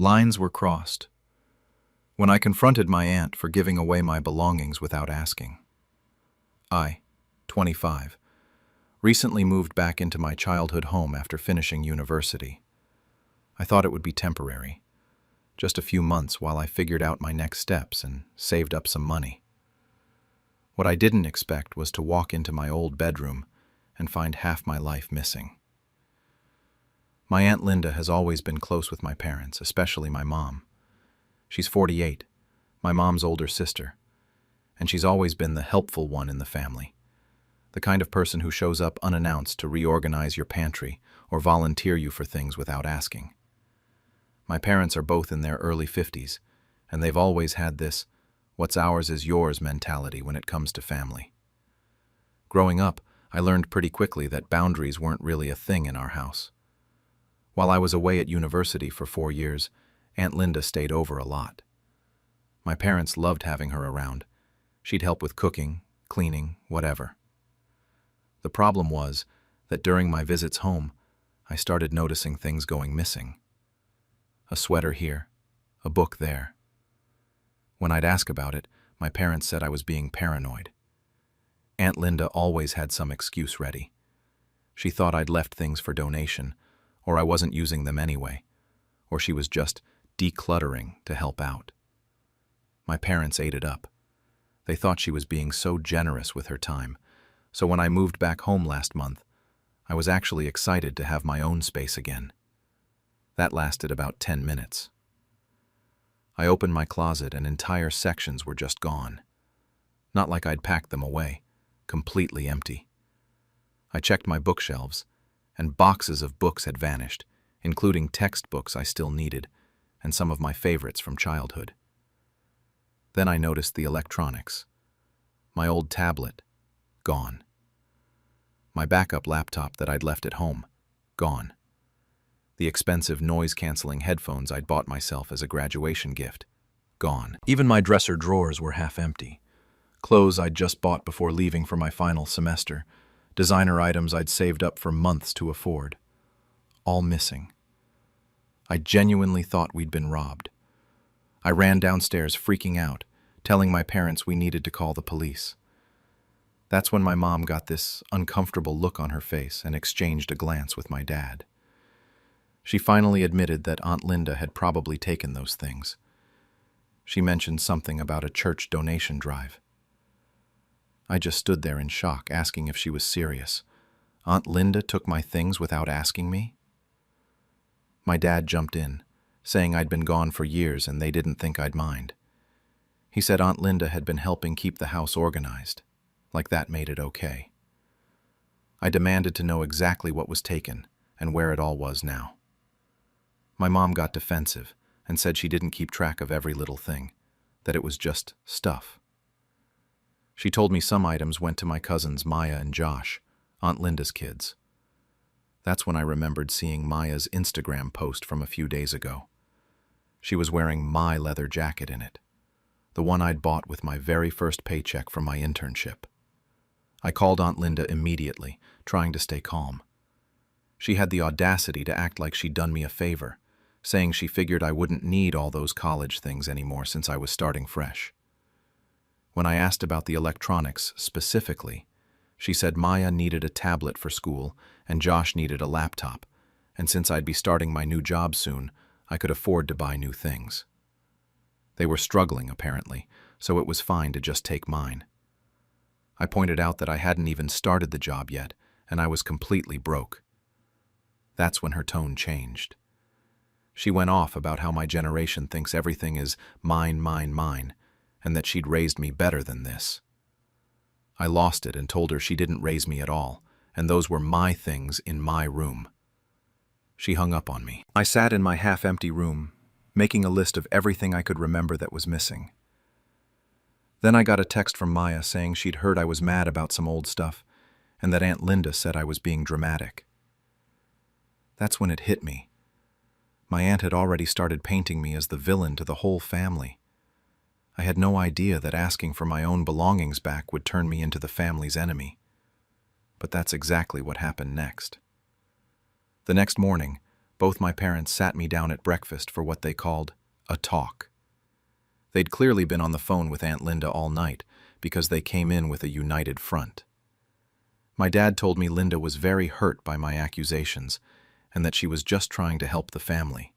Lines were crossed. When I confronted my aunt for giving away my belongings without asking. I, 25, recently moved back into my childhood home after finishing university. I thought it would be temporary, just a few months while I figured out my next steps and saved up some money. What I didn't expect was to walk into my old bedroom and find half my life missing. My Aunt Linda has always been close with my parents, especially my mom. She's 48, my mom's older sister, and she's always been the helpful one in the family, the kind of person who shows up unannounced to reorganize your pantry or volunteer you for things without asking. My parents are both in their early 50s, and they've always had this "what's ours is yours" mentality when it comes to family. Growing up, I learned pretty quickly that boundaries weren't really a thing in our house. While I was away at university for 4 years, Aunt Linda stayed over a lot. My parents loved having her around. She'd help with cooking, cleaning, whatever. The problem was that during my visits home, I started noticing things going missing. A sweater here, a book there. When I'd ask about it, my parents said I was being paranoid. Aunt Linda always had some excuse ready. She thought I'd left things for donation, or I wasn't using them anyway, or she was just decluttering to help out. My parents ate it up. They thought she was being so generous with her time, so when I moved back home last month, I was actually excited to have my own space again. That lasted about 10 minutes. I opened my closet and entire sections were just gone. Not like I'd packed them away, completely empty. I checked my bookshelves, and boxes of books had vanished, including textbooks I still needed, and some of my favorites from childhood. Then I noticed the electronics. My old tablet, gone. My backup laptop that I'd left at home, gone. The expensive noise-canceling headphones I'd bought myself as a graduation gift, gone. Even my dresser drawers were half empty. Clothes I'd just bought before leaving for my final semester, designer items I'd saved up for months to afford. All missing. I genuinely thought we'd been robbed. I ran downstairs freaking out, telling my parents we needed to call the police. That's when my mom got this uncomfortable look on her face and exchanged a glance with my dad. She finally admitted that Aunt Linda had probably taken those things. She mentioned something about a church donation drive. I just stood there in shock, asking if she was serious. Aunt Linda took my things without asking me? My dad jumped in, saying I'd been gone for years and they didn't think I'd mind. He said Aunt Linda had been helping keep the house organized, like that made it okay. I demanded to know exactly what was taken and where it all was now. My mom got defensive and said she didn't keep track of every little thing, that it was just stuff. She told me some items went to my cousins Maya and Josh, Aunt Linda's kids. That's when I remembered seeing Maya's Instagram post from a few days ago. She was wearing my leather jacket in it, the one I'd bought with my very first paycheck from my internship. I called Aunt Linda immediately, trying to stay calm. She had the audacity to act like she'd done me a favor, saying she figured I wouldn't need all those college things anymore since I was starting fresh. When I asked about the electronics specifically, she said Maya needed a tablet for school and Josh needed a laptop, and since I'd be starting my new job soon, I could afford to buy new things. They were struggling, apparently, so it was fine to just take mine. I pointed out that I hadn't even started the job yet, and I was completely broke. That's when her tone changed. She went off about how my generation thinks everything is mine, mine, mine, and that she'd raised me better than this. I lost it and told her she didn't raise me at all, and those were my things in my room. She hung up on me. I sat in my half-empty room, making a list of everything I could remember that was missing. Then I got a text from Maya saying she'd heard I was mad about some old stuff, and that Aunt Linda said I was being dramatic. That's when it hit me. My aunt had already started painting me as the villain to the whole family. I had no idea that asking for my own belongings back would turn me into the family's enemy. But that's exactly what happened next. The next morning, both my parents sat me down at breakfast for what they called a talk. They'd clearly been on the phone with Aunt Linda all night because they came in with a united front. My dad told me Linda was very hurt by my accusations and that she was just trying to help the family.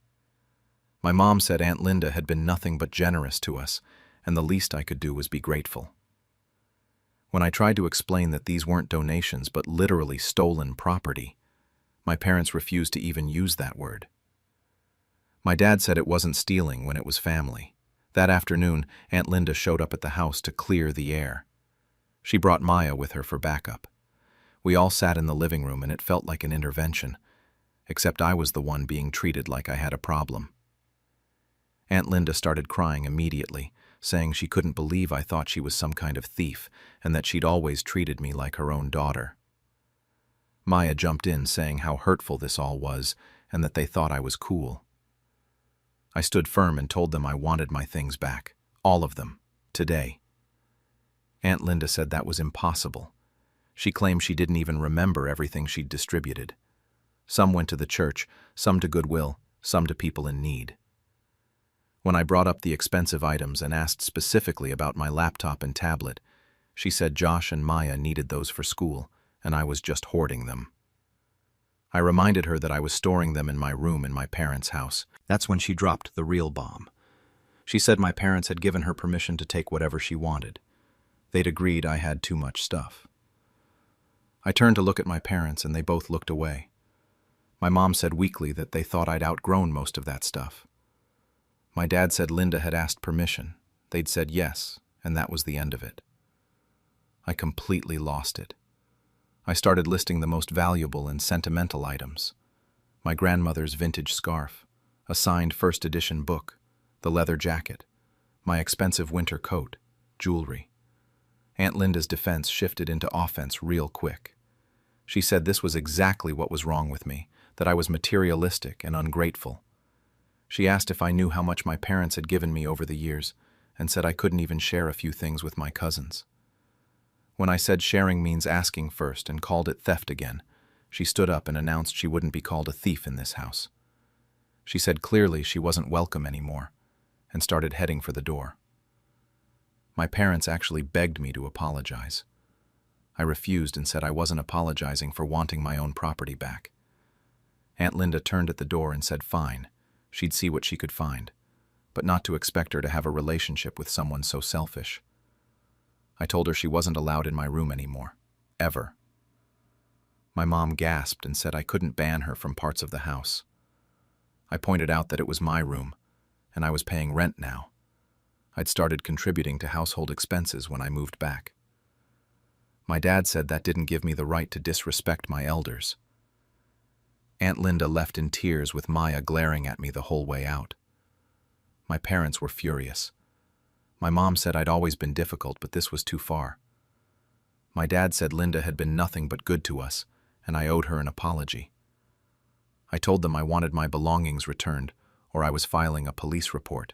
My mom said Aunt Linda had been nothing but generous to us, and the least I could do was be grateful. When I tried to explain that these weren't donations but literally stolen property, my parents refused to even use that word. My dad said it wasn't stealing when it was family. That afternoon, Aunt Linda showed up at the house to clear the air. She brought Maya with her for backup. We all sat in the living room and it felt like an intervention, except I was the one being treated like I had a problem. Aunt Linda started crying immediately, saying she couldn't believe I thought she was some kind of thief and that she'd always treated me like her own daughter. Maya jumped in saying how hurtful this all was and that they thought I was cool. I stood firm and told them I wanted my things back, all of them, today. Aunt Linda said that was impossible. She claimed she didn't even remember everything she'd distributed. Some went to the church, some to Goodwill, some to people in need. When I brought up the expensive items and asked specifically about my laptop and tablet, she said Josh and Maya needed those for school, and I was just hoarding them. I reminded her that I was storing them in my room in my parents' house. That's when she dropped the real bomb. She said my parents had given her permission to take whatever she wanted. They'd agreed I had too much stuff. I turned to look at my parents and they both looked away. My mom said weakly that they thought I'd outgrown most of that stuff. My dad said Linda had asked permission. They'd said yes, and that was the end of it. I completely lost it. I started listing the most valuable and sentimental items. My grandmother's vintage scarf, a signed first edition book, the leather jacket, my expensive winter coat, jewelry. Aunt Linda's defense shifted into offense real quick. She said this was exactly what was wrong with me, that I was materialistic and ungrateful. She asked if I knew how much my parents had given me over the years, and said I couldn't even share a few things with my cousins. When I said sharing means asking first and called it theft again, she stood up and announced she wouldn't be called a thief in this house. She said clearly she wasn't welcome anymore, and started heading for the door. My parents actually begged me to apologize. I refused and said I wasn't apologizing for wanting my own property back. Aunt Linda turned at the door and said fine, she'd see what she could find, but not to expect her to have a relationship with someone so selfish. I told her she wasn't allowed in my room anymore, ever. My mom gasped and said I couldn't ban her from parts of the house. I pointed out that it was my room, and I was paying rent now. I'd started contributing to household expenses when I moved back. My dad said that didn't give me the right to disrespect my elders. Aunt Linda left in tears with Maya glaring at me the whole way out. My parents were furious. My mom said I'd always been difficult, but this was too far. My dad said Linda had been nothing but good to us, and I owed her an apology. I told them I wanted my belongings returned, or I was filing a police report.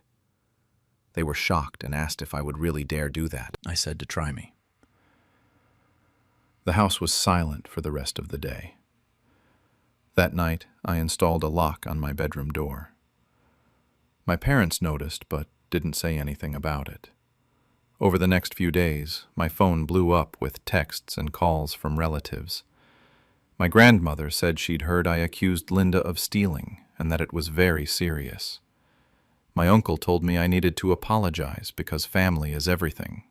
They were shocked and asked if I would really dare do that. I said to try me. The house was silent for the rest of the day. That night, I installed a lock on my bedroom door. My parents noticed, but didn't say anything about it. Over the next few days, my phone blew up with texts and calls from relatives. My grandmother said she'd heard I accused Linda of stealing and that it was very serious. My uncle told me I needed to apologize because family is everything.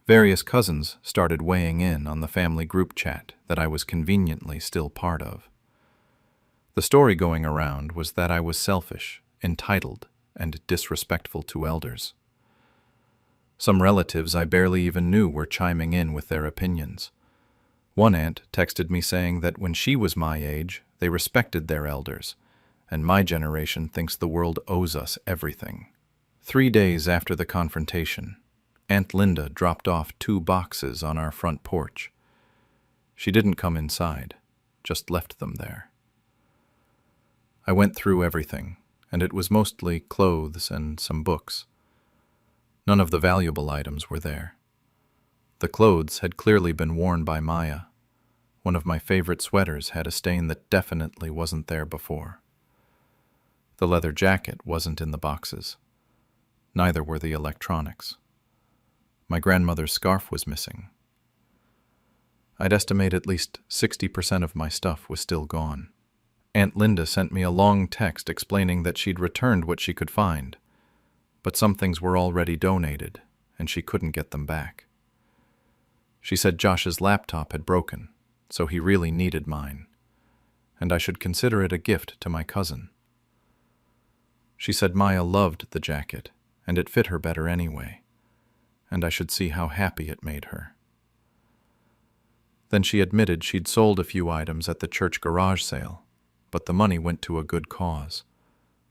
Various cousins started weighing in on the family group chat that I was conveniently still part of. The story going around was that I was selfish, entitled, and disrespectful to elders. Some relatives I barely even knew were chiming in with their opinions. One aunt texted me saying that when she was my age, they respected their elders, and my generation thinks the world owes us everything. 3 days after the confrontation, Aunt Linda dropped off 2 boxes on our front porch. She didn't come inside, just left them there. I went through everything, and it was mostly clothes and some books. None of the valuable items were there. The clothes had clearly been worn by Maya. One of my favorite sweaters had a stain that definitely wasn't there before. The leather jacket wasn't in the boxes. Neither were the electronics. My grandmother's scarf was missing. I'd estimate at least 60% of my stuff was still gone. Aunt Linda sent me a long text explaining that she'd returned what she could find, but some things were already donated, and she couldn't get them back. She said Josh's laptop had broken, so he really needed mine, and I should consider it a gift to my cousin. She said Maya loved the jacket, and it fit her better anyway, and I should see how happy it made her. Then she admitted she'd sold a few items at the church garage sale, but the money went to a good cause,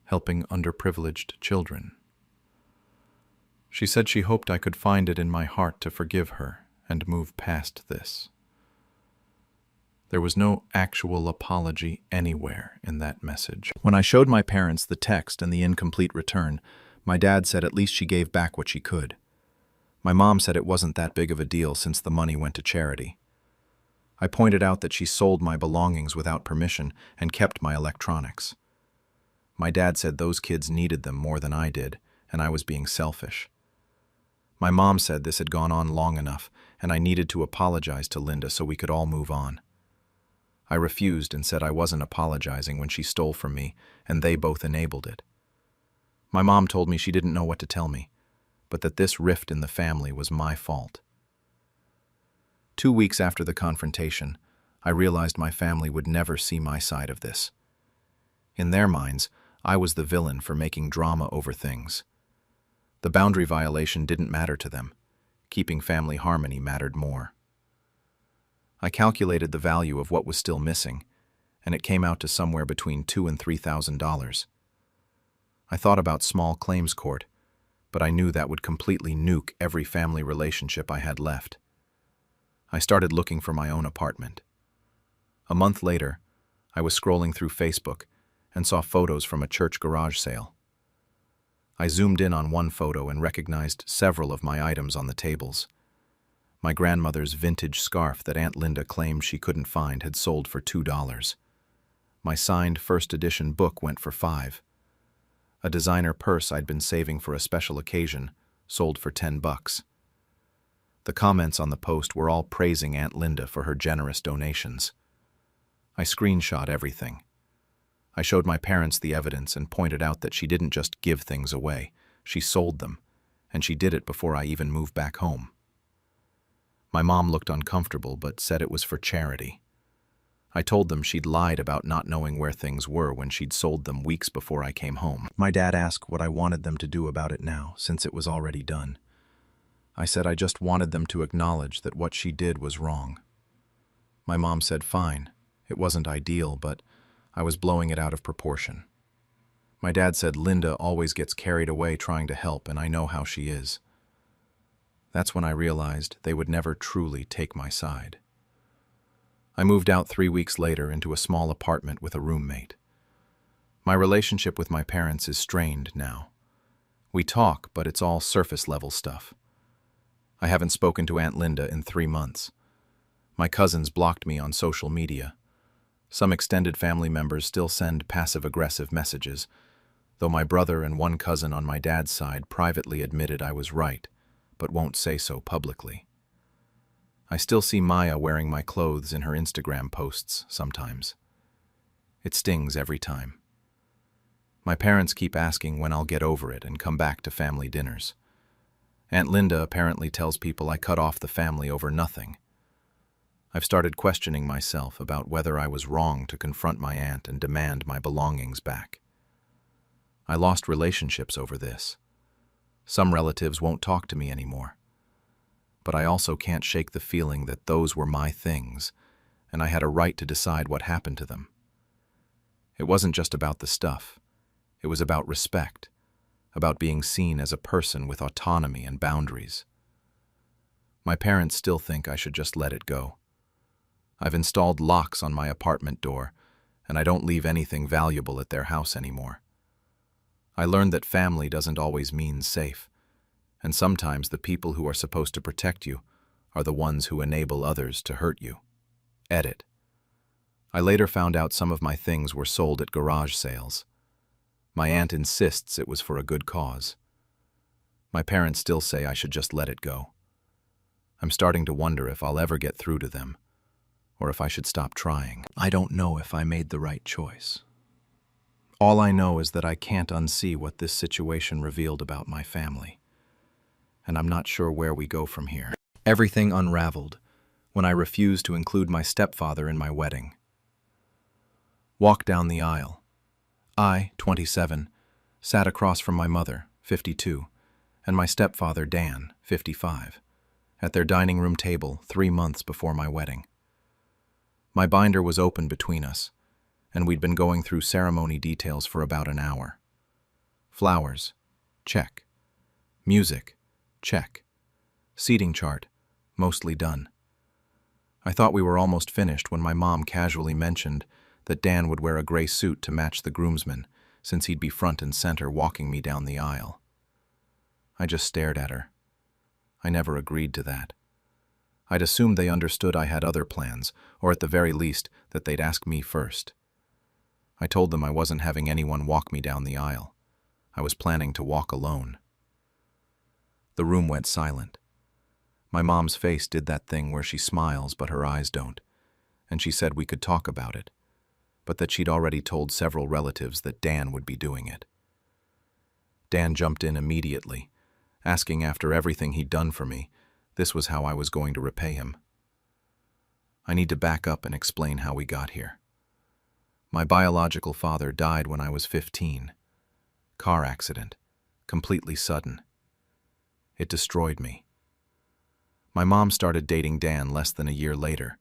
helping underprivileged children. She said she hoped I could find it in my heart to forgive her and move past this. There was no actual apology anywhere in that message. When I showed my parents the text and the incomplete return, my dad said at least she gave back what she could. My mom said it wasn't that big of a deal since the money went to charity. I pointed out that she sold my belongings without permission and kept my electronics. My dad said those kids needed them more than I did, and I was being selfish. My mom said this had gone on long enough, and I needed to apologize to Linda so we could all move on. I refused and said I wasn't apologizing when she stole from me, and they both enabled it. My mom told me she didn't know what to tell me, but that this rift in the family was my fault. 2 weeks after the confrontation, I realized my family would never see my side of this. In their minds, I was the villain for making drama over things. The boundary violation didn't matter to them. Keeping family harmony mattered more. I calculated the value of what was still missing, and it came out to somewhere between $2,000 and $3,000. I thought about small claims court, but I knew that would completely nuke every family relationship I had left. I started looking for my own apartment. A month later, I was scrolling through Facebook and saw photos from a church garage sale. I zoomed in on one photo and recognized several of my items on the tables. My grandmother's vintage scarf that Aunt Linda claimed she couldn't find had sold for $2. My signed first edition book went for $5. A designer purse I'd been saving for a special occasion sold for $10. The comments on the post were all praising Aunt Linda for her generous donations. I screenshot everything. I showed my parents the evidence and pointed out that she didn't just give things away, she sold them, and she did it before I even moved back home. My mom looked uncomfortable but said it was for charity. I told them she'd lied about not knowing where things were when she'd sold them weeks before I came home. My dad asked what I wanted them to do about it now, since it was already done. I said I just wanted them to acknowledge that what she did was wrong. My mom said fine, it wasn't ideal, but I was blowing it out of proportion. My dad said Linda always gets carried away trying to help, and I know how she is. That's when I realized they would never truly take my side. I moved out 3 weeks later into a small apartment with a roommate. My relationship with my parents is strained now. We talk, but it's all surface-level stuff. I haven't spoken to Aunt Linda in 3 months. My cousins blocked me on social media. Some extended family members still send passive-aggressive messages, though my brother and one cousin on my dad's side privately admitted I was right, but won't say so publicly. I still see Maya wearing my clothes in her Instagram posts sometimes. It stings every time. My parents keep asking when I'll get over it and come back to family dinners. Aunt Linda apparently tells people I cut off the family over nothing. I've started questioning myself about whether I was wrong to confront my aunt and demand my belongings back. I lost relationships over this. Some relatives won't talk to me anymore. But I also can't shake the feeling that those were my things, and I had a right to decide what happened to them. It wasn't just about the stuff. It was about respect, about being seen as a person with autonomy and boundaries. My parents still think I should just let it go. I've installed locks on my apartment door, and I don't leave anything valuable at their house anymore. I learned that family doesn't always mean safe, and sometimes the people who are supposed to protect you are the ones who enable others to hurt you. Edit. I later found out some of my things were sold at garage sales. My aunt insists it was for a good cause. My parents still say I should just let it go. I'm starting to wonder if I'll ever get through to them, or if I should stop trying. I don't know if I made the right choice. All I know is that I can't unsee what this situation revealed about my family, and I'm not sure where we go from here. Everything unraveled when I refused to include my stepfather in my wedding. Walked down the aisle. I, 27, sat across from my mother, 52, and my stepfather, Dan, 55, at their dining room table 3 months before my wedding. My binder was open between us, and we'd been going through ceremony details for about an hour. Flowers, check. Music, check. Seating chart, mostly done. I thought we were almost finished when my mom casually mentioned that Dan would wear a gray suit to match the groomsmen, since he'd be front and center walking me down the aisle. I just stared at her. I never agreed to that. I'd assumed they understood I had other plans, or at the very least, that they'd ask me first. I told them I wasn't having anyone walk me down the aisle. I was planning to walk alone. The room went silent. My mom's face did that thing where she smiles but her eyes don't, and she said we could talk about it, but that she'd already told several relatives that Dan would be doing it. Dan jumped in immediately, asking after everything he'd done for me, this was how I was going to repay him. I need to back up and explain how we got here. My biological father died when I was 15. Car accident, completely sudden. It destroyed me. My mom started dating Dan less than a year later,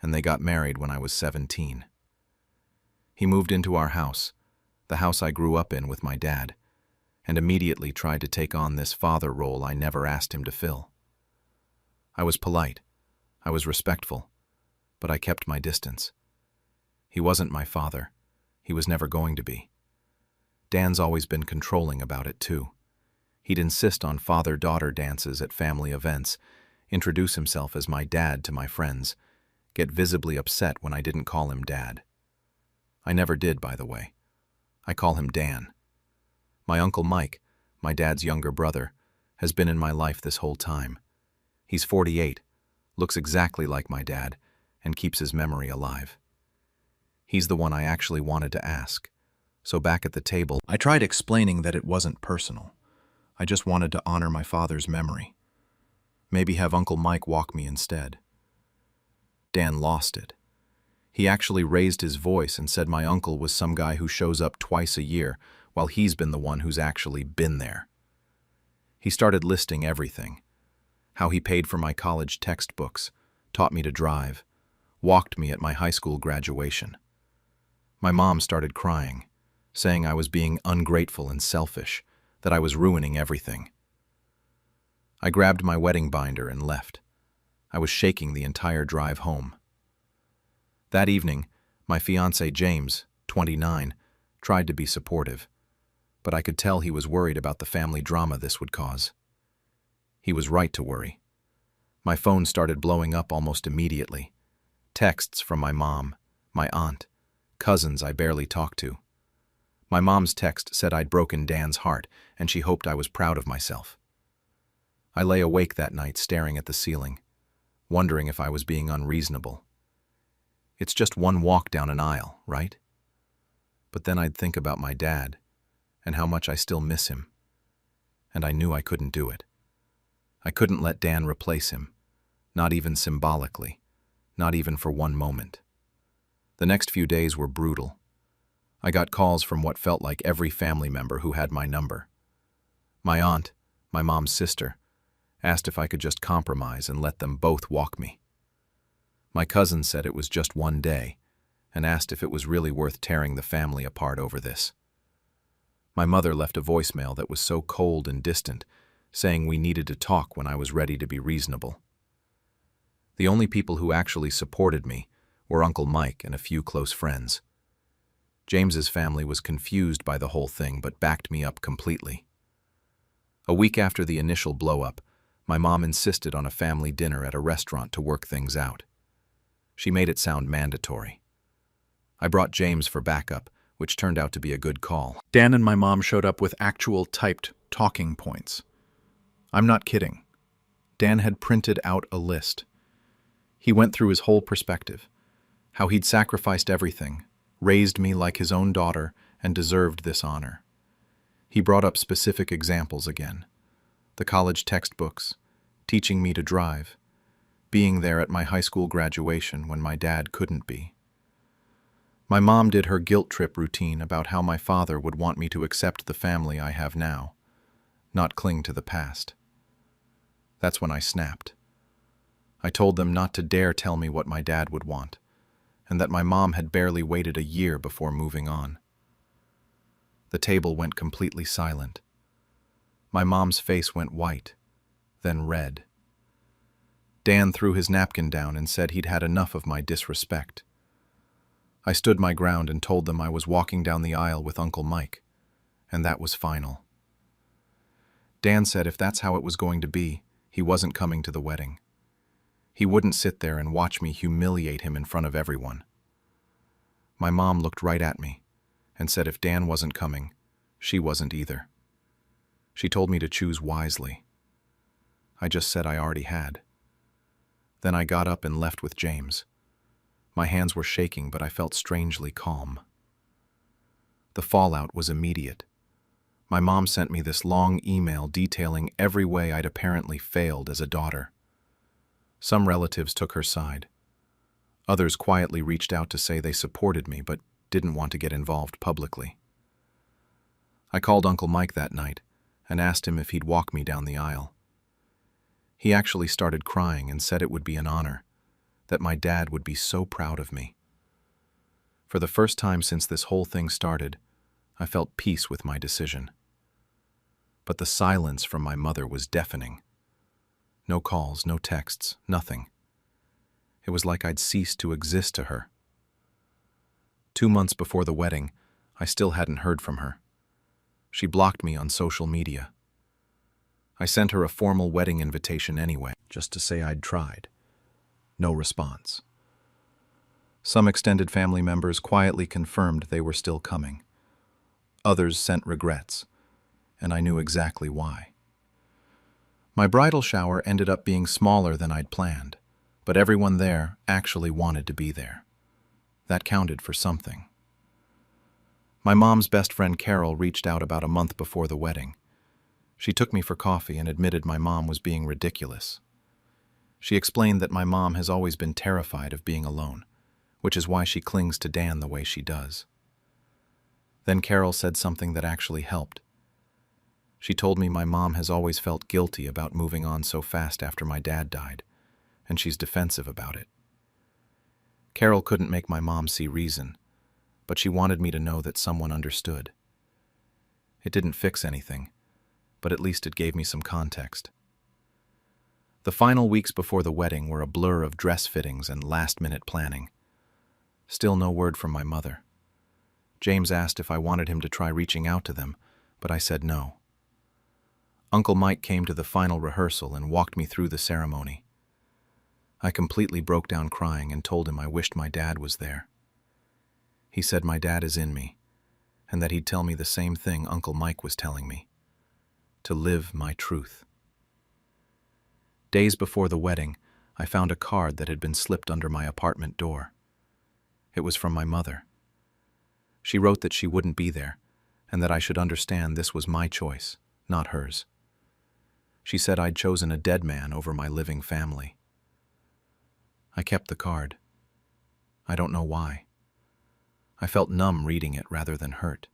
and they got married when I was 17. He moved into our house, the house I grew up in with my dad, and immediately tried to take on this father role I never asked him to fill. I was polite, I was respectful, but I kept my distance. He wasn't my father. He was never going to be. Dan's always been controlling about it too. He'd insist on father-daughter dances at family events, introduce himself as my dad to my friends, get visibly upset when I didn't call him Dad. I never did, by the way. I call him Dan. My Uncle Mike, my dad's younger brother, has been in my life this whole time. He's 48, looks exactly like my dad, and keeps his memory alive. He's the one I actually wanted to ask. So back at the table, I tried explaining that it wasn't personal. I just wanted to honor my father's memory. Maybe have Uncle Mike walk me instead. Dan lost it. He actually raised his voice and said my uncle was some guy who shows up twice a year, while he's been the one who's actually been there. He started listing everything. How he paid for my college textbooks, taught me to drive, walked me at my high school graduation. My mom started crying, saying I was being ungrateful and selfish, that I was ruining everything. I grabbed my wedding binder and left. I was shaking the entire drive home. That evening, my fiancé James, 29, tried to be supportive, but I could tell he was worried about the family drama this would cause. He was right to worry. My phone started blowing up almost immediately. Texts from my mom, my aunt, cousins I barely talked to. My mom's text said I'd broken Dan's heart, and she hoped I was proud of myself. I lay awake that night staring at the ceiling, wondering if I was being unreasonable. It's just one walk down an aisle, right? But then I'd think about my dad, and how much I still miss him. And I knew I couldn't do it. I couldn't let Dan replace him, not even symbolically, not even for one moment. The next few days were brutal. I got calls from what felt like every family member who had my number. My aunt, my mom's sister, asked if I could just compromise and let them both walk me. My cousin said it was just one day, and asked if it was really worth tearing the family apart over this. My mother left a voicemail that was so cold and distant, saying we needed to talk when I was ready to be reasonable. The only people who actually supported me were Uncle Mike and a few close friends. James's family was confused by the whole thing but backed me up completely. A week after the initial blow-up, my mom insisted on a family dinner at a restaurant to work things out. She made it sound mandatory. I brought James for backup, which turned out to be a good call. Dan and my mom showed up with actual typed talking points. I'm not kidding. Dan had printed out a list. He went through his whole perspective, how he'd sacrificed everything, raised me like his own daughter, and deserved this honor. He brought up specific examples again. The college textbooks, teaching me to drive, being there at my high school graduation when my dad couldn't be. My mom did her guilt trip routine about how my father would want me to accept the family I have now, not cling to the past. That's when I snapped. I told them not to dare tell me what my dad would want, and that my mom had barely waited a year before moving on. The table went completely silent. My mom's face went white, then red. Dan threw his napkin down and said he'd had enough of my disrespect. I stood my ground and told them I was walking down the aisle with Uncle Mike, and that was final. Dan said if that's how it was going to be, he wasn't coming to the wedding. He wouldn't sit there and watch me humiliate him in front of everyone. My mom looked right at me and said if Dan wasn't coming, she wasn't either. She told me to choose wisely. I just said I already had. Then I got up and left with James. My hands were shaking, but I felt strangely calm. The fallout was immediate. My mom sent me this long email detailing every way I'd apparently failed as a daughter. Some relatives took her side. Others quietly reached out to say they supported me but didn't want to get involved publicly. I called Uncle Mike that night and asked him if he'd walk me down the aisle. He actually started crying and said it would be an honor, that my dad would be so proud of me. For the first time since this whole thing started, I felt peace with my decision. But the silence from my mother was deafening. No calls, no texts, nothing. It was like I'd ceased to exist to her. 2 months before the wedding, I still hadn't heard from her. She blocked me on social media. I sent her a formal wedding invitation anyway, just to say I'd tried. No response. Some extended family members quietly confirmed they were still coming. Others sent regrets, and I knew exactly why. My bridal shower ended up being smaller than I'd planned, but everyone there actually wanted to be there. That counted for something. My mom's best friend Carol reached out about a month before the wedding. She took me for coffee and admitted my mom was being ridiculous. She explained that my mom has always been terrified of being alone, which is why she clings to Dan the way she does. Then Carol said something that actually helped. She told me my mom has always felt guilty about moving on so fast after my dad died, and she's defensive about it. Carol couldn't make my mom see reason, but she wanted me to know that someone understood. It didn't fix anything, but at least it gave me some context. The final weeks before the wedding were a blur of dress fittings and last-minute planning. Still no word from my mother. James asked if I wanted him to try reaching out to them, but I said no. Uncle Mike came to the final rehearsal and walked me through the ceremony. I completely broke down crying and told him I wished my dad was there. He said my dad is in me, and that he'd tell me the same thing Uncle Mike was telling me, to live my truth. Days before the wedding, I found a card that had been slipped under my apartment door. It was from my mother. She wrote that she wouldn't be there, and that I should understand this was my choice, not hers. She said I'd chosen a dead man over my living family. I kept the card. I don't know why. I felt numb reading it rather than hurt.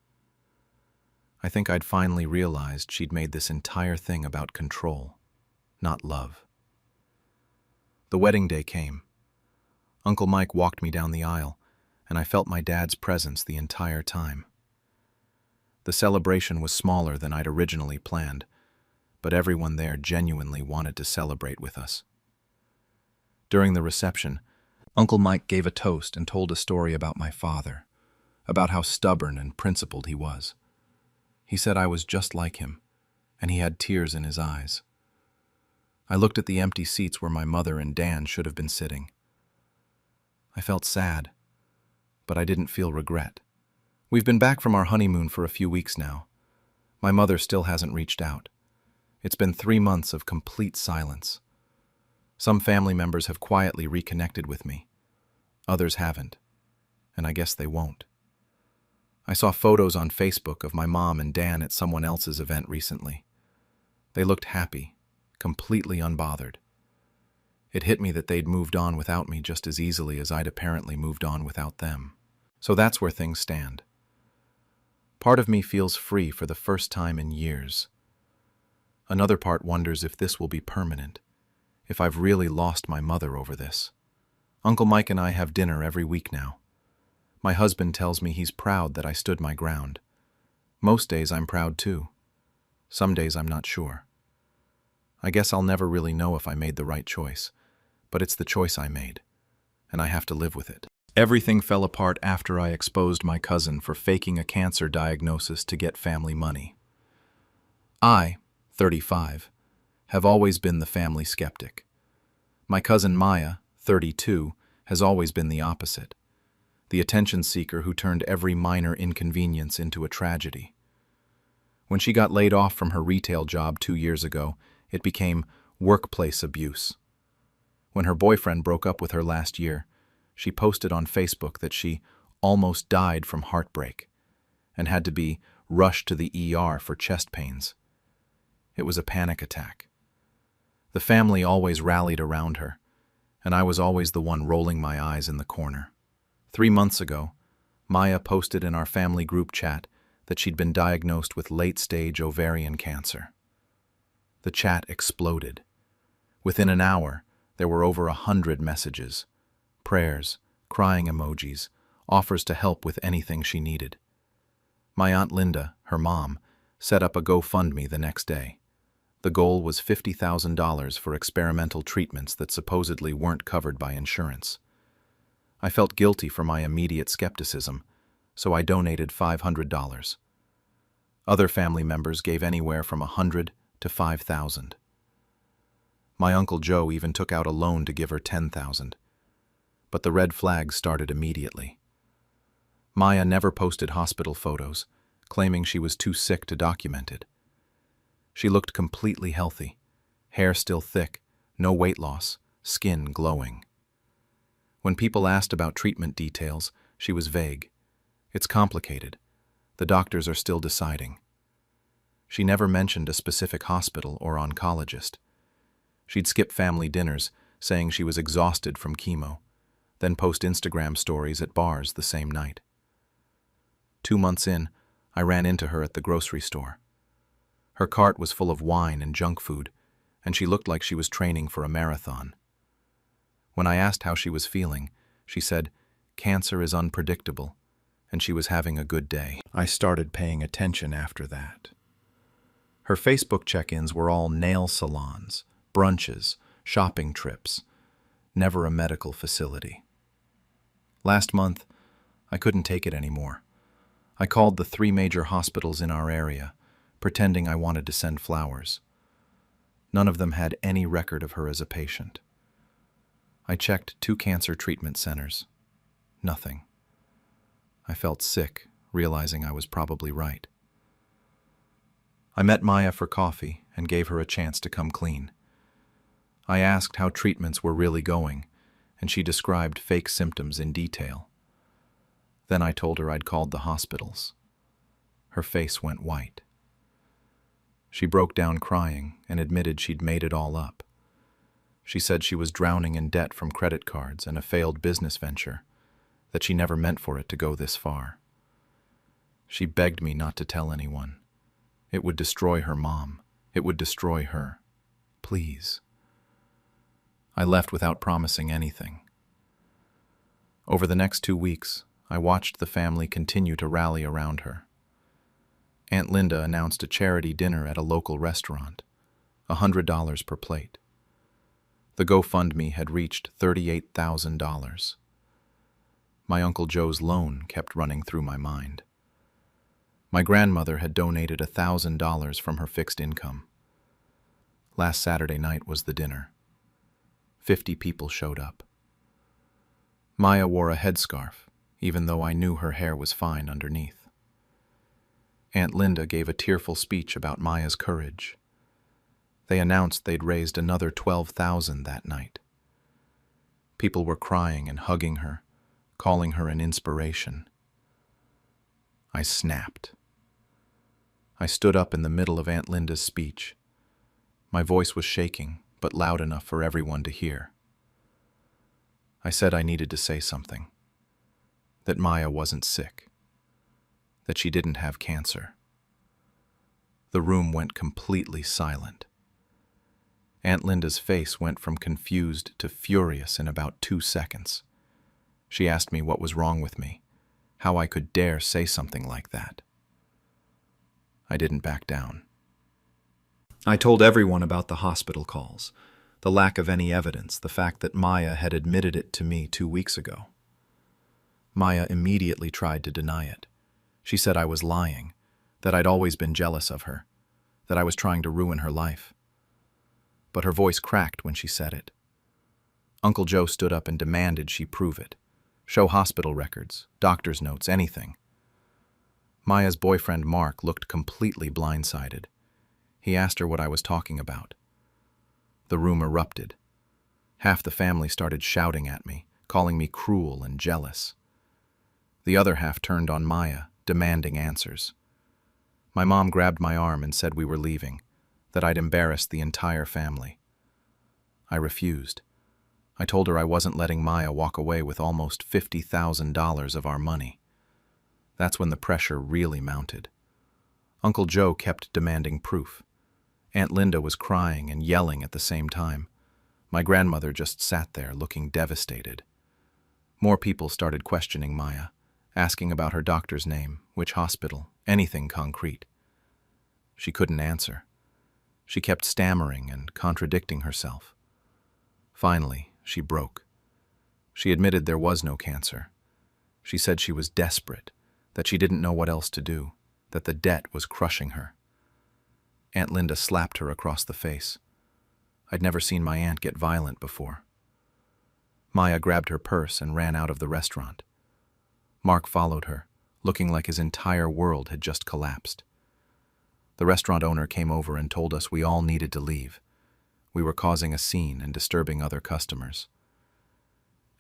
I think I'd finally realized she'd made this entire thing about control, not love. The wedding day came. Uncle Mike walked me down the aisle, and I felt my dad's presence the entire time. The celebration was smaller than I'd originally planned, but everyone there genuinely wanted to celebrate with us. During the reception, Uncle Mike gave a toast and told a story about my father, about how stubborn and principled he was. He said I was just like him, and he had tears in his eyes. I looked at the empty seats where my mother and Dan should have been sitting. I felt sad, but I didn't feel regret. We've been back from our honeymoon for a few weeks now. My mother still hasn't reached out. It's been 3 months of complete silence. Some family members have quietly reconnected with me. Others haven't, and I guess they won't. I saw photos on Facebook of my mom and Dan at someone else's event recently. They looked happy, completely unbothered. It hit me that they'd moved on without me just as easily as I'd apparently moved on without them. So that's where things stand. Part of me feels free for the first time in years. Another part wonders if this will be permanent, if I've really lost my mother over this. Uncle Mike and I have dinner every week now. My husband tells me he's proud that I stood my ground. Most days I'm proud too. Some days I'm not sure. I guess I'll never really know if I made the right choice, but it's the choice I made, and I have to live with it. Everything fell apart after I exposed my cousin for faking a cancer diagnosis to get family money. I, 35, have always been the family skeptic. My cousin Maya, 32, has always been the opposite, the attention seeker who turned every minor inconvenience into a tragedy. When she got laid off from her retail job 2 years ago, it became workplace abuse. When her boyfriend broke up with her last year, she posted on Facebook that she almost died from heartbreak and had to be rushed to the ER for chest pains. It was a panic attack. The family always rallied around her, and I was always the one rolling my eyes in the corner. 3 months ago, Maya posted in our family group chat that she'd been diagnosed with late-stage ovarian cancer. The chat exploded. Within an hour, there were over 100 messages, prayers, crying emojis, offers to help with anything she needed. My Aunt Linda, her mom, set up a GoFundMe the next day. The goal was $50,000 for experimental treatments that supposedly weren't covered by insurance. I felt guilty for my immediate skepticism, so I donated $500. Other family members gave anywhere from $100 to $5,000. My Uncle Joe even took out a loan to give her $10,000. But the red flags started immediately. Maya never posted hospital photos, claiming she was too sick to document it. She looked completely healthy, hair still thick, no weight loss, skin glowing. When people asked about treatment details, she was vague. It's complicated. The doctors are still deciding. She never mentioned a specific hospital or oncologist. She'd skip family dinners, saying she was exhausted from chemo, then post Instagram stories at bars the same night. 2 months in, I ran into her at the grocery store. Her cart was full of wine and junk food, and she looked like she was training for a marathon. When I asked how she was feeling, she said, "Cancer is unpredictable," and she was having a good day. I started paying attention after that. Her Facebook check-ins were all nail salons, brunches, shopping trips, never a medical facility. Last month, I couldn't take it anymore. I called the 3 major hospitals in our area, pretending I wanted to send flowers. None of them had any record of her as a patient. I checked 2 cancer treatment centers. Nothing. I felt sick, realizing I was probably right. I met Maya for coffee and gave her a chance to come clean. I asked how treatments were really going, and she described fake symptoms in detail. Then I told her I'd called the hospitals. Her face went white. She broke down crying and admitted she'd made it all up. She said she was drowning in debt from credit cards and a failed business venture, that she never meant for it to go this far. She begged me not to tell anyone. It would destroy her mom. It would destroy her. Please. I left without promising anything. Over the next 2 weeks, I watched the family continue to rally around her. Aunt Linda announced a charity dinner at a local restaurant, $100 per plate. The GoFundMe had reached $38,000. My Uncle Joe's loan kept running through my mind. My grandmother had donated $1,000 from her fixed income. Last Saturday night was the dinner. 50 people showed up. Maya wore a headscarf, even though I knew her hair was fine underneath. Aunt Linda gave a tearful speech about Maya's courage. They announced they'd raised another $12,000 that night. People were crying and hugging her, calling her an inspiration. I snapped. I stood up in the middle of Aunt Linda's speech. My voice was shaking, but loud enough for everyone to hear. I said I needed to say something. That Maya wasn't sick. That she didn't have cancer. The room went completely silent. Aunt Linda's face went from confused to furious in about 2 seconds. She asked me what was wrong with me, how I could dare say something like that. I didn't back down. I told everyone about the hospital calls, the lack of any evidence, the fact that Maya had admitted it to me 2 weeks ago. Maya immediately tried to deny it. She said I was lying, that I'd always been jealous of her, that I was trying to ruin her life. But her voice cracked when she said it. Uncle Joe stood up and demanded she prove it. Show hospital records, doctor's notes, anything. Maya's boyfriend Mark looked completely blindsided. He asked her what I was talking about. The room erupted. Half the family started shouting at me, calling me cruel and jealous. The other half turned on Maya, demanding answers. My mom grabbed my arm and said we were leaving, that I'd embarrassed the entire family. I refused. I told her I wasn't letting Maya walk away with almost $50,000 of our money. That's when the pressure really mounted. Uncle Joe kept demanding proof. Aunt Linda was crying and yelling at the same time. My grandmother just sat there looking devastated. More people started questioning Maya, asking about her doctor's name, which hospital, anything concrete. She couldn't answer. She kept stammering and contradicting herself. Finally, she broke. She admitted there was no cancer. She said she was desperate, that she didn't know what else to do, that the debt was crushing her. Aunt Linda slapped her across the face. I'd never seen my aunt get violent before. Maya grabbed her purse and ran out of the restaurant. Mark followed her, looking like his entire world had just collapsed. The restaurant owner came over and told us we all needed to leave. We were causing a scene and disturbing other customers.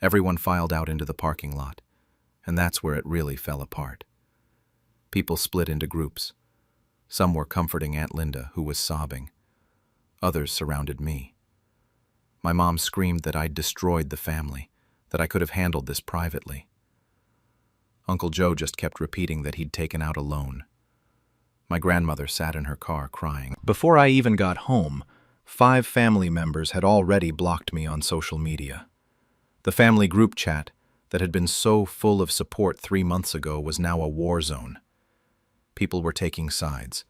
Everyone filed out into the parking lot, and that's where it really fell apart. People split into groups. Some were comforting Aunt Linda, who was sobbing. Others surrounded me. My mom screamed that I'd destroyed the family, that I could have handled this privately. Uncle Joe just kept repeating that he'd taken out a loan. My grandmother sat in her car crying. Before I even got home, 5 family members had already blocked me on social media. The family group chat that had been so full of support 3 months ago was now a war zone. People were taking sides,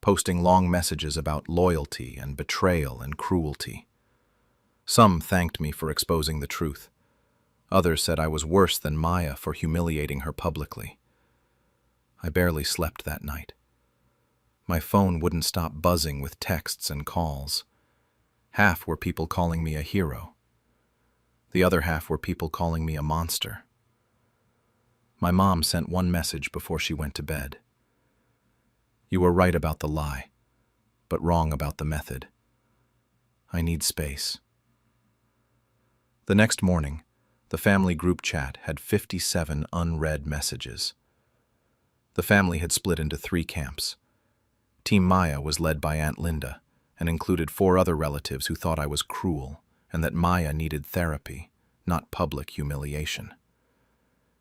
posting long messages about loyalty and betrayal and cruelty. Some thanked me for exposing the truth. Others said I was worse than Maya for humiliating her publicly. I barely slept that night. My phone wouldn't stop buzzing with texts and calls. Half were people calling me a hero. The other half were people calling me a monster. My mom sent one message before she went to bed. You were right about the lie, but wrong about the method. I need space. The next morning, the family group chat had 57 unread messages. The family had split into 3 camps. Team Maya was led by Aunt Linda and included 4 other relatives who thought I was cruel and that Maya needed therapy, not public humiliation.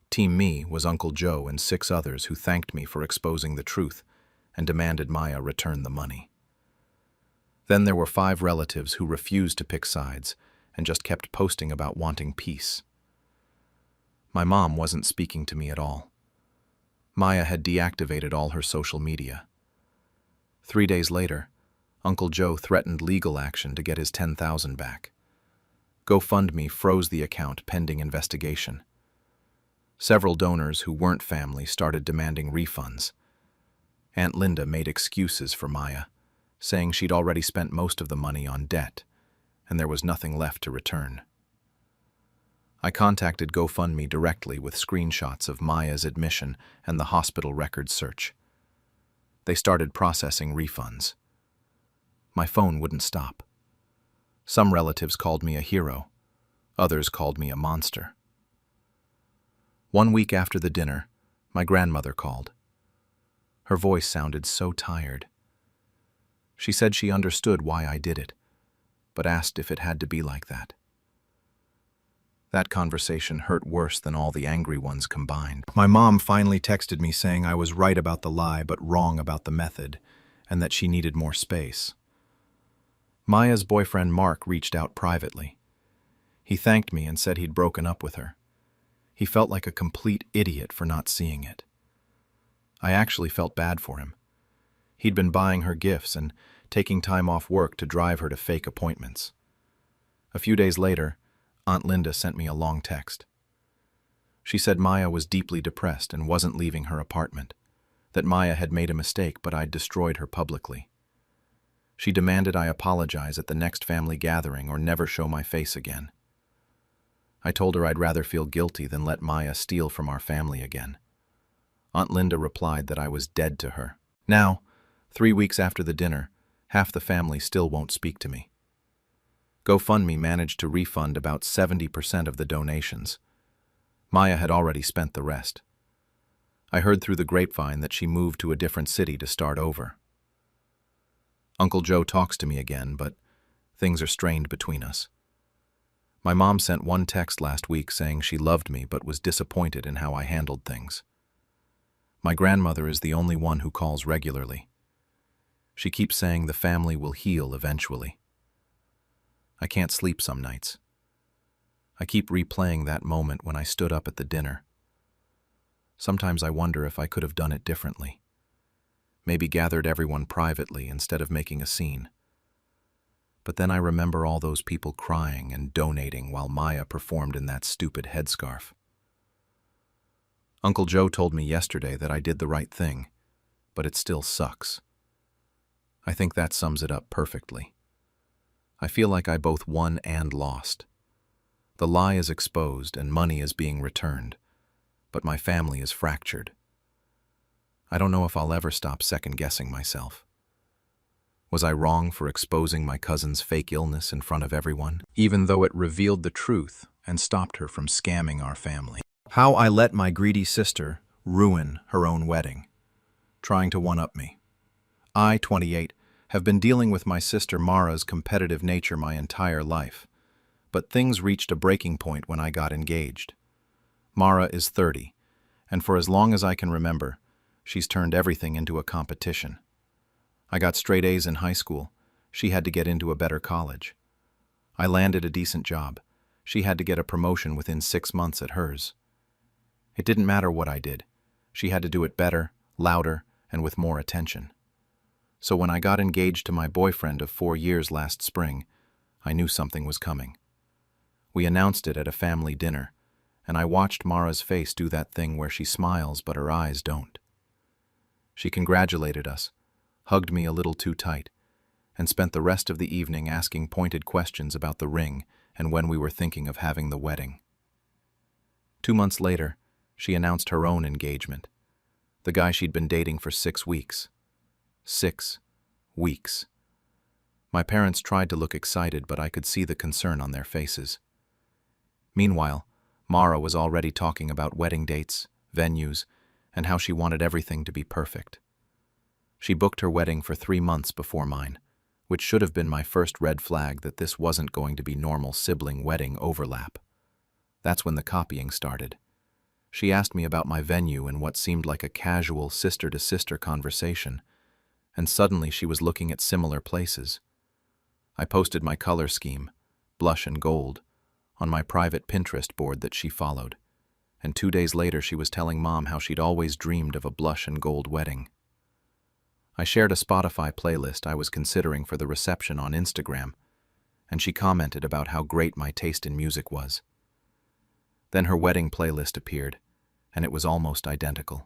Team Me was Uncle Joe and 6 others who thanked me for exposing the truth and demanded Maya return the money. Then there were 5 relatives who refused to pick sides and just kept posting about wanting peace. My mom wasn't speaking to me at all. Maya had deactivated all her social media. 3 days later, Uncle Joe threatened legal action to get his $10,000 back. GoFundMe froze the account pending investigation. Several donors who weren't family started demanding refunds. Aunt Linda made excuses for Maya, saying she'd already spent most of the money on debt, and there was nothing left to return. I contacted GoFundMe directly with screenshots of Maya's admission and the hospital records search. They started processing refunds. My phone wouldn't stop. Some relatives called me a hero. Others called me a monster. 1 week after the dinner, my grandmother called. Her voice sounded so tired. She said she understood why I did it, but asked if it had to be like that. That conversation hurt worse than all the angry ones combined. My mom finally texted me saying I was right about the lie but wrong about the method, and that she needed more space. Maya's boyfriend Mark reached out privately. He thanked me and said he'd broken up with her. He felt like a complete idiot for not seeing it. I actually felt bad for him. He'd been buying her gifts and taking time off work to drive her to fake appointments. A few days later, Aunt Linda sent me a long text. She said Maya was deeply depressed and wasn't leaving her apartment, that Maya had made a mistake but I'd destroyed her publicly. She demanded I apologize at the next family gathering or never show my face again. I told her I'd rather feel guilty than let Maya steal from our family again. Aunt Linda replied that I was dead to her. Now, 3 weeks after the dinner, half the family still won't speak to me. GoFundMe managed to refund about 70% of the donations. Maya had already spent the rest. I heard through the grapevine that she moved to a different city to start over. Uncle Joe talks to me again, but things are strained between us. My mom sent one text last week saying she loved me but was disappointed in how I handled things. My grandmother is the only one who calls regularly. She keeps saying the family will heal eventually. I can't sleep some nights. I keep replaying that moment when I stood up at the dinner. Sometimes I wonder if I could have done it differently. Maybe gathered everyone privately instead of making a scene. But then I remember all those people crying and donating while Maya performed in that stupid headscarf. Uncle Joe told me yesterday that I did the right thing, but it still sucks. I think that sums it up perfectly. I feel like I both won and lost. The lie is exposed and money is being returned, but my family is fractured. I don't know if I'll ever stop second-guessing myself. Was I wrong for exposing my cousin's fake illness in front of everyone, even though it revealed the truth and stopped her from scamming our family? How I let my greedy sister ruin her own wedding, trying to one-up me. I, 28, have been dealing with my sister Mara's competitive nature my entire life, but things reached a breaking point when I got engaged. Mara is 30, and for as long as I can remember, she's turned everything into a competition. I got straight A's in high school. She had to get into a better college. I landed a decent job. She had to get a promotion within 6 months at hers. It didn't matter what I did. She had to do it better, louder, and with more attention. So when I got engaged to my boyfriend of 4 years last spring, I knew something was coming. We announced it at a family dinner, and I watched Mara's face do that thing where she smiles but her eyes don't. She congratulated us, hugged me a little too tight, and spent the rest of the evening asking pointed questions about the ring and when we were thinking of having the wedding. 2 months later, she announced her own engagement, the guy she'd been dating for 6 weeks. 6 weeks. My parents tried to look excited, but I could see the concern on their faces. Meanwhile, Mara was already talking about wedding dates, venues, and how she wanted everything to be perfect. She booked her wedding for 3 months before mine, which should have been my first red flag that this wasn't going to be normal sibling wedding overlap. That's when the copying started. She asked me about my venue in what seemed like a casual sister-to-sister conversation, and suddenly she was looking at similar places. I posted my color scheme, blush and gold, on my private Pinterest board that she followed, and 2 days later she was telling Mom how she'd always dreamed of a blush and gold wedding. I shared a Spotify playlist I was considering for the reception on Instagram, and she commented about how great my taste in music was. Then her wedding playlist appeared, and it was almost identical.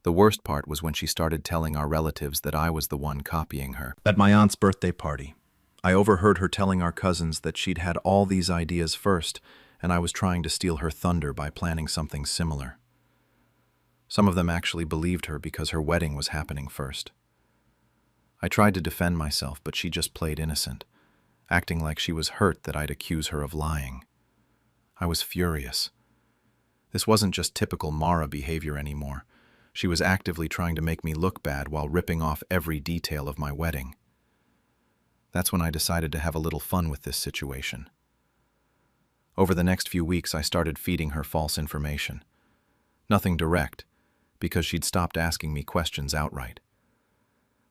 The worst part was when she started telling our relatives that I was the one copying her. At my aunt's birthday party, I overheard her telling our cousins that she'd had all these ideas first and I was trying to steal her thunder by planning something similar. Some of them actually believed her because her wedding was happening first. I tried to defend myself, but she just played innocent, acting like she was hurt that I'd accuse her of lying. I was furious. This wasn't just typical Mara behavior anymore. She was actively trying to make me look bad while ripping off every detail of my wedding. That's when I decided to have a little fun with this situation. Over the next few weeks, I started feeding her false information. Nothing direct, because she'd stopped asking me questions outright.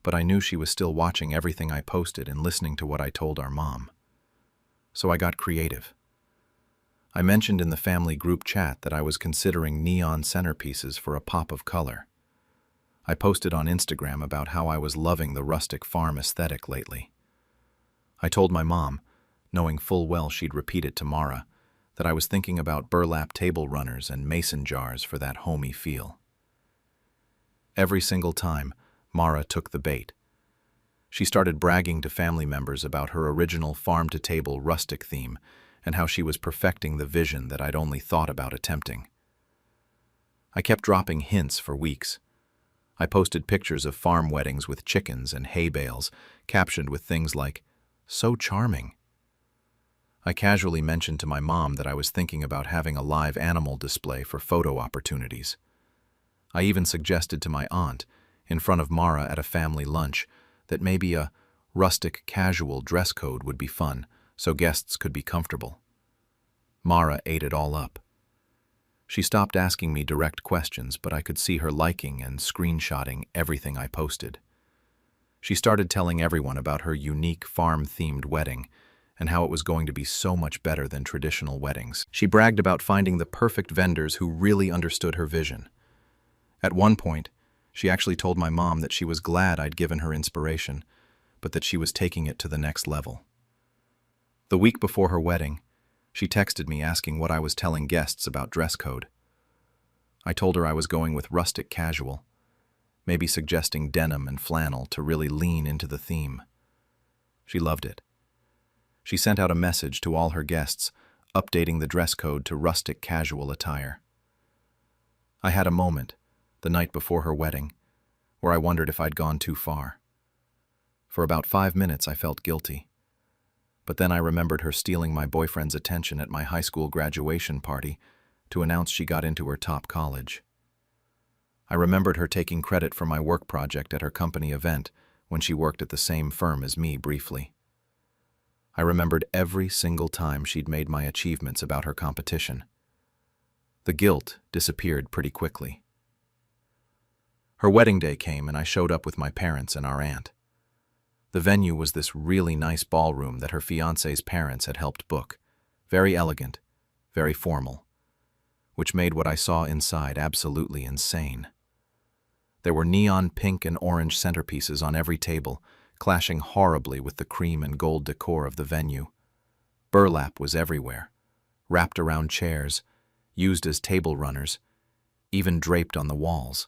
But I knew she was still watching everything I posted and listening to what I told our mom. So I got creative. I mentioned in the family group chat that I was considering neon centerpieces for a pop of color. I posted on Instagram about how I was loving the rustic farm aesthetic lately. I told my mom, knowing full well she'd repeat it to Mara, that I was thinking about burlap table runners and mason jars for that homey feel. Every single time, Mara took the bait. She started bragging to family members about her original farm-to-table rustic theme and how she was perfecting the vision that I'd only thought about attempting. I kept dropping hints for weeks. I posted pictures of farm weddings with chickens and hay bales, captioned with things like, "So charming." I casually mentioned to my mom that I was thinking about having a live animal display for photo opportunities. I even suggested to my aunt, in front of Mara at a family lunch, that maybe a rustic casual dress code would be fun, so guests could be comfortable. Mara ate it all up. She stopped asking me direct questions, but I could see her liking and screenshotting everything I posted. She started telling everyone about her unique farm-themed wedding and how it was going to be so much better than traditional weddings. She bragged about finding the perfect vendors who really understood her vision. At one point, she actually told my mom that she was glad I'd given her inspiration, but that she was taking it to the next level. The week before her wedding, she texted me asking what I was telling guests about dress code. I told her I was going with rustic casual, maybe suggesting denim and flannel to really lean into the theme. She loved it. She sent out a message to all her guests, updating the dress code to rustic casual attire. I had a moment, the night before her wedding, where I wondered if I'd gone too far. For about 5 minutes I felt guilty. But then I remembered her stealing my boyfriend's attention at my high school graduation party to announce she got into her top college. I remembered her taking credit for my work project at her company event when she worked at the same firm as me briefly. I remembered every single time she'd made my achievements about her competition. The guilt disappeared pretty quickly. Her wedding day came and I showed up with my parents and our aunt. The venue was this really nice ballroom that her fiancé's parents had helped book. Very elegant, very formal, which made what I saw inside absolutely insane. There were neon pink and orange centerpieces on every table, clashing horribly with the cream and gold decor of the venue. Burlap was everywhere, wrapped around chairs, used as table runners, even draped on the walls.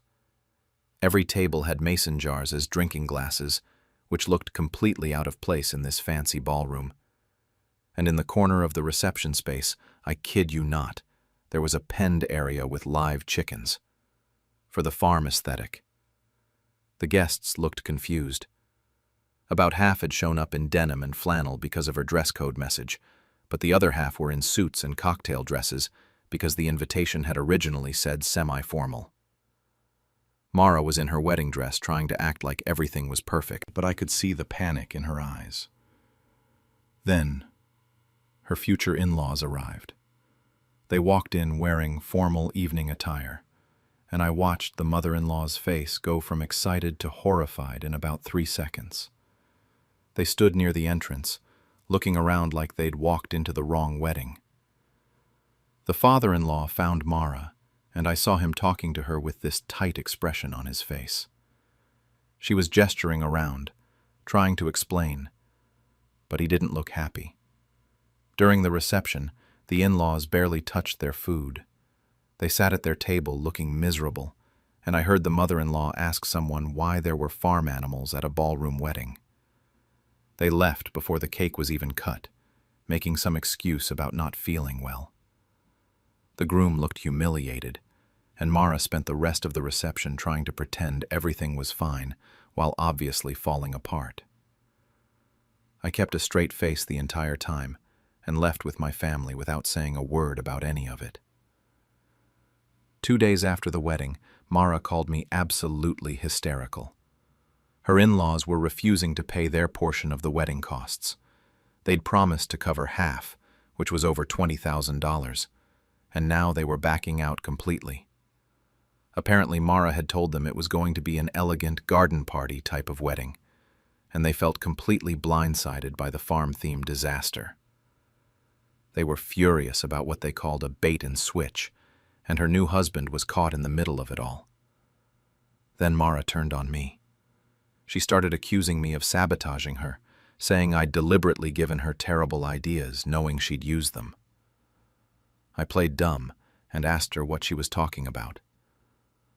Every table had mason jars as drinking glasses, which looked completely out of place in this fancy ballroom. And in the corner of the reception space, I kid you not, there was a penned area with live chickens. For the farm aesthetic. The guests looked confused. About half had shown up in denim and flannel because of her dress code message, but the other half were in suits and cocktail dresses because the invitation had originally said semi-formal. Mara was in her wedding dress trying to act like everything was perfect, but I could see the panic in her eyes. Then, her future in-laws arrived. They walked in wearing formal evening attire, and I watched the mother-in-law's face go from excited to horrified in about 3 seconds. They stood near the entrance, looking around like they'd walked into the wrong wedding. The father-in-law found Mara, and I saw him talking to her with this tight expression on his face. She was gesturing around, trying to explain, but he didn't look happy. During the reception, the in-laws barely touched their food. They sat at their table looking miserable, and I heard the mother-in-law ask someone why there were farm animals at a ballroom wedding. They left before the cake was even cut, making some excuse about not feeling well. The groom looked humiliated, and Mara spent the rest of the reception trying to pretend everything was fine while obviously falling apart. I kept a straight face the entire time and left with my family without saying a word about any of it. 2 days after the wedding, Mara called me absolutely hysterical. Her in-laws were refusing to pay their portion of the wedding costs. They'd promised to cover half, which was over $20,000, and now they were backing out completely. Apparently, Mara had told them it was going to be an elegant garden party type of wedding, and they felt completely blindsided by the farm-themed disaster. They were furious about what they called a bait and switch, and her new husband was caught in the middle of it all. Then Mara turned on me. She started accusing me of sabotaging her, saying I'd deliberately given her terrible ideas, knowing she'd use them. I played dumb and asked her what she was talking about.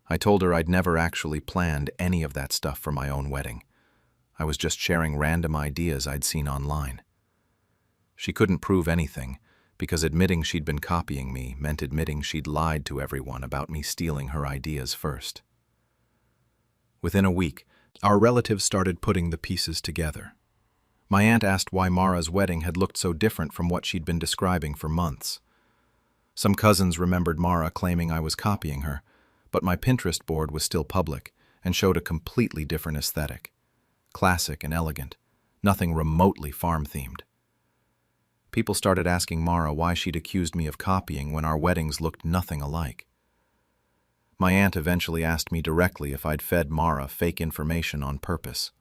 I told her I'd never actually planned any of that stuff for my own wedding. I was just sharing random ideas I'd seen online. She couldn't prove anything, because admitting she'd been copying me meant admitting she'd lied to everyone about me stealing her ideas first. Within a week, our relatives started putting the pieces together. My aunt asked why Mara's wedding had looked so different from what she'd been describing for months. Some cousins remembered Mara claiming I was copying her, but my Pinterest board was still public and showed a completely different aesthetic. Classic and elegant, nothing remotely farm-themed. People started asking Mara why she'd accused me of copying when our weddings looked nothing alike. My aunt eventually asked me directly if I'd fed Mara fake information on purpose.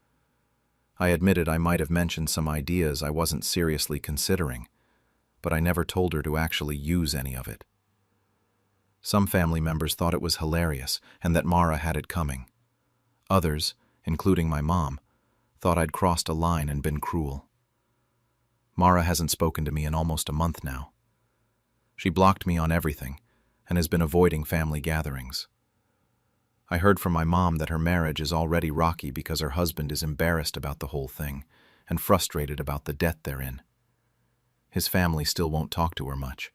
I admitted I might have mentioned some ideas I wasn't seriously considering, but I never told her to actually use any of it. Some family members thought it was hilarious and that Mara had it coming. Others, including my mom, thought I'd crossed a line and been cruel. Mara hasn't spoken to me in almost a month now. She blocked me on everything and has been avoiding family gatherings. I heard from my mom that her marriage is already rocky because her husband is embarrassed about the whole thing and frustrated about the debt they're in. His family still won't talk to her much.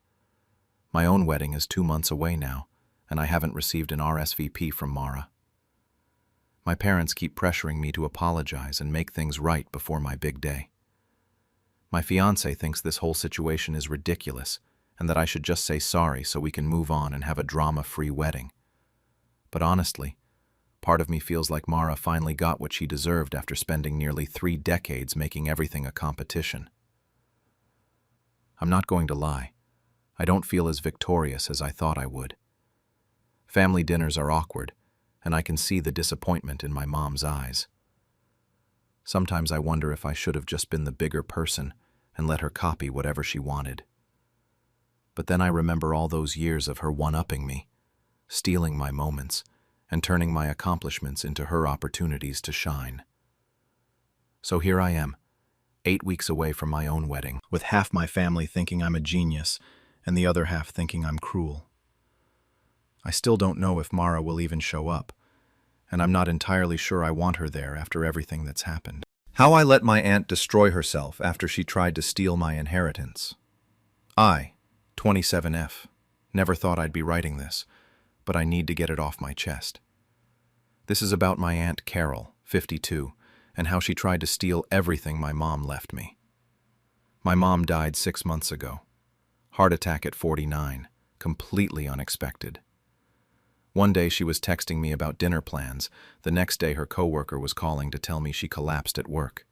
My own wedding is 2 months away now, and I haven't received an RSVP from Mara. My parents keep pressuring me to apologize and make things right before my big day. My fiancé thinks this whole situation is ridiculous and that I should just say sorry so we can move on and have a drama-free wedding. But honestly, part of me feels like Mara finally got what she deserved after spending nearly 3 decades making everything a competition. I'm not going to lie. I don't feel as victorious as I thought I would. Family dinners are awkward, and I can see the disappointment in my mom's eyes. Sometimes I wonder if I should have just been the bigger person and let her copy whatever she wanted. But then I remember all those years of her one-upping me, stealing my moments, and turning my accomplishments into her opportunities to shine. So here I am, 8 weeks away from my own wedding, with half my family thinking I'm a genius and the other half thinking I'm cruel. I still don't know if Mara will even show up, and I'm not entirely sure I want her there after everything that's happened. How I let my aunt destroy herself after she tried to steal my inheritance. I, 27F, never thought I'd be writing this, but I need to get it off my chest. This is about my Aunt Carol, 52, and how she tried to steal everything my mom left me. My mom died 6 months ago. Heart attack at 49, completely unexpected. One day she was texting me about dinner plans. The next day her coworker was calling to tell me she collapsed at work.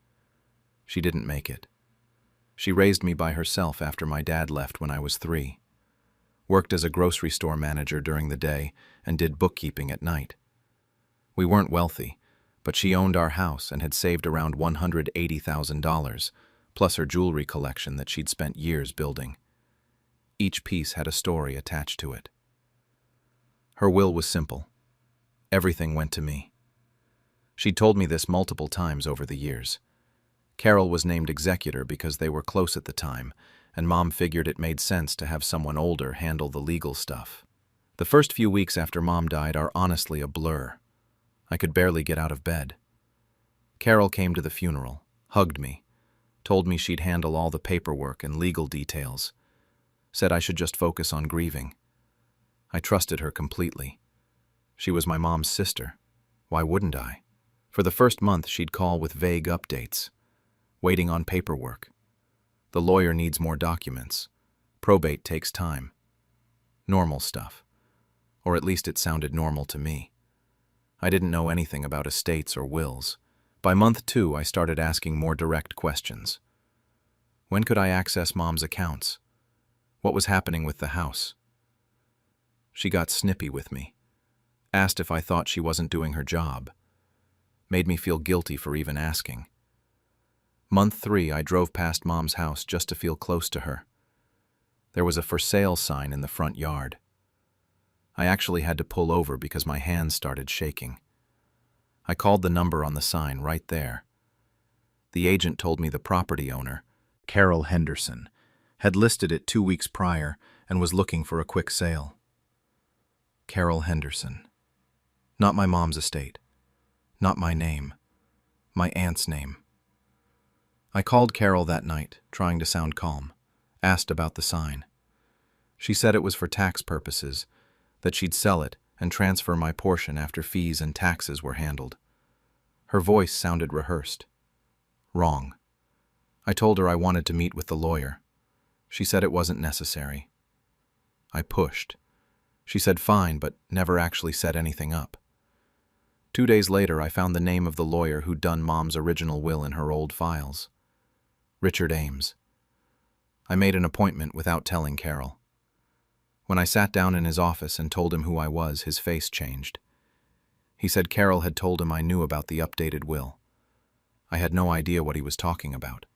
She didn't make it. She raised me by herself after my dad left when I was 3. Worked as a grocery store manager during the day and did bookkeeping at night. We weren't wealthy, but she owned our house and had saved around $180,000, plus her jewelry collection that she'd spent years building. Each piece had a story attached to it. Her will was simple. Everything went to me. She'd told me this multiple times over the years. Carol was named executor because they were close at the time, and Mom figured it made sense to have someone older handle the legal stuff. The first few weeks after Mom died are honestly a blur. I could barely get out of bed. Carol came to the funeral, hugged me, told me she'd handle all the paperwork and legal details, said I should just focus on grieving. I trusted her completely. She was my mom's sister. Why wouldn't I? For the first month, she'd call with vague updates. Waiting on paperwork. The lawyer needs more documents. Probate takes time. Normal stuff. Or at least it sounded normal to me. I didn't know anything about estates or wills. By month 2, I started asking more direct questions. When could I access Mom's accounts? What was happening with the house? She got snippy with me. Asked if I thought she wasn't doing her job. Made me feel guilty for even asking. Month 3, I drove past Mom's house just to feel close to her. There was a for sale sign in the front yard. I actually had to pull over because my hands started shaking. I called the number on the sign right there. The agent told me the property owner, Carol Henderson, had listed it 2 weeks prior and was looking for a quick sale. Carol Henderson. Not my mom's estate. Not my name. My aunt's name. I called Carol that night, trying to sound calm. Asked about the sign. She said it was for tax purposes, that she'd sell it and transfer my portion after fees and taxes were handled. Her voice sounded rehearsed. Wrong. I told her I wanted to meet with the lawyer. She said it wasn't necessary. I pushed. She said fine, but never actually set anything up. 2 days later, I found the name of the lawyer who'd done Mom's original will in her old files. Richard Ames. I made an appointment without telling Carol. When I sat down in his office and told him who I was, his face changed. He said Carol had told him I knew about the updated will. I had no idea what he was talking about.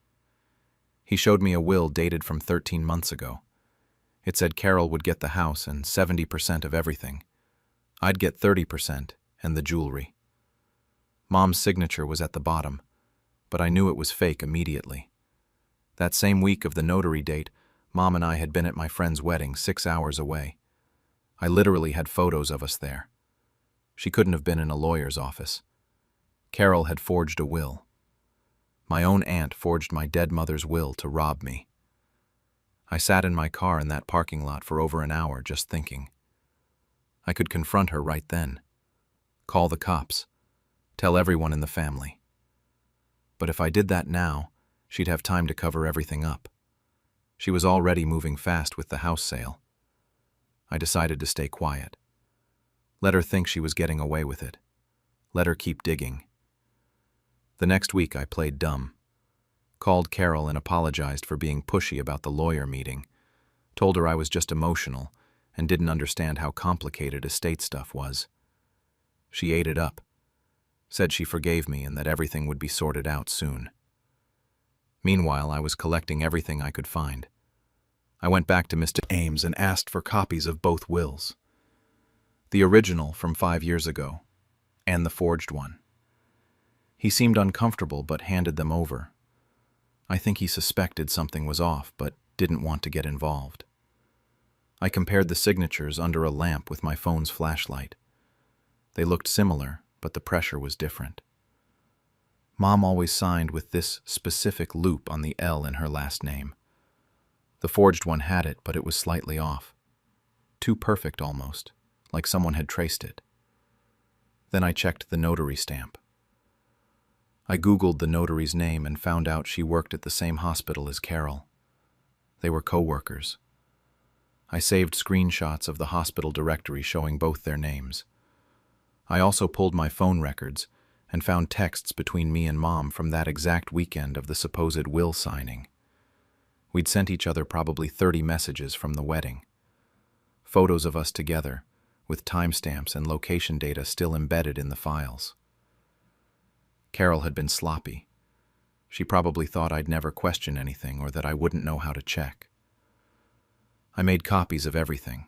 He showed me a will dated from 13 months ago. It said Carol would get the house and 70% of everything. I'd get 30% and the jewelry. Mom's signature was at the bottom, but I knew it was fake immediately. That same week of the notary date, Mom and I had been at my friend's wedding 6 hours away. I literally had photos of us there. She couldn't have been in a lawyer's office. Carol had forged a will. My own aunt forged my dead mother's will to rob me. I sat in my car in that parking lot for over an hour just thinking. I could confront her right then. Call the cops. Tell everyone in the family. But if I did that now, she'd have time to cover everything up. She was already moving fast with the house sale. I decided to stay quiet. Let her think she was getting away with it. Let her keep digging. The next week I played dumb. Called Carol and apologized for being pushy about the lawyer meeting. Told her I was just emotional and didn't understand how complicated estate stuff was. She ate it up. Said she forgave me and that everything would be sorted out soon. Meanwhile, I was collecting everything I could find. I went back to Mr. Ames and asked for copies of both wills. The original from 5 years ago, and the forged one. He seemed uncomfortable but handed them over. I think he suspected something was off but didn't want to get involved. I compared the signatures under a lamp with my phone's flashlight. They looked similar, but the pressure was different. Mom always signed with this specific loop on the L in her last name. The forged one had it, but it was slightly off. Too perfect almost, like someone had traced it. Then I checked the notary stamp. I Googled the notary's name and found out she worked at the same hospital as Carol. They were co-workers. I saved screenshots of the hospital directory showing both their names. I also pulled my phone records and found texts between me and Mom from that exact weekend of the supposed will signing. We'd sent each other probably 30 messages from the wedding. Photos of us together, with timestamps and location data still embedded in the files. Carol had been sloppy. She probably thought I'd never question anything or that I wouldn't know how to check. I made copies of everything,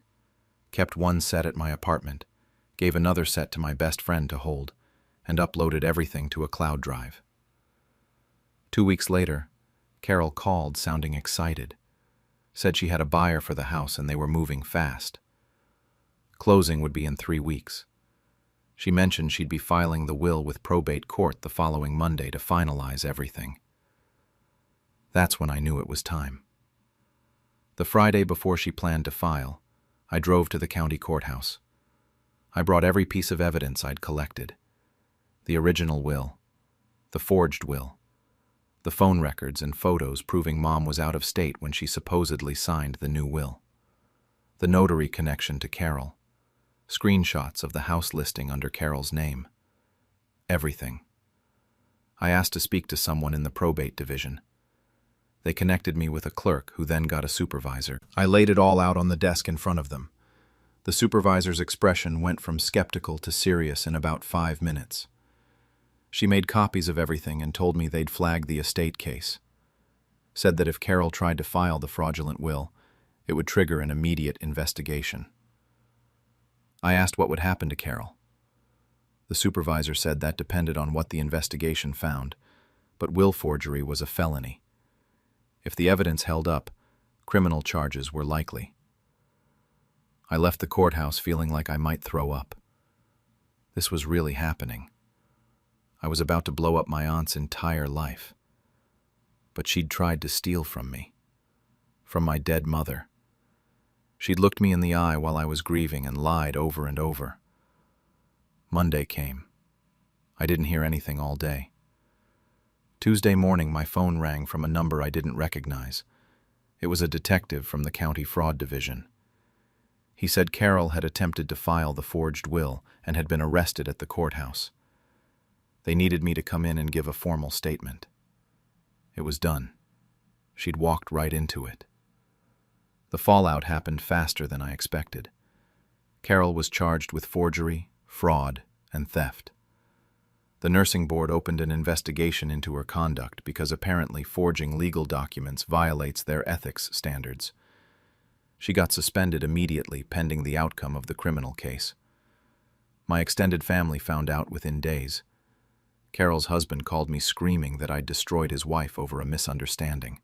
kept one set at my apartment, gave another set to my best friend to hold, and uploaded everything to a cloud drive. 2 weeks later, Carol called sounding excited. Said she had a buyer for the house and they were moving fast. Closing would be in 3 weeks. She mentioned she'd be filing the will with probate court the following Monday to finalize everything. That's when I knew it was time. The Friday before she planned to file, I drove to the county courthouse. I brought every piece of evidence I'd collected. The original will, the forged will, the phone records and photos proving Mom was out of state when she supposedly signed the new will, the notary connection to Carol, screenshots of the house listing under Carol's name. Everything. I asked to speak to someone in the probate division. They connected me with a clerk who then got a supervisor. I laid it all out on the desk in front of them. The supervisor's expression went from skeptical to serious in about 5 minutes. She made copies of everything and told me they'd flag the estate case. Said that if Carol tried to file the fraudulent will, it would trigger an immediate investigation. I asked what would happen to Carol. The supervisor said that depended on what the investigation found, but will forgery was a felony. If the evidence held up, criminal charges were likely. I left the courthouse feeling like I might throw up. This was really happening. I was about to blow up my aunt's entire life. But she'd tried to steal from me. From my dead mother. She'd looked me in the eye while I was grieving and lied over and over. Monday came. I didn't hear anything all day. Tuesday morning, my phone rang from a number I didn't recognize. It was a detective from the county fraud division. He said Carol had attempted to file the forged will and had been arrested at the courthouse. They needed me to come in and give a formal statement. It was done. She'd walked right into it. The fallout happened faster than I expected. Carol was charged with forgery, fraud, and theft. The nursing board opened an investigation into her conduct because apparently forging legal documents violates their ethics standards. She got suspended immediately pending the outcome of the criminal case. My extended family found out within days. Carol's husband called me screaming that I'd destroyed his wife over a misunderstanding.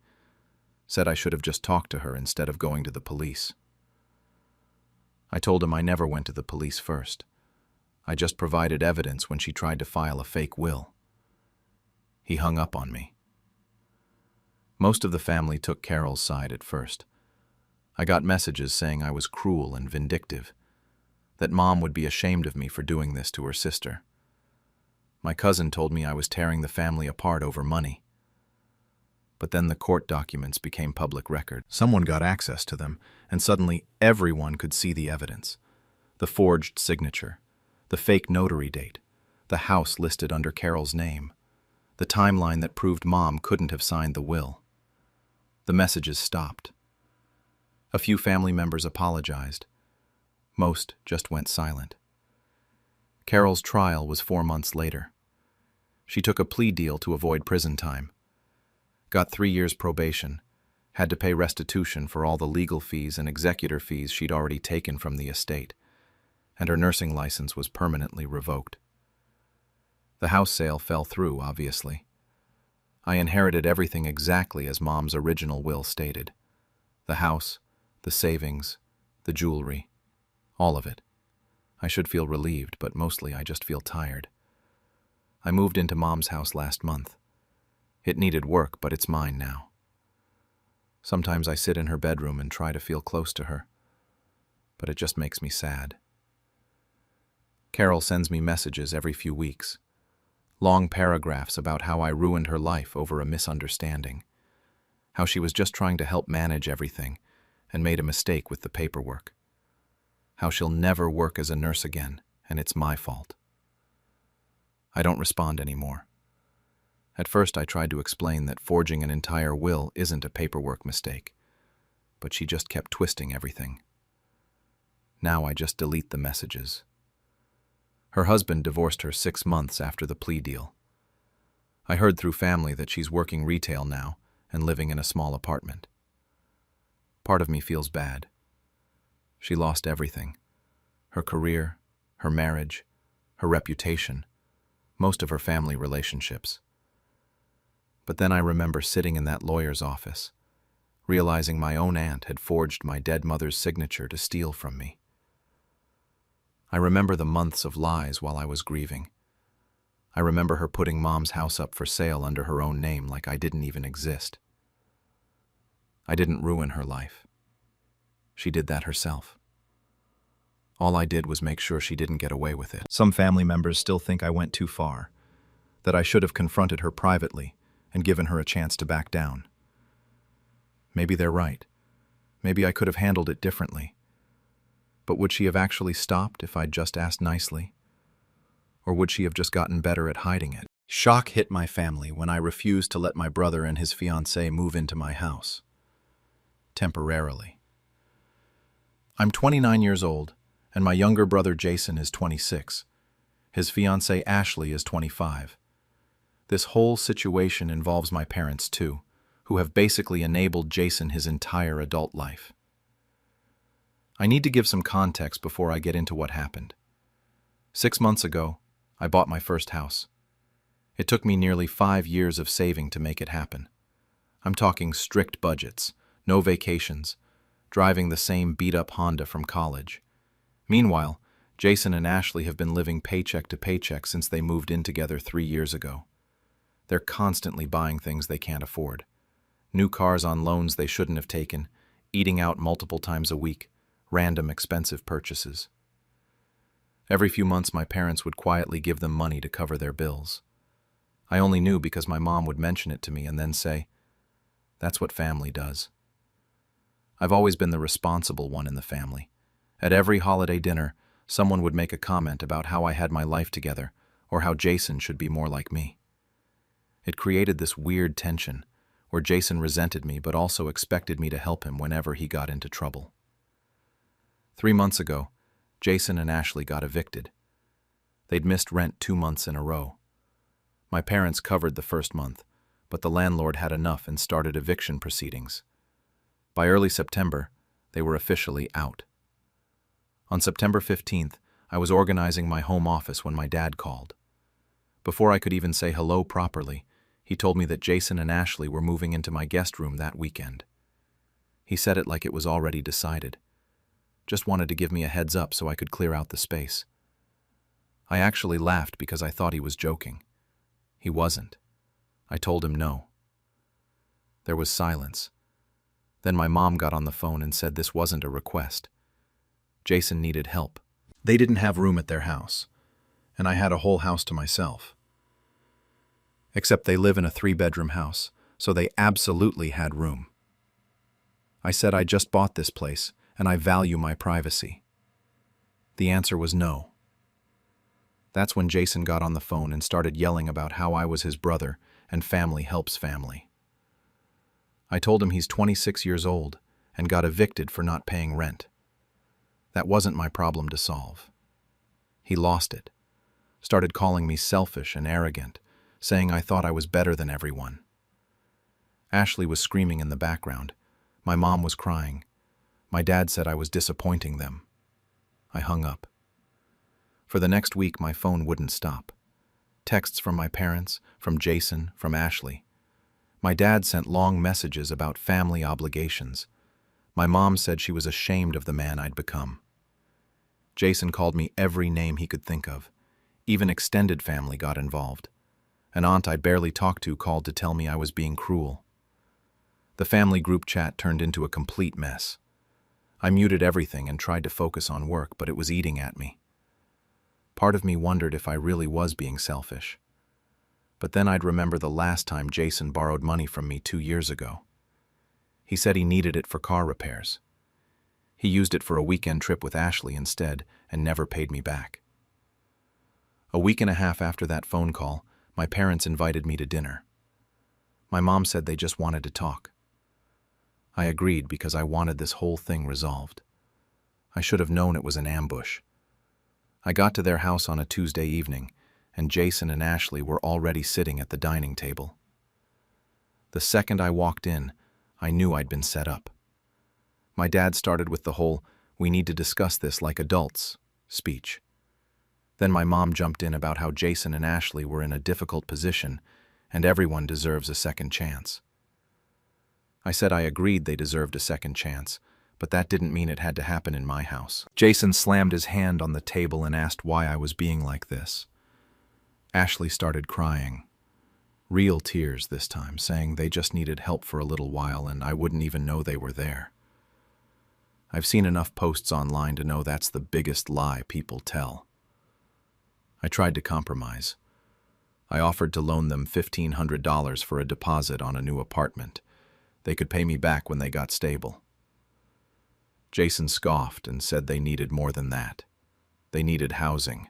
Said I should have just talked to her instead of going to the police. I told him I never went to the police first. I just provided evidence when she tried to file a fake will. He hung up on me. Most of the family took Carol's side at first. I got messages saying I was cruel and vindictive, that Mom would be ashamed of me for doing this to her sister. My cousin told me I was tearing the family apart over money. But then the court documents became public record. Someone got access to them, and suddenly everyone could see the evidence. The forged signature, the fake notary date, the house listed under Carol's name, the timeline that proved Mom couldn't have signed the will. The messages stopped. A few family members apologized. Most just went silent. Carol's trial was 4 months later. She took a plea deal to avoid prison time. Got 3 years probation, had to pay restitution for all the legal fees and executor fees she'd already taken from the estate, and her nursing license was permanently revoked. The house sale fell through, obviously. I inherited everything exactly as Mom's original will stated. The house, the savings, the jewelry, all of it. I should feel relieved, but mostly I just feel tired. I moved into Mom's house last month. It needed work, but it's mine now. Sometimes I sit in her bedroom and try to feel close to her, but it just makes me sad. Carol sends me messages every few weeks, long paragraphs about how I ruined her life over a misunderstanding, how she was just trying to help manage everything and made a mistake with the paperwork, how she'll never work as a nurse again, and it's my fault. I don't respond anymore. At first I tried to explain that forging an entire will isn't a paperwork mistake, but she just kept twisting everything. Now I just delete the messages. Her husband divorced her 6 months after the plea deal. I heard through family that she's working retail now and living in a small apartment. Part of me feels bad. She lost everything. Her career, her marriage, her reputation, most of her family relationships. But then I remember sitting in that lawyer's office, realizing my own aunt had forged my dead mother's signature to steal from me. I remember the months of lies while I was grieving. I remember her putting Mom's house up for sale under her own name like I didn't even exist. I didn't ruin her life. She did that herself. All I did was make sure she didn't get away with it. Some family members still think I went too far, that I should have confronted her privately and given her a chance to back down. Maybe they're right. Maybe I could have handled it differently. But would she have actually stopped if I'd just asked nicely? Or would she have just gotten better at hiding it? Shock hit my family when I refused to let my brother and his fiancée move into my house. Temporarily. I'm 29 years old, and my younger brother Jason is 26. His fiancée Ashley is 25. This whole situation involves my parents too, who have basically enabled Jason his entire adult life. I need to give some context before I get into what happened. 6 months ago, I bought my first house. It took me nearly 5 years of saving to make it happen. I'm talking strict budgets, no vacations, driving the same beat-up Honda from college. Meanwhile, Jason and Ashley have been living paycheck to paycheck since they moved in together 3 years ago. They're constantly buying things they can't afford. New cars on loans they shouldn't have taken, eating out multiple times a week, random expensive purchases. Every few months my parents would quietly give them money to cover their bills. I only knew because my mom would mention it to me and then say, "That's what family does." I've always been the responsible one in the family. At every holiday dinner, someone would make a comment about how I had my life together or how Jason should be more like me. It created this weird tension where Jason resented me but also expected me to help him whenever he got into trouble. 3 months ago, Jason and Ashley got evicted. They'd missed rent 2 months in a row. My parents covered the first month, but the landlord had enough and started eviction proceedings. By early September, they were officially out. On September 15th, I was organizing my home office when my dad called. Before I could even say hello properly, he told me that Jason and Ashley were moving into my guest room that weekend. He said it like it was already decided. Just wanted to give me a heads up so I could clear out the space. I actually laughed because I thought he was joking. He wasn't. I told him no. There was silence. Then my mom got on the phone and said this wasn't a request. Jason needed help. They didn't have room at their house, and I had a whole house to myself. Except they live in a 3-bedroom house, so they absolutely had room. I said I just bought this place, and I value my privacy. The answer was no. That's when Jason got on the phone and started yelling about how I was his brother and family helps family. I told him he's 26 years old and got evicted for not paying rent. That wasn't my problem to solve. He lost it, started calling me selfish and arrogant, saying I thought I was better than everyone. Ashley was screaming in the background. My mom was crying. My dad said I was disappointing them. I hung up. For the next week, my phone wouldn't stop. Texts from my parents, from Jason, from Ashley. My dad sent long messages about family obligations. My mom said she was ashamed of the man I'd become. Jason called me every name he could think of. Even extended family got involved. An aunt I barely talked to called to tell me I was being cruel. The family group chat turned into a complete mess. I muted everything and tried to focus on work, but it was eating at me. Part of me wondered if I really was being selfish. But then I'd remember the last time Jason borrowed money from me 2 years ago. He said he needed it for car repairs. He used it for a weekend trip with Ashley instead and never paid me back. A week and a half after that phone call, my parents invited me to dinner. My mom said they just wanted to talk. I agreed because I wanted this whole thing resolved. I should have known it was an ambush. I got to their house on a Tuesday evening, and Jason and Ashley were already sitting at the dining table. The second I walked in, I knew I'd been set up. My dad started with the whole, "We need to discuss this like adults" speech. Then my mom jumped in about how Jason and Ashley were in a difficult position, and everyone deserves a second chance. I said I agreed they deserved a second chance, but that didn't mean it had to happen in my house. Jason slammed his hand on the table and asked why I was being like this. Ashley started crying. Real tears this time, saying they just needed help for a little while and I wouldn't even know they were there. I've seen enough posts online to know that's the biggest lie people tell. I tried to compromise. I offered to loan them $1,500 for a deposit on a new apartment. They could pay me back when they got stable. Jason scoffed and said they needed more than that. They needed housing.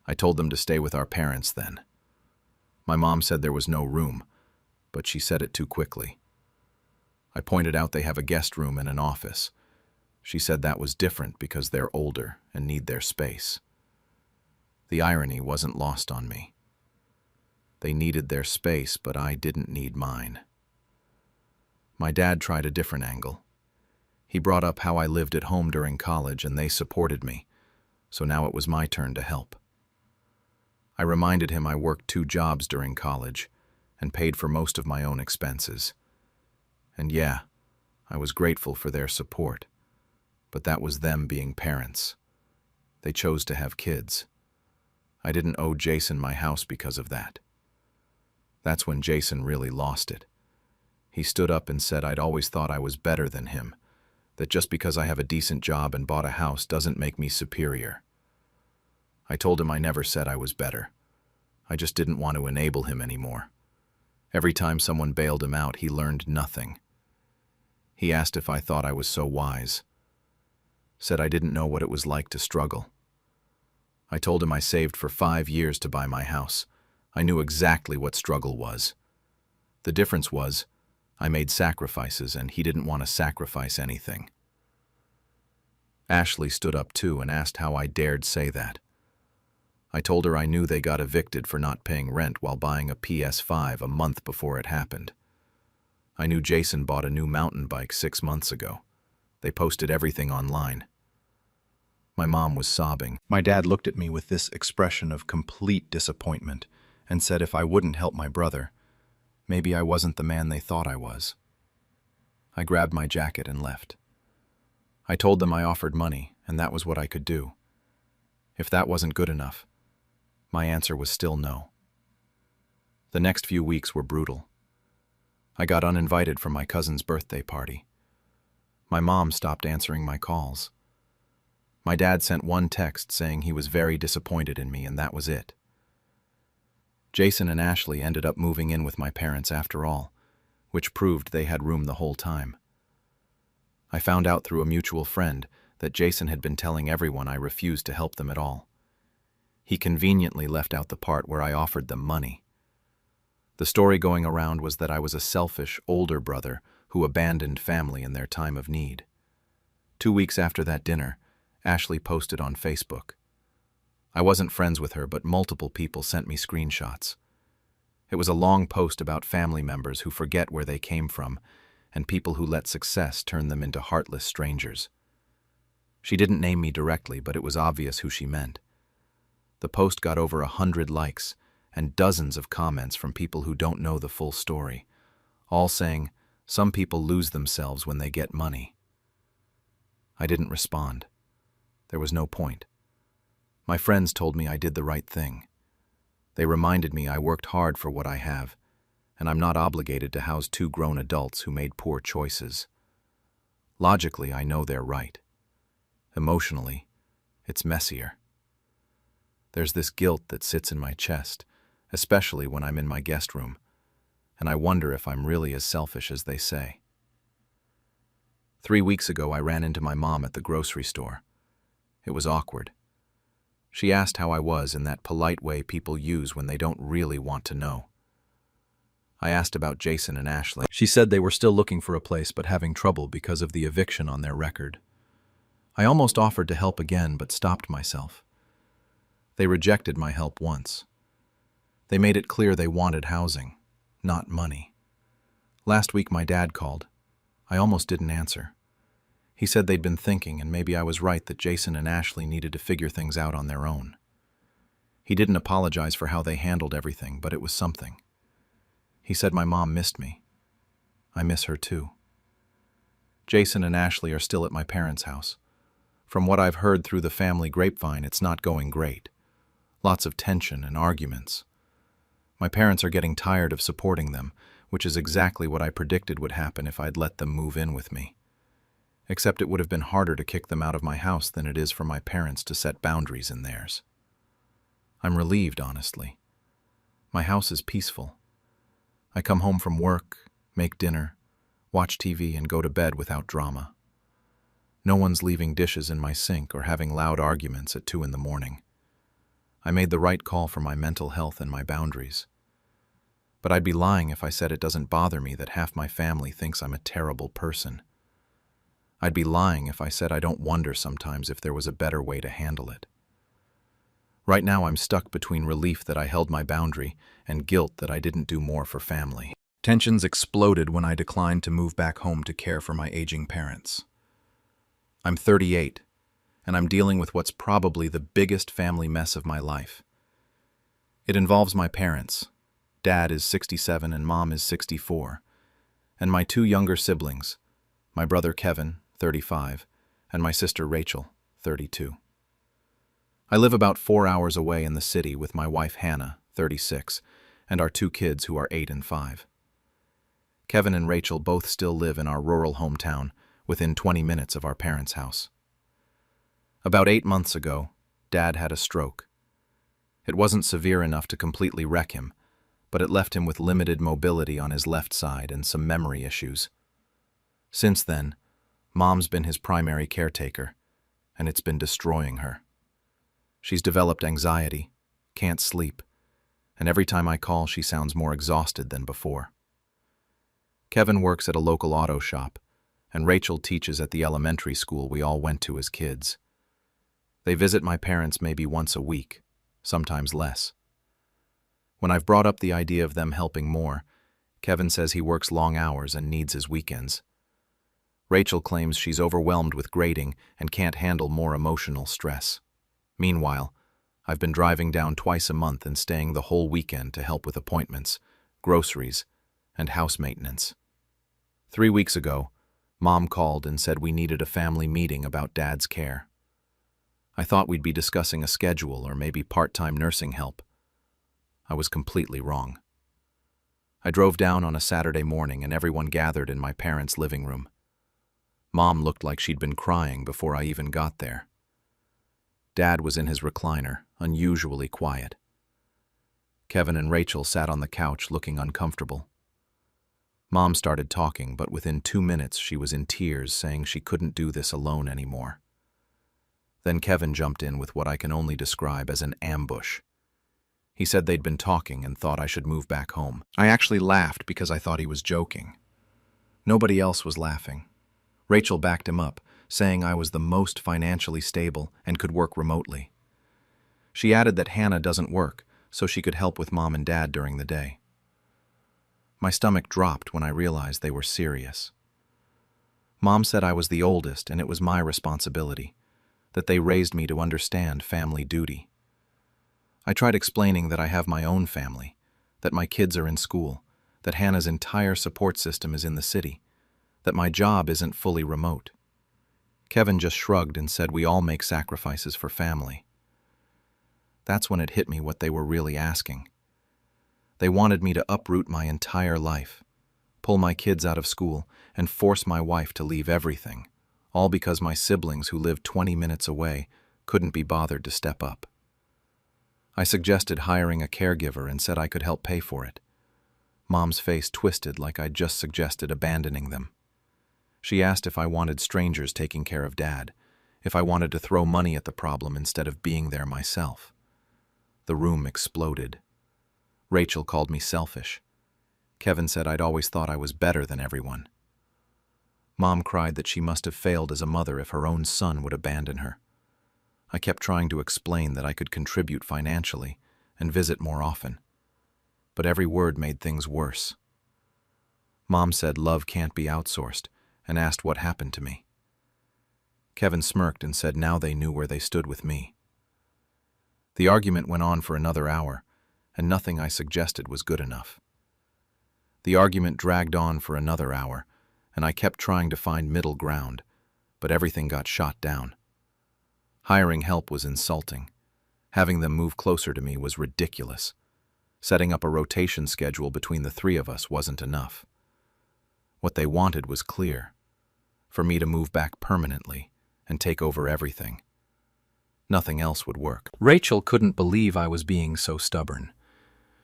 I told them to stay with our parents then. My mom said there was no room, but she said it too quickly. I pointed out they have a guest room and an office. She said that was different because they're older and need their space. The irony wasn't lost on me. They needed their space, but I didn't need mine. My dad tried a different angle. He brought up how I lived at home during college and they supported me, so now it was my turn to help. I reminded him I worked 2 jobs during college and paid for most of my own expenses. And yeah, I was grateful for their support, but that was them being parents. They chose to have kids. I didn't owe Jason my house because of that. That's when Jason really lost it. He stood up and said I'd always thought I was better than him, that just because I have a decent job and bought a house doesn't make me superior. I told him I never said I was better. I just didn't want to enable him anymore. Every time someone bailed him out, he learned nothing. He asked if I thought I was so wise. Said I didn't know what it was like to struggle. I told him I saved for 5 years to buy my house. I knew exactly what struggle was. The difference was, I made sacrifices and he didn't want to sacrifice anything. Ashley stood up too and asked how I dared say that. I told her I knew they got evicted for not paying rent while buying a PS5 a month before it happened. I knew Jason bought a new mountain bike 6 months ago. They posted everything online. My mom was sobbing. My dad looked at me with this expression of complete disappointment and said if I wouldn't help my brother, maybe I wasn't the man they thought I was. I grabbed my jacket and left. I told them I offered money, and that was what I could do. If that wasn't good enough, my answer was still no. The next few weeks were brutal. I got uninvited from my cousin's birthday party. My mom stopped answering my calls. My dad sent one text saying he was very disappointed in me, and that was it. Jason and Ashley ended up moving in with my parents after all, which proved they had room the whole time. I found out through a mutual friend that Jason had been telling everyone I refused to help them at all. He conveniently left out the part where I offered them money. The story going around was that I was a selfish, older brother who abandoned family in their time of need. 2 weeks after that dinner, Ashley posted on Facebook. I wasn't friends with her, but multiple people sent me screenshots. It was a long post about family members who forget where they came from and people who let success turn them into heartless strangers. She didn't name me directly, but it was obvious who she meant. The post got over 100 likes and dozens of comments from people who don't know the full story, all saying, "Some people lose themselves when they get money." I didn't respond. There was no point. My friends told me I did the right thing. They reminded me I worked hard for what I have, and I'm not obligated to house 2 grown adults who made poor choices. Logically, I know they're right. Emotionally, it's messier. There's this guilt that sits in my chest, especially when I'm in my guest room, and I wonder if I'm really as selfish as they say. 3 weeks ago, I ran into my mom at the grocery store. It was awkward. She asked how I was in that polite way people use when they don't really want to know. I asked about Jason and Ashley. She said they were still looking for a place but having trouble because of the eviction on their record. I almost offered to help again but stopped myself. They rejected my help once. They made it clear they wanted housing, not money. Last week my dad called. I almost didn't answer. He said they'd been thinking and maybe I was right that Jason and Ashley needed to figure things out on their own. He didn't apologize for how they handled everything, but it was something. He said my mom missed me. I miss her too. Jason and Ashley are still at my parents' house. From what I've heard through the family grapevine, it's not going great. Lots of tension and arguments. My parents are getting tired of supporting them, which is exactly what I predicted would happen if I'd let them move in with me. except it would have been harder to kick them out of my house than it is for my parents to set boundaries in theirs. I'm relieved, honestly. My house is peaceful. I come home from work, make dinner, watch TV, and go to bed without drama. No one's leaving dishes in my sink or having loud arguments at 2 in the morning. I made the right call for my mental health and my boundaries. But I'd be lying if I said it doesn't bother me that half my family thinks I'm a terrible person. I'd be lying if I said I don't wonder sometimes if there was a better way to handle it. Right now I'm stuck between relief that I held my boundary and guilt that I didn't do more for family. Tensions exploded when I declined to move back home to care for my aging parents. I'm 38, and I'm dealing with what's probably the biggest family mess of my life. It involves my parents. Dad is 67 and Mom is 64, and my 2 younger siblings, my brother Kevin, 35, and my sister Rachel, 32. I live about 4 hours away in the city with my wife Hannah, 36, and our 2 kids who are 8 and 5. Kevin and Rachel both still live in our rural hometown, within 20 minutes of our parents' house. About 8 months ago, Dad had a stroke. It wasn't severe enough to completely wreck him, but it left him with limited mobility on his left side and some memory issues. Since then, Mom's been his primary caretaker, and it's been destroying her. She's developed anxiety, can't sleep, and every time I call she sounds more exhausted than before. Kevin works at a local auto shop, and Rachel teaches at the elementary school we all went to as kids. They visit my parents maybe once a week, sometimes less. When I've brought up the idea of them helping more, Kevin says he works long hours and needs his weekends. Rachel claims she's overwhelmed with grading and can't handle more emotional stress. Meanwhile, I've been driving down twice a month and staying the whole weekend to help with appointments, groceries, and house maintenance. 3 weeks ago, Mom called and said we needed a family meeting about Dad's care. I thought we'd be discussing a schedule or maybe part-time nursing help. I was completely wrong. I drove down on a Saturday morning and everyone gathered in my parents' living room. Mom looked like she'd been crying before I even got there. Dad was in his recliner, unusually quiet. Kevin and Rachel sat on the couch looking uncomfortable. Mom started talking, but within 2 minutes she was in tears, saying she couldn't do this alone anymore. Then Kevin jumped in with what I can only describe as an ambush. He said they'd been talking and thought I should move back home. I actually laughed because I thought he was joking. Nobody else was laughing. Rachel backed him up, saying I was the most financially stable and could work remotely. She added that Hannah doesn't work, so she could help with Mom and Dad during the day. My stomach dropped when I realized they were serious. Mom said I was the oldest and it was my responsibility, that they raised me to understand family duty. I tried explaining that I have my own family, that my kids are in school, that Hannah's entire support system is in the city, that my job isn't fully remote. Kevin just shrugged and said we all make sacrifices for family. That's when it hit me what they were really asking. They wanted me to uproot my entire life, pull my kids out of school, and force my wife to leave everything, all because my siblings who lived 20 minutes away couldn't be bothered to step up. I suggested hiring a caregiver and said I could help pay for it. Mom's face twisted like I'd just suggested abandoning them. She asked if I wanted strangers taking care of Dad, if I wanted to throw money at the problem instead of being there myself. The room exploded. Rachel called me selfish. Kevin said I'd always thought I was better than everyone. Mom cried that she must have failed as a mother if her own son would abandon her. I kept trying to explain that I could contribute financially and visit more often, but every word made things worse. Mom said love can't be outsourced and asked what happened to me. Kevin smirked and said now they knew where they stood with me. The argument went on for another hour, and nothing I suggested was good enough. The argument dragged on for another hour, and I kept trying to find middle ground, but everything got shot down. Hiring help was insulting. Having them move closer to me was ridiculous. Setting up a rotation schedule between the 3 of us wasn't enough. What they wanted was clear. for me to move back permanently and take over everything. Nothing else would work. Rachel couldn't believe I was being so stubborn.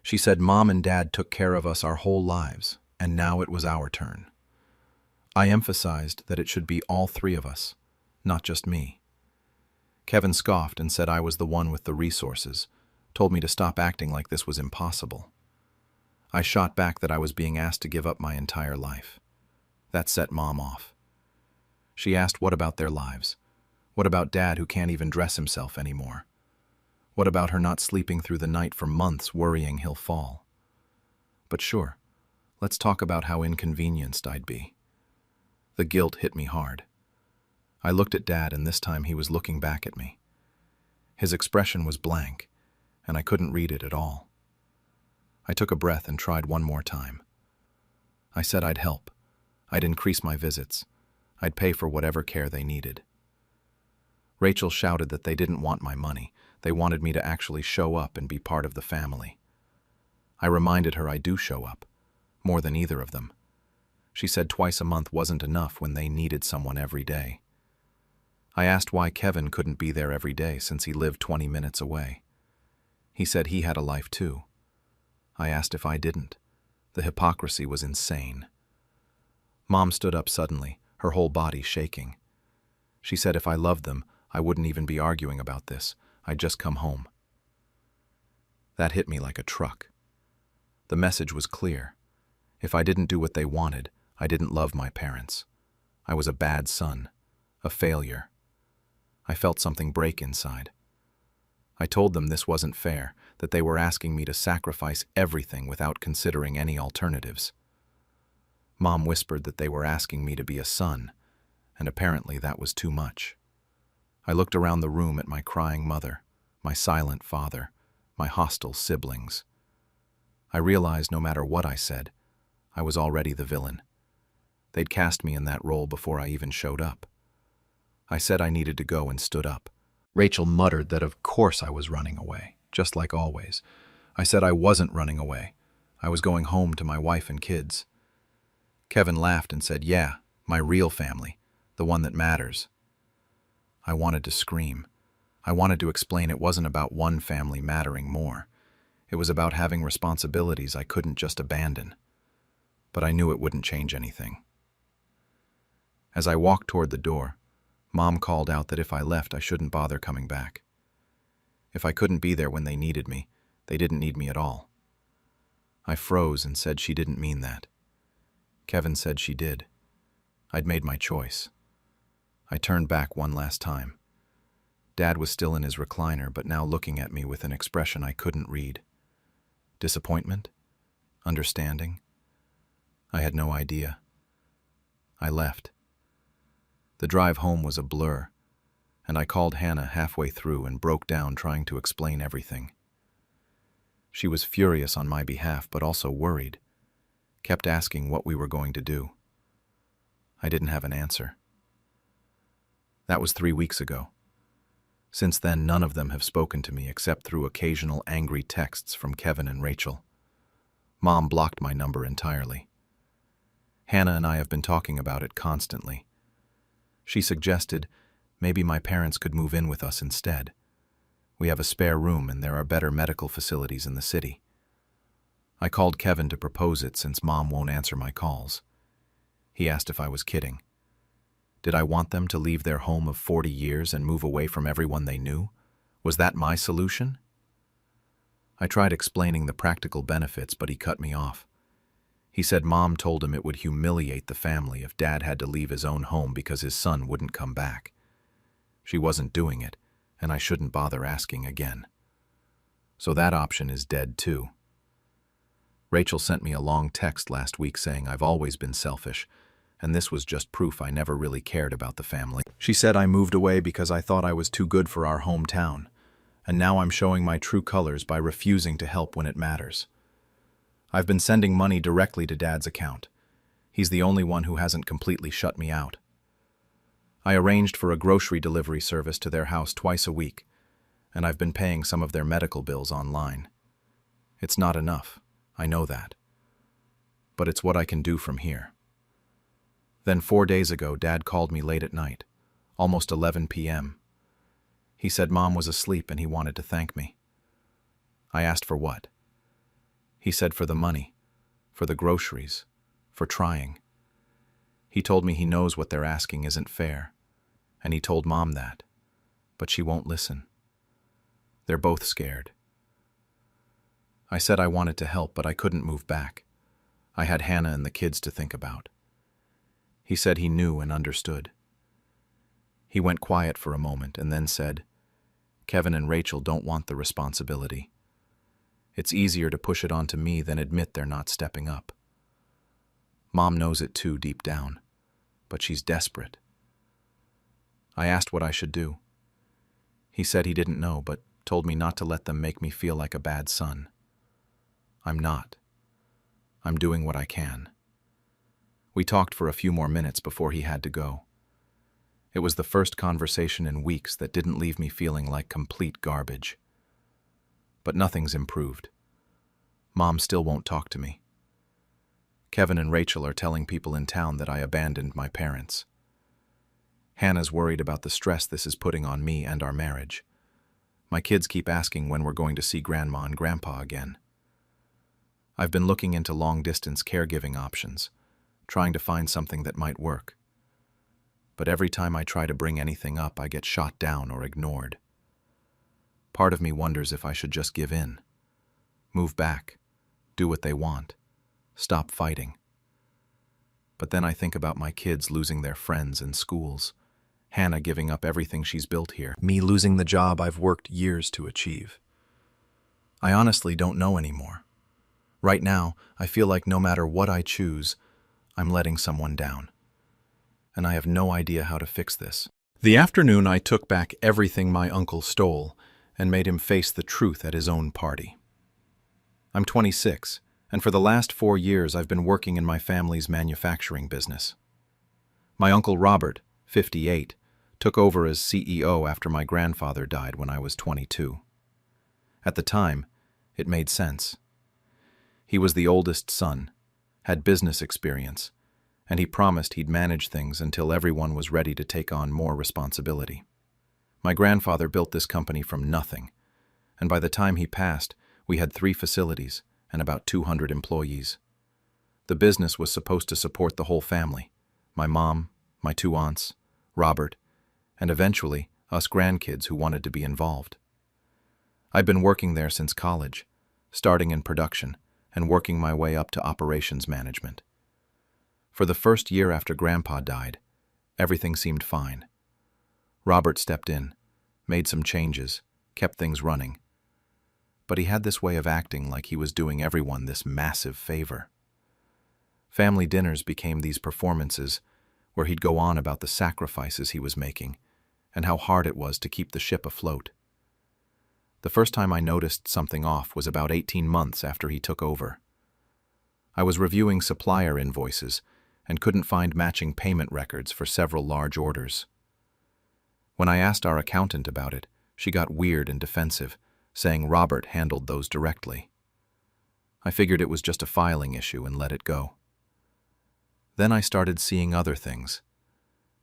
She said Mom and Dad took care of us our whole lives, and now it was our turn. I emphasized that it should be all three of us, not just me. Kevin scoffed and said I was the one with the resources, told me to stop acting like this was impossible. I shot back that I was being asked to give up my entire life. That set Mom off. She asked what about their lives? What about Dad who can't even dress himself anymore? What about her not sleeping through the night for months worrying he'll fall? But sure, let's talk about how inconvenienced I'd be. The guilt hit me hard. I looked at Dad, and this time he was looking back at me. His expression was blank, and I couldn't read it at all. I took a breath and tried one more time. I said I'd help. I'd increase my visits. I'd pay for whatever care they needed. Rachel shouted that they didn't want my money. They wanted me to actually show up and be part of the family. I reminded her I do show up, more than either of them. She said twice a month wasn't enough when they needed someone every day. I asked why Kevin couldn't be there every day since he lived 20 minutes away. He said he had a life too. I asked if I didn't. The hypocrisy was insane. Mom stood up suddenly, her whole body shaking. She said if I loved them, I wouldn't even be arguing about this. I'd just come home. That hit me like a truck. The message was clear. If I didn't do what they wanted, I didn't love my parents. I was a bad son, a failure. I felt something break inside. I told them this wasn't fair, that they were asking me to sacrifice everything without considering any alternatives. Mom whispered that they were asking me to be a son, and apparently that was too much. I looked around the room at my crying mother, my silent father, my hostile siblings. I realized no matter what I said, I was already the villain. They'd cast me in that role before I even showed up. I said I needed to go and stood up. Rachel muttered that of course I was running away, just like always. I said I wasn't running away. I was going home to my wife and kids. Kevin laughed and said, yeah, my real family, the one that matters. I wanted to scream. I wanted to explain it wasn't about one family mattering more. It was about having responsibilities I couldn't just abandon. But I knew it wouldn't change anything. As I walked toward the door, Mom called out that if I left, I shouldn't bother coming back. If I couldn't be there when they needed me, they didn't need me at all. I froze and said she didn't mean that. Kevin said she did. I'd made my choice. I turned back one last time. Dad was still in his recliner, but now looking at me with an expression I couldn't read. Disappointment? Understanding? I had no idea. I left. The drive home was a blur, and I called Hannah halfway through and broke down trying to explain everything. She was furious on my behalf, but also worried, kept asking what we were going to do. I didn't have an answer. That was 3 weeks ago. Since then, none of them have spoken to me except through occasional angry texts from Kevin and Rachel. Mom blocked my number entirely. Hannah and I have been talking about it constantly. She suggested maybe my parents could move in with us instead. We have a spare room and there are better medical facilities in the city. I called Kevin to propose it since Mom won't answer my calls. He asked if I was kidding. Did I want them to leave their home of 40 years and move away from everyone they knew? Was that my solution? I tried explaining the practical benefits, but he cut me off. He said Mom told him it would humiliate the family if Dad had to leave his own home because his son wouldn't come back. She wasn't doing it, and I shouldn't bother asking again. So that option is dead too. Rachel sent me a long text last week saying I've always been selfish, and this was just proof I never really cared about the family. She said I moved away because I thought I was too good for our hometown, and now I'm showing my true colors by refusing to help when it matters. I've been sending money directly to Dad's account. He's the only one who hasn't completely shut me out. I arranged for a grocery delivery service to their house twice a week, and I've been paying some of their medical bills online. It's not enough, I know that. But it's what I can do from here. Then 4 days ago, Dad called me late at night, almost 11 p.m. He said Mom was asleep and he wanted to thank me. I asked for what? He said for the money, for the groceries, for trying. He told me he knows what they're asking isn't fair, and he told Mom that, but she won't listen. They're both scared. I said I wanted to help, but I couldn't move back. I had Hannah and the kids to think about. He said he knew and understood. He went quiet for a moment and then said, Kevin and Rachel don't want the responsibility. It's easier to push it onto me than admit they're not stepping up. Mom knows it too deep down, but she's desperate. I asked what I should do. He said he didn't know, but told me not to let them make me feel like a bad son. I'm not. I'm doing what I can. We talked for a few more minutes before he had to go. It was the first conversation in weeks that didn't leave me feeling like complete garbage. But nothing's improved. Mom still won't talk to me. Kevin and Rachel are telling people in town that I abandoned my parents. Hannah's worried about the stress this is putting on me and our marriage. My kids keep asking when we're going to see Grandma and Grandpa again. I've been looking into long-distance caregiving options, trying to find something that might work. But every time I try to bring anything up, I get shot down or ignored. Part of me wonders if I should just give in, move back, do what they want, stop fighting. But then I think about my kids losing their friends and schools, Hannah giving up everything she's built here, me losing the job I've worked years to achieve. I honestly don't know anymore. Right now, I feel like no matter what I choose, I'm letting someone down. And I have no idea how to fix this. The afternoon, I took back everything my uncle stole and made him face the truth at his own party. I'm 26, and for the last 4 years I've been working in my family's manufacturing business. My uncle Robert, 58, took over as CEO after my grandfather died when I was 22. At the time, it made sense. He was the oldest son, had business experience, and he promised he'd manage things until everyone was ready to take on more responsibility. My grandfather built this company from nothing, and by the time he passed, we had 3 facilities and about 200 employees. The business was supposed to support the whole family, my mom, my 2 aunts, Robert, and eventually us grandkids who wanted to be involved. I'd been working there since college, starting in production and working my way up to operations management. For the first year after Grandpa died, everything seemed fine. Robert stepped in, made some changes, kept things running. But he had this way of acting like he was doing everyone this massive favor. Family dinners became these performances where he'd go on about the sacrifices he was making and how hard it was to keep the ship afloat. The first time I noticed something off was about 18 months after he took over. I was reviewing supplier invoices and couldn't find matching payment records for several large orders. When I asked our accountant about it, she got weird and defensive, saying Robert handled those directly. I figured it was just a filing issue and let it go. Then I started seeing other things.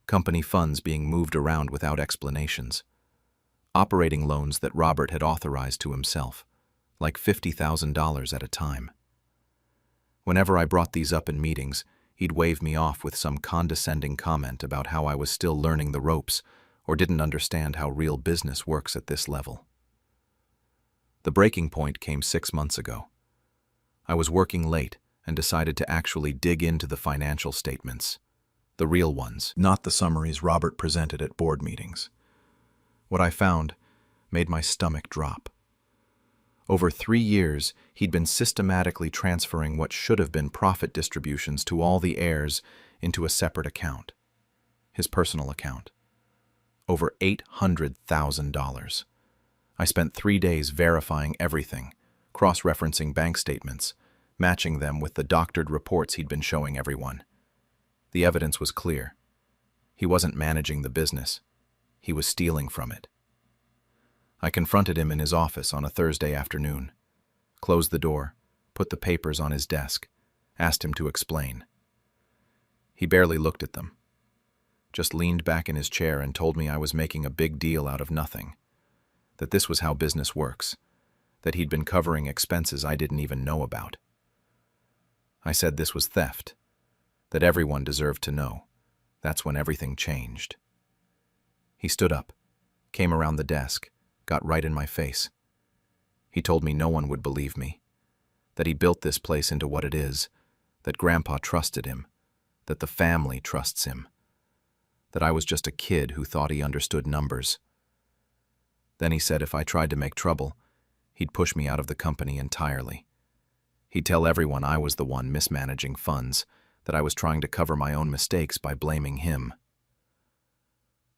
Company funds being moved around without explanations. Operating loans that Robert had authorized to himself, like $50,000 at a time. Whenever I brought these up in meetings, he'd wave me off with some condescending comment about how I was still learning the ropes or didn't understand how real business works at this level. The breaking point came 6 months ago. I was working late and decided to actually dig into the financial statements, the real ones, not the summaries Robert presented at board meetings. What I found made my stomach drop. Over 3 years, he'd been systematically transferring what should have been profit distributions to all the heirs into a separate account, his personal account. Over $800,000. I spent 3 days verifying everything, cross-referencing bank statements, matching them with the doctored reports he'd been showing everyone. The evidence was clear. He wasn't managing the business. He was stealing from it. I confronted him in his office on a Thursday afternoon, closed the door, put the papers on his desk, asked him to explain. He barely looked at them, just leaned back in his chair and told me I was making a big deal out of nothing, that this was how business works, that he'd been covering expenses I didn't even know about. I said this was theft, that everyone deserved to know. That's when everything changed. He stood up, came around the desk, got right in my face. He told me no one would believe me, that he built this place into what it is, that Grandpa trusted him, that the family trusts him, that I was just a kid who thought he understood numbers. Then he said if I tried to make trouble, he'd push me out of the company entirely. He'd tell everyone I was the one mismanaging funds, that I was trying to cover my own mistakes by blaming him.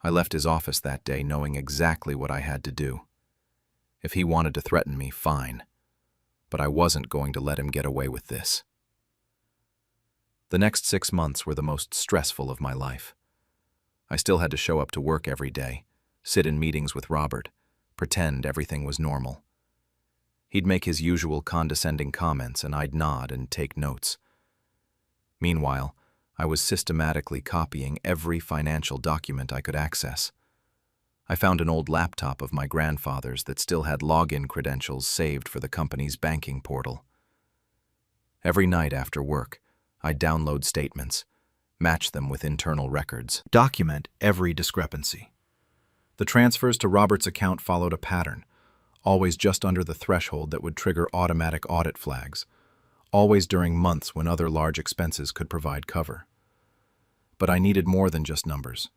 I left his office that day knowing exactly what I had to do. If he wanted to threaten me, fine, but I wasn't going to let him get away with this. The next 6 months were the most stressful of my life. I still had to show up to work every day, sit in meetings with Robert, pretend everything was normal. He'd make his usual condescending comments and I'd nod and take notes. Meanwhile, I was systematically copying every financial document I could access. I found an old laptop of my grandfather's that still had login credentials saved for the company's banking portal. Every night after work, I'd download statements, match them with internal records, document every discrepancy. The transfers to Robert's account followed a pattern, always just under the threshold that would trigger automatic audit flags, always during months when other large expenses could provide cover. But I needed more than just numbers.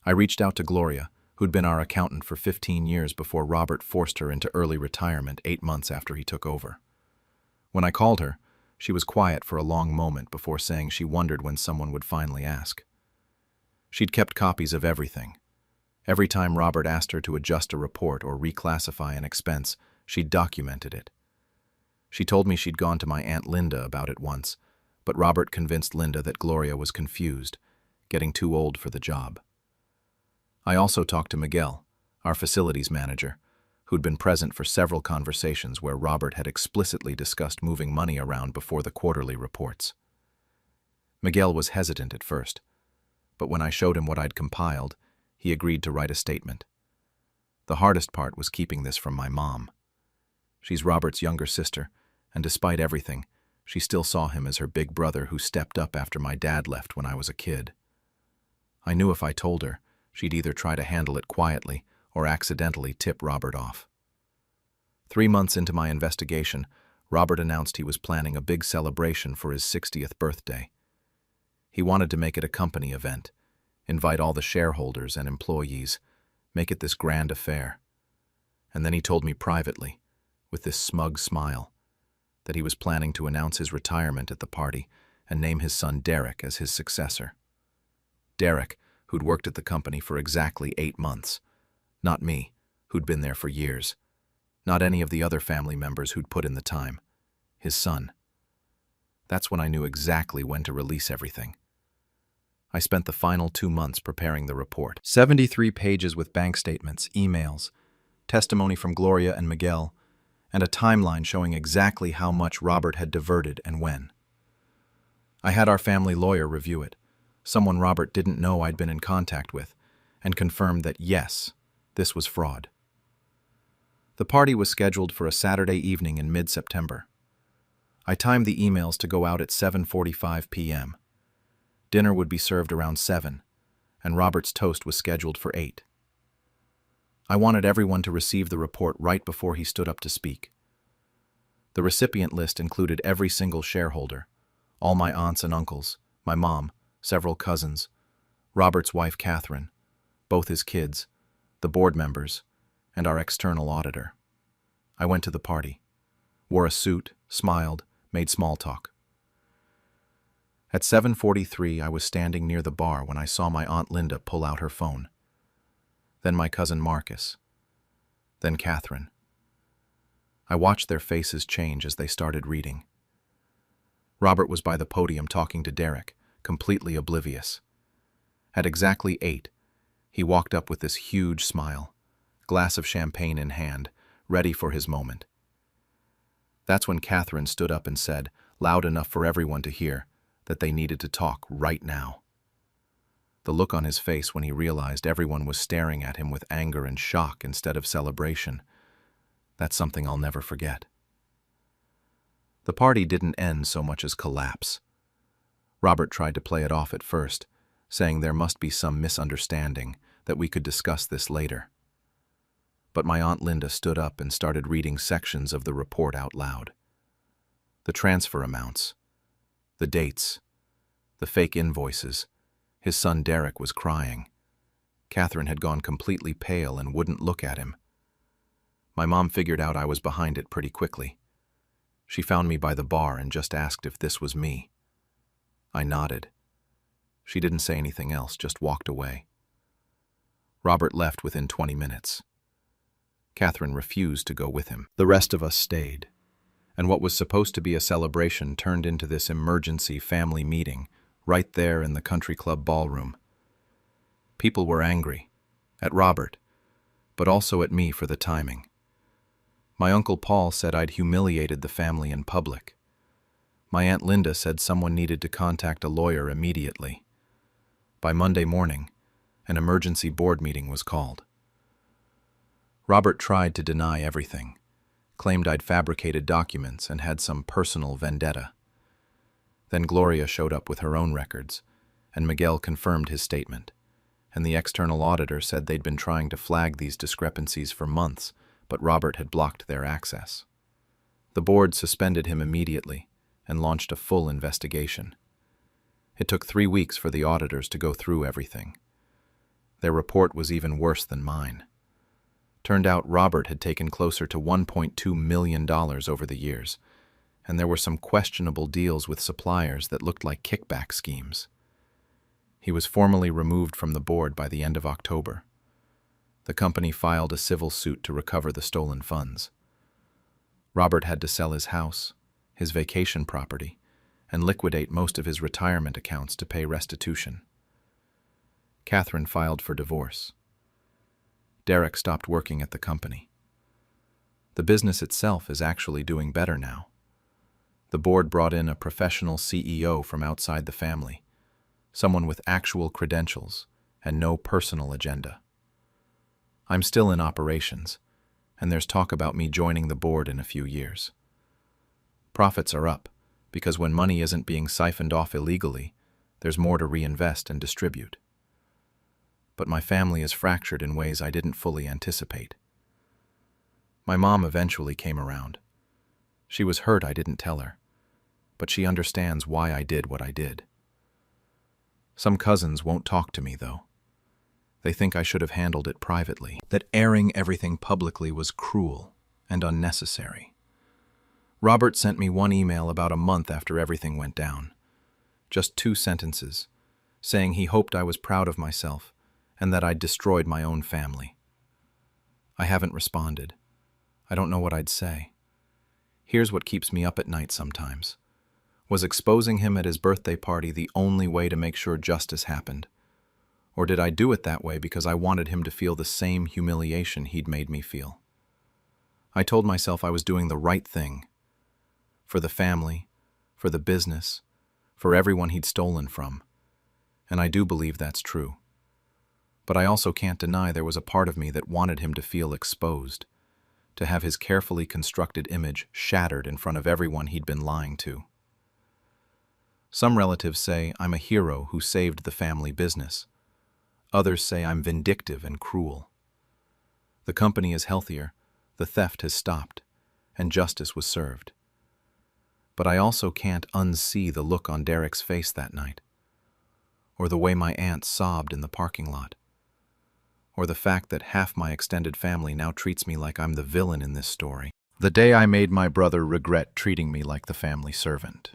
I reached out to Gloria, who'd been our accountant for 15 years before Robert forced her into early retirement 8 months after he took over. When I called her, she was quiet for a long moment before saying she wondered when someone would finally ask. She'd kept copies of everything. Every time Robert asked her to adjust a report or reclassify an expense, she'd documented it. She told me she'd gone to my Aunt Linda about it once, but Robert convinced Linda that Gloria was confused, getting too old for the job. I also talked to Miguel, our facilities manager, who'd been present for several conversations where Robert had explicitly discussed moving money around before the quarterly reports. Miguel was hesitant at first, but when I showed him what I'd compiled, he agreed to write a statement. The hardest part was keeping this from my mom. She's Robert's younger sister, and despite everything, she still saw him as her big brother who stepped up after my dad left when I was a kid. I knew if I told her, she'd either try to handle it quietly or accidentally tip Robert off. 3 months into my investigation, Robert announced he was planning a big celebration for his 60th birthday. He wanted to make it a company event, invite all the shareholders and employees, make it this grand affair. And then he told me privately, with this smug smile, that he was planning to announce his retirement at the party and name his son Derek as his successor. Derek, who'd worked at the company for exactly 8 months. Not me, who'd been there for years. Not any of the other family members who'd put in the time. His son. That's when I knew exactly when to release everything. I spent the final 2 months preparing the report. 73 pages with bank statements, emails, testimony from Gloria and Miguel, and a timeline showing exactly how much Robert had diverted and when. I had our family lawyer review it, someone Robert didn't know I'd been in contact with, and confirmed that yes, this was fraud. The party was scheduled for a Saturday evening in mid-September. I timed the emails to go out at 7:45 p.m. Dinner would be served around 7, and Robert's toast was scheduled for 8. I wanted everyone to receive the report right before he stood up to speak. The recipient list included every single shareholder, all my aunts and uncles, my mom, several cousins, Robert's wife Catherine, both his kids, the board members, and our external auditor. I went to the party, wore a suit, smiled, made small talk. At 7:43, I was standing near the bar when I saw my Aunt Linda pull out her phone. Then my cousin Marcus. Then Catherine. I watched their faces change as they started reading. Robert was by the podium talking to Derek, completely oblivious. At exactly 8, he walked up with this huge smile, glass of champagne in hand, ready for his moment. That's when Catherine stood up and said, loud enough for everyone to hear, that they needed to talk right now. The look on his face when he realized everyone was staring at him with anger and shock instead of celebration, that's something I'll never forget. The party didn't end so much as collapse. Robert tried to play it off at first, saying there must be some misunderstanding, that we could discuss this later. But my Aunt Linda stood up and started reading sections of the report out loud. The transfer amounts, the dates, the fake invoices. His son Derek was crying. Catherine had gone completely pale and wouldn't look at him. My mom figured out I was behind it pretty quickly. She found me by the bar and just asked if this was me. I nodded. She didn't say anything else, just walked away. Robert left within 20 minutes. Catherine refused to go with him. The rest of us stayed, and what was supposed to be a celebration turned into this emergency family meeting right there in the country club ballroom. People were angry, at Robert, but also at me for the timing. My Uncle Paul said I'd humiliated the family in public. My Aunt Linda said someone needed to contact a lawyer immediately. By Monday morning, an emergency board meeting was called. Robert tried to deny everything, claimed I'd fabricated documents and had some personal vendetta. Then Gloria showed up with her own records, and Miguel confirmed his statement, and the external auditor said they'd been trying to flag these discrepancies for months, but Robert had blocked their access. The board suspended him immediately and launched a full investigation. It took 3 weeks for the auditors to go through everything. Their report was even worse than mine. Turned out Robert had taken closer to $1.2 million over the years, and there were some questionable deals with suppliers that looked like kickback schemes. He was formally removed from the board by the end of October. The company filed a civil suit to recover the stolen funds. Robert had to sell his house, his vacation property, and liquidate most of his retirement accounts to pay restitution. Catherine filed for divorce. Derek stopped working at the company. The business itself is actually doing better now. The board brought in a professional CEO from outside the family, someone with actual credentials and no personal agenda. I'm still in operations, and there's talk about me joining the board in a few years. Profits are up, because when money isn't being siphoned off illegally, there's more to reinvest and distribute. But my family is fractured in ways I didn't fully anticipate. My mom eventually came around. She was hurt I didn't tell her, but she understands why I did what I did. Some cousins won't talk to me, though. They think I should have handled it privately, that airing everything publicly was cruel and unnecessary. Robert sent me one email about a month after everything went down. Just 2 sentences, saying he hoped I was proud of myself and that I'd destroyed my own family. I haven't responded. I don't know what I'd say. Here's what keeps me up at night sometimes. Was exposing him at his birthday party the only way to make sure justice happened? Or did I do it that way because I wanted him to feel the same humiliation he'd made me feel? I told myself I was doing the right thing. For the family, for the business, for everyone he'd stolen from. And I do believe that's true. But I also can't deny there was a part of me that wanted him to feel exposed, to have his carefully constructed image shattered in front of everyone he'd been lying to. Some relatives say I'm a hero who saved the family business. Others say I'm vindictive and cruel. The company is healthier, the theft has stopped, and justice was served. But I also can't unsee the look on Derek's face that night, or the way my aunt sobbed in the parking lot, or the fact that half my extended family now treats me like I'm the villain in this story. The day I made my brother regret treating me like the family servant.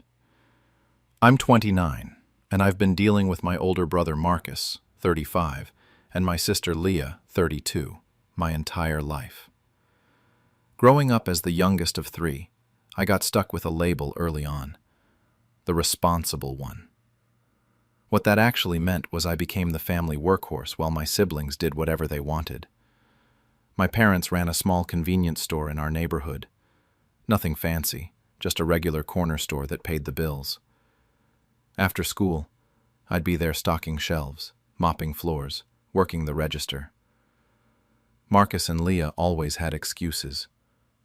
I'm 29, and I've been dealing with my older brother Marcus, 35, and my sister Leah, 32, my entire life. Growing up as the youngest of 3, I got stuck with a label early on, the responsible one. What that actually meant was I became the family workhorse while my siblings did whatever they wanted. My parents ran a small convenience store in our neighborhood. Nothing fancy, just a regular corner store that paid the bills. After school, I'd be there stocking shelves, mopping floors, working the register. Marcus and Leah always had excuses.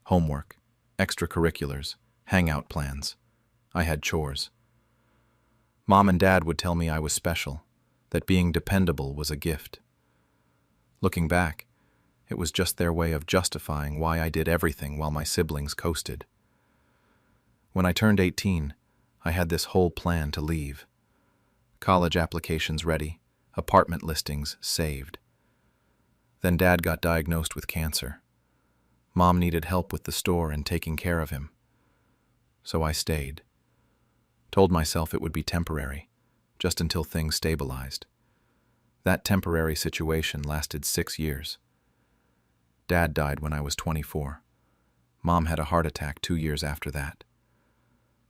Homework, extracurriculars, hangout plans. I had chores. Mom and Dad would tell me I was special, that being dependable was a gift. Looking back, it was just their way of justifying why I did everything while my siblings coasted. When I turned 18, I had this whole plan to leave. College applications ready, apartment listings saved. Then Dad got diagnosed with cancer. Mom needed help with the store and taking care of him. So I stayed. Told myself it would be temporary, just until things stabilized. That temporary situation lasted 6 years. Dad died when I was 24. Mom had a heart attack 2 years after that.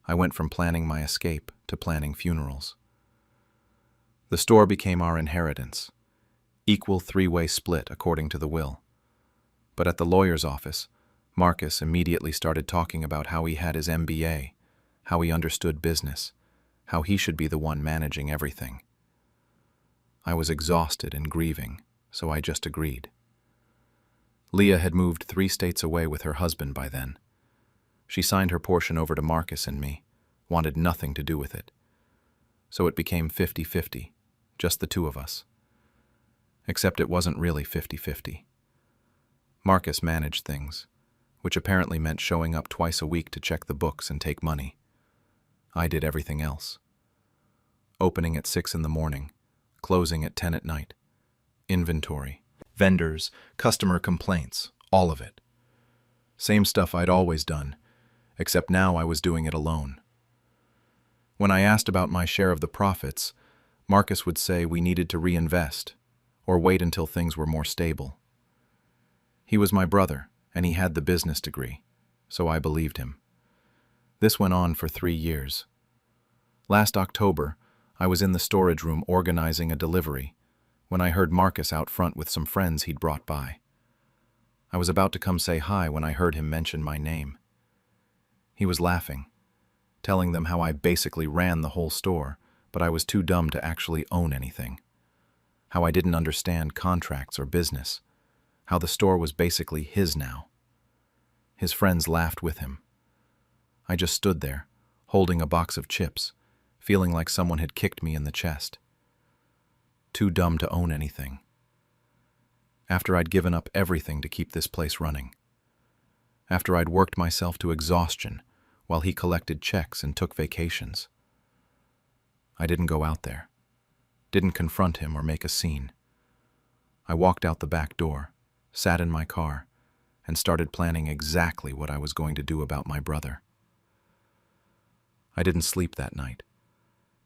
I went from planning my escape to planning funerals. The store became our inheritance, equal 3-way split according to the will. But at the lawyer's office, Marcus immediately started talking about how he had his MBA, how he understood business, how he should be the one managing everything. I was exhausted and grieving, so I just agreed. Leah had moved 3 states away with her husband by then. She signed her portion over to Marcus and me, wanted nothing to do with it. So it became 50-50, just the 2 of us. Except it wasn't really 50-50. Marcus managed things, which apparently meant showing up twice a week to check the books and take money. I did everything else. Opening at 6 in the morning, closing at 10 at night. Inventory, vendors, customer complaints, all of it. Same stuff I'd always done, except now I was doing it alone. When I asked about my share of the profits, Marcus would say we needed to reinvest, or wait until things were more stable. He was my brother, and he had the business degree, so I believed him. This went on for 3 years. Last October, I was in the storage room organizing a delivery when I heard Marcus out front with some friends he'd brought by. I was about to come say hi when I heard him mention my name. He was laughing, telling them how I basically ran the whole store, but I was too dumb to actually own anything. How I didn't understand contracts or business. How the store was basically his now. His friends laughed with him. I just stood there, holding a box of chips, feeling like someone had kicked me in the chest. Too dumb to own anything. After I'd given up everything to keep this place running. After I'd worked myself to exhaustion while he collected checks and took vacations. I didn't go out there. Didn't confront him or make a scene. I walked out the back door, sat in my car, and started planning exactly what I was going to do about my brother. I didn't sleep that night.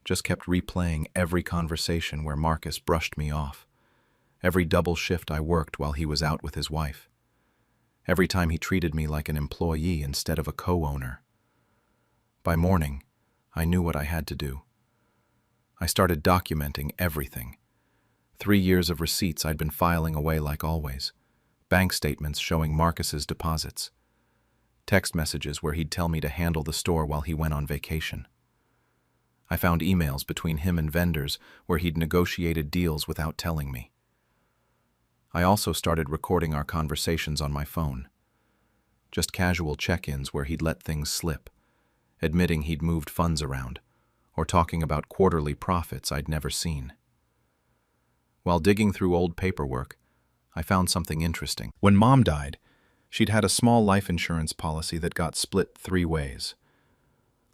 Just kept replaying every conversation where Marcus brushed me off, every double shift I worked while he was out with his wife, every time he treated me like an employee instead of a co-owner. By morning, I knew what I had to do. I started documenting everything. 3 years of receipts I'd been filing away like always, bank statements showing Marcus's deposits, text messages where he'd tell me to handle the store while he went on vacation. I found emails between him and vendors where he'd negotiated deals without telling me. I also started recording our conversations on my phone. Just casual check-ins where he'd let things slip, admitting he'd moved funds around, or talking about quarterly profits I'd never seen. While digging through old paperwork, I found something interesting. When Mom died, she'd had a small life insurance policy that got split 3 ways.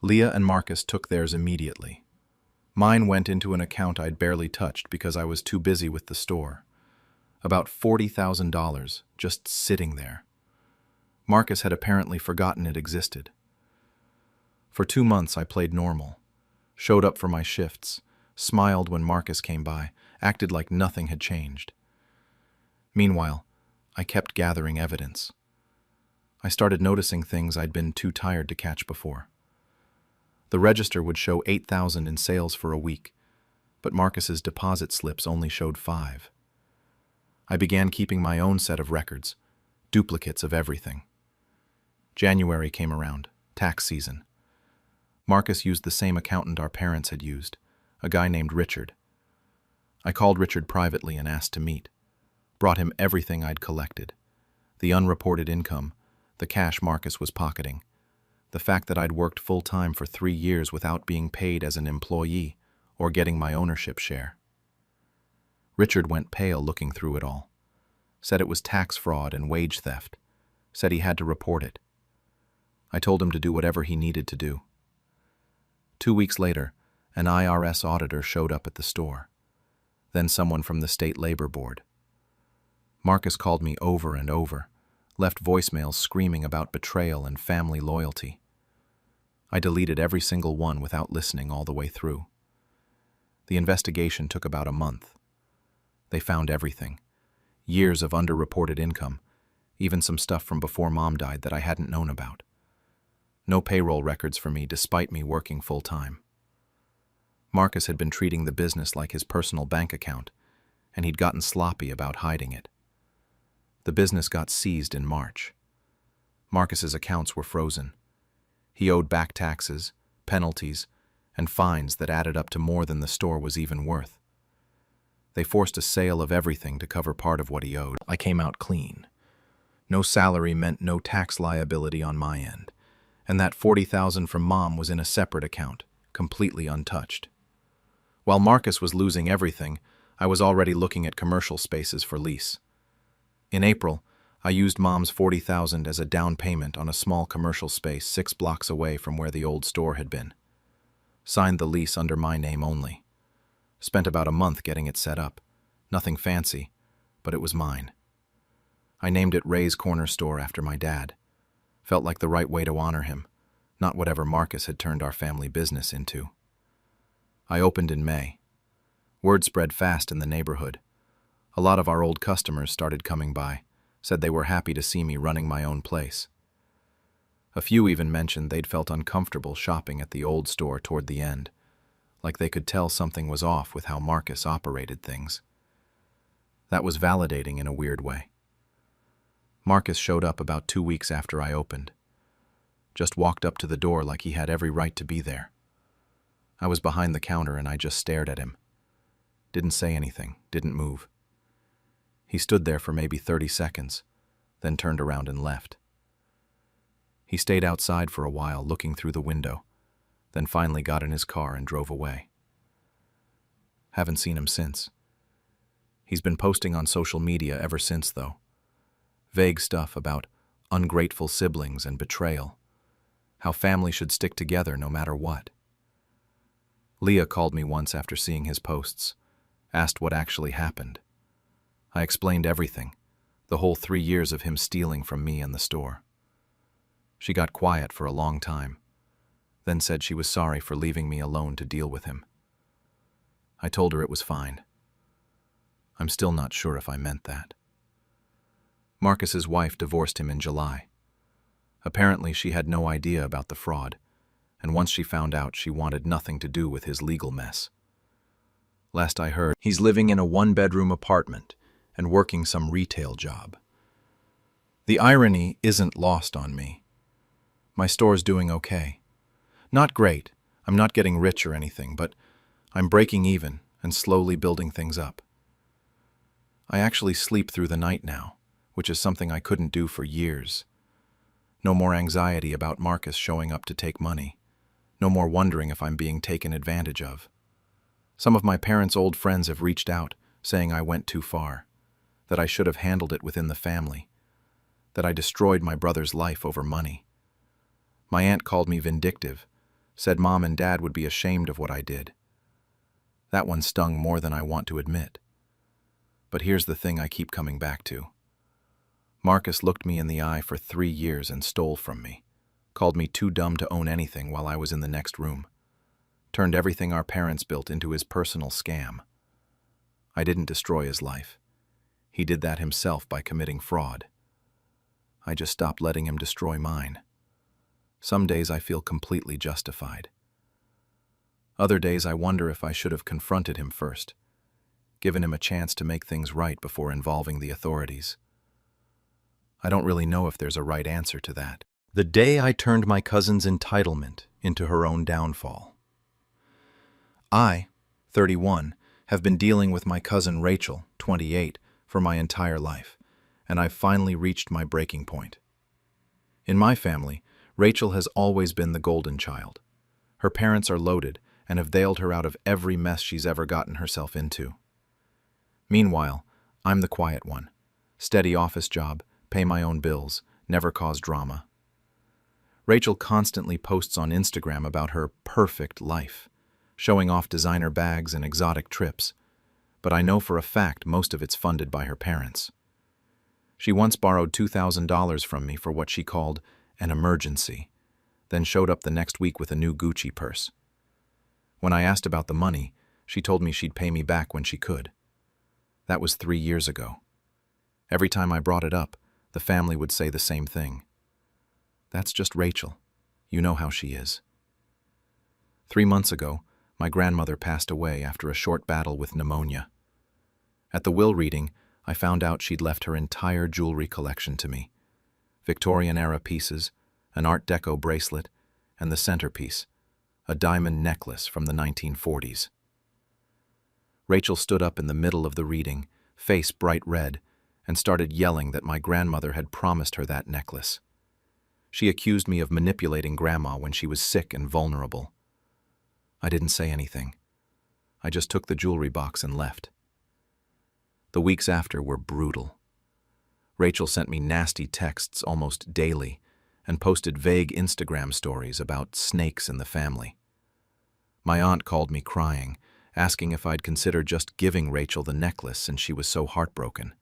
Leah and Marcus took theirs immediately. Mine went into an account I'd barely touched because I was too busy with the store. About $40,000 just sitting there. Marcus had apparently forgotten it existed. For 2 months I played normal, showed up for my shifts, smiled when Marcus came by, acted like nothing had changed. Meanwhile, I kept gathering evidence. I started noticing things I'd been too tired to catch before. The register would show $8,000 in sales for a week, but Marcus's deposit slips only showed $5,000. I began keeping my own set of records, duplicates of everything. January came around, tax season. Marcus used the same accountant our parents had used, a guy named Richard. I called Richard privately and asked to meet. Brought him everything I'd collected. The unreported income, the cash Marcus was pocketing, the fact that I'd worked full-time for 3 years without being paid as an employee or getting my ownership share. Richard went pale looking through it all. Said it was tax fraud and wage theft. Said he had to report it. I told him to do whatever he needed to do. 2 weeks later, an IRS auditor showed up at the store. Then someone from the State Labor Board. Marcus called me over and over, left voicemails screaming about betrayal and family loyalty. I deleted every single one without listening all the way through. The investigation took about a month. They found everything. Years of underreported income, even some stuff from before Mom died that I hadn't known about. No payroll records for me despite me working full-time. Marcus had been treating the business like his personal bank account, and he'd gotten sloppy about hiding it. The business got seized in March. Marcus's accounts were frozen. He owed back taxes, penalties, and fines that added up to more than the store was even worth. They forced a sale of everything to cover part of what he owed. I came out clean. No salary meant no tax liability on my end, and that $40,000 from Mom was in a separate account, completely untouched. While Marcus was losing everything, I was already looking at commercial spaces for lease. In April, I used Mom's $40,000 as a down payment on a small commercial space 6 blocks away from where the old store had been. Signed the lease under my name only. Spent about a month getting it set up. Nothing fancy, but it was mine. I named it Ray's Corner Store after my dad. Felt like the right way to honor him, not whatever Marcus had turned our family business into. I opened in May. Word spread fast in the neighborhood. A lot of our old customers started coming by, said they were happy to see me running my own place. A few even mentioned they'd felt uncomfortable shopping at the old store toward the end, like they could tell something was off with how Marcus operated things. That was validating in a weird way. Marcus showed up about 2 weeks after I opened. Just walked up to the door like he had every right to be there. I was behind the counter and I just stared at him. Didn't say anything, didn't move. He stood there for maybe 30 seconds, then turned around and left. He stayed outside for a while looking through the window, then finally got in his car and drove away. Haven't seen him since. He's been posting on social media ever since, though. Vague stuff about ungrateful siblings and betrayal, how family should stick together no matter what. Leah called me once after seeing his posts, asked what actually happened. I explained everything, the whole 3 years of him stealing from me and the store. She got quiet for a long time, then said she was sorry for leaving me alone to deal with him. I told her it was fine. I'm still not sure if I meant that. Marcus's wife divorced him in July. Apparently she had no idea about the fraud, and once she found out, she wanted nothing to do with his legal mess. Last I heard, he's living in a 1-bedroom apartment and working some retail job. The irony isn't lost on me. My store's doing okay. Not great, I'm not getting rich or anything, but I'm breaking even and slowly building things up. I actually sleep through the night now, which is something I couldn't do for years. No more anxiety about Marcus showing up to take money. No more wondering if I'm being taken advantage of. Some of my parents' old friends have reached out, saying I went too far, that I should have handled it within the family, that I destroyed my brother's life over money. My aunt called me vindictive, said Mom and Dad would be ashamed of what I did. That one stung more than I want to admit. But here's the thing I keep coming back to. Marcus looked me in the eye for 3 years and stole from me, called me too dumb to own anything while I was in the next room, turned everything our parents built into his personal scam. I didn't destroy his life. He did that himself by committing fraud. I just stopped letting him destroy mine. Some days I feel completely justified. Other days I wonder if I should have confronted him first, given him a chance to make things right before involving the authorities. I don't really know if there's a right answer to that. The day I turned my cousin's entitlement into her own downfall. I, 31, have been dealing with my cousin Rachel, 28, for my entire life, and I've finally reached my breaking point. In my family, Rachel has always been the golden child. Her parents are loaded and have bailed her out of every mess she's ever gotten herself into. Meanwhile, I'm the quiet one. Steady office job, pay my own bills, never cause drama. Rachel constantly posts on Instagram about her perfect life, showing off designer bags and exotic trips, but I know for a fact most of it's funded by her parents. She once borrowed $2,000 from me for what she called an emergency, then showed up the next week with a new Gucci purse. When I asked about the money, she told me she'd pay me back when she could. That was 3 years ago. Every time I brought it up, the family would say the same thing. That's just Rachel. You know how she is. 3 months ago, my grandmother passed away after a short battle with pneumonia. At the will reading, I found out she'd left her entire jewelry collection to me. Victorian-era pieces, an Art Deco bracelet, and the centerpiece, a diamond necklace from the 1940s. Rachel stood up in the middle of the reading, face bright red, and started yelling that my grandmother had promised her that necklace. She accused me of manipulating Grandma when she was sick and vulnerable. I didn't say anything. I just took the jewelry box and left. The weeks after were brutal. Rachel sent me nasty texts almost daily and posted vague Instagram stories about snakes in the family. My aunt called me crying, asking if I'd consider just giving Rachel the necklace since she was so heartbroken.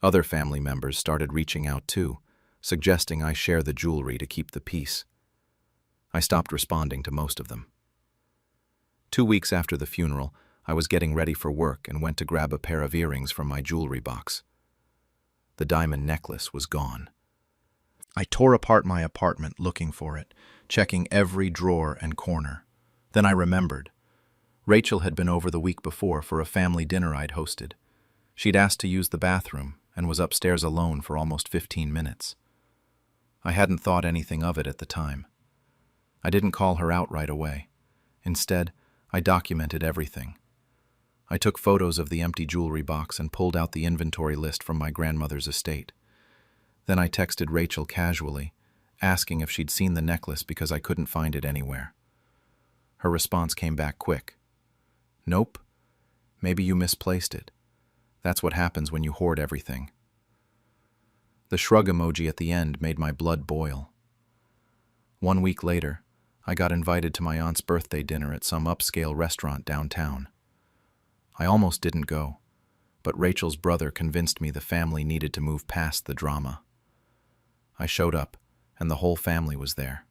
Other family members started reaching out too, suggesting I share the jewelry to keep the peace. I stopped responding to most of them. 2 weeks after the funeral, I was getting ready for work and went to grab a pair of earrings from my jewelry box. The diamond necklace was gone. I tore apart my apartment looking for it, checking every drawer and corner. Then I remembered. Rachel had been over the week before for a family dinner I'd hosted. She'd asked to use the bathroom and was upstairs alone for almost 15 minutes. I hadn't thought anything of it at the time. I didn't call her out right away. Instead, I documented everything. I took photos of the empty jewelry box and pulled out the inventory list from my grandmother's estate. Then I texted Rachel casually, asking if she'd seen the necklace because I couldn't find it anywhere. Her response came back quick. Nope. Maybe you misplaced it. That's what happens when you hoard everything. The shrug emoji at the end made my blood boil. 1 week later, I got invited to my aunt's birthday dinner at some upscale restaurant downtown. I almost didn't go, but Rachel's brother convinced me the family needed to move past the drama. I showed up, and the whole family was there.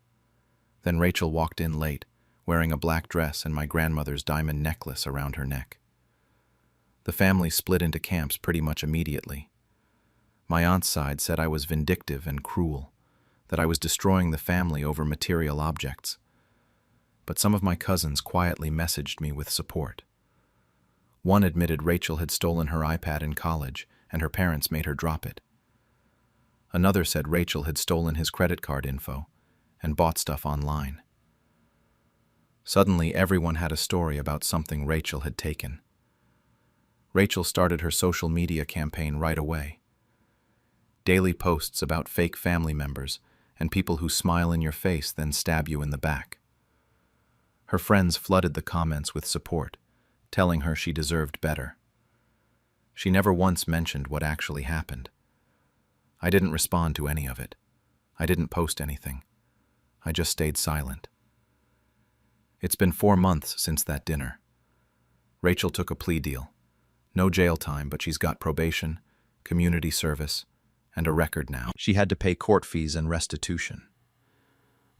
Then Rachel walked in late, wearing a black dress and my grandmother's diamond necklace around her neck. The family split into camps pretty much immediately. My aunt's side said I was vindictive and cruel, that I was destroying the family over material objects. But some of my cousins quietly messaged me with support. One admitted Rachel had stolen her iPad in college and her parents made her drop it. Another said Rachel had stolen his credit card info and bought stuff online. Suddenly, everyone had a story about something Rachel had taken. Rachel started her social media campaign right away. Daily posts about fake family members and people who smile in your face then stab you in the back. Her friends flooded the comments with support, telling her she deserved better. She never once mentioned what actually happened. I didn't respond to any of it. I didn't post anything. I just stayed silent. It's been 4 months since that dinner. Rachel took a plea deal. No jail time, but she's got probation, community service, and a record now. She had to pay court fees and restitution.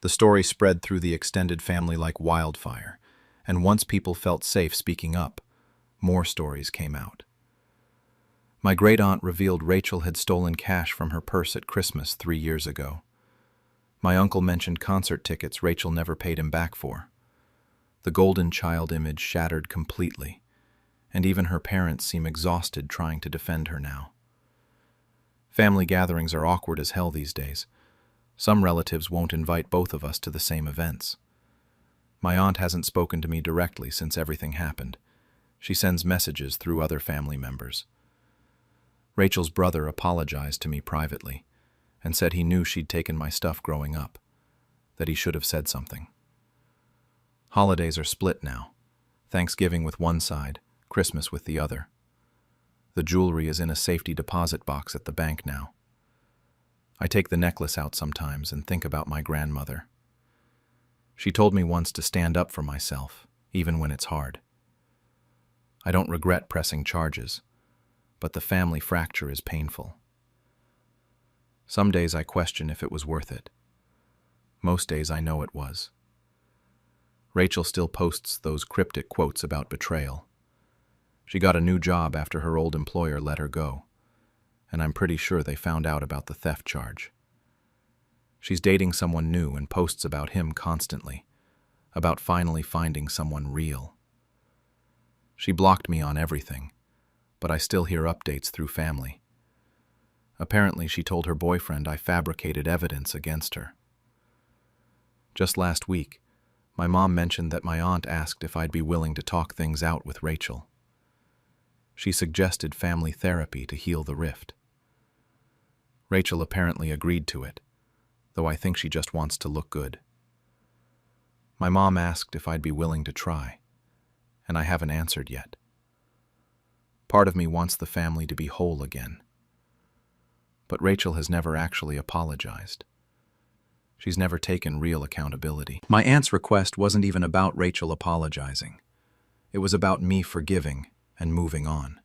The story spread through the extended family like wildfire, and once people felt safe speaking up, more stories came out. My great-aunt revealed Rachel had stolen cash from her purse at Christmas 3 years ago. My uncle mentioned concert tickets Rachel never paid him back for. The golden child image shattered completely, and even her parents seem exhausted trying to defend her now. Family gatherings are awkward as hell these days, Some relatives won't invite both of us to the same events. My aunt hasn't spoken to me directly since everything happened. She sends messages through other family members. Rachel's brother apologized to me privately and said he knew she'd taken my stuff growing up, that he should have said something. Holidays are split now. Thanksgiving with one side, Christmas with the other. The jewelry is in a safety deposit box at the bank now. I take the necklace out sometimes and think about my grandmother. She told me once to stand up for myself, even when it's hard. I don't regret pressing charges, but the family fracture is painful. Some days I question if it was worth it. Most days I know it was. Rachel still posts those cryptic quotes about betrayal. She got a new job after her old employer let her go, and I'm pretty sure they found out about the theft charge. She's dating someone new and posts about him constantly, about finally finding someone real. She blocked me on everything, but I still hear updates through family. Apparently, she told her boyfriend I fabricated evidence against her. Just last week, my mom mentioned that my aunt asked if I'd be willing to talk things out with Rachel. She suggested family therapy to heal the rift. Rachel apparently agreed to it, though I think she just wants to look good. My mom asked if I'd be willing to try, and I haven't answered yet. Part of me wants the family to be whole again. But Rachel has never actually apologized. She's never taken real accountability. My aunt's request wasn't even about Rachel apologizing. It was about me forgiving and moving on.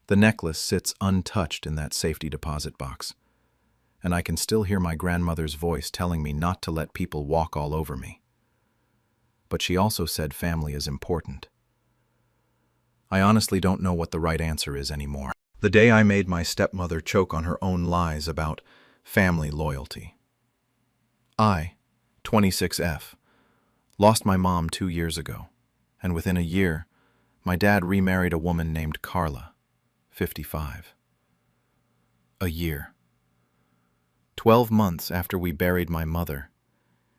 The necklace sits untouched in that safety deposit box, and I can still hear my grandmother's voice telling me not to let people walk all over me. But she also said family is important. I honestly don't know what the right answer is anymore. The day I made my stepmother choke on her own lies about family loyalty. I, 26F, lost my mom 2 years ago, and within a year, my dad remarried a woman named Carla, 55. A year. 12 months after we buried my mother,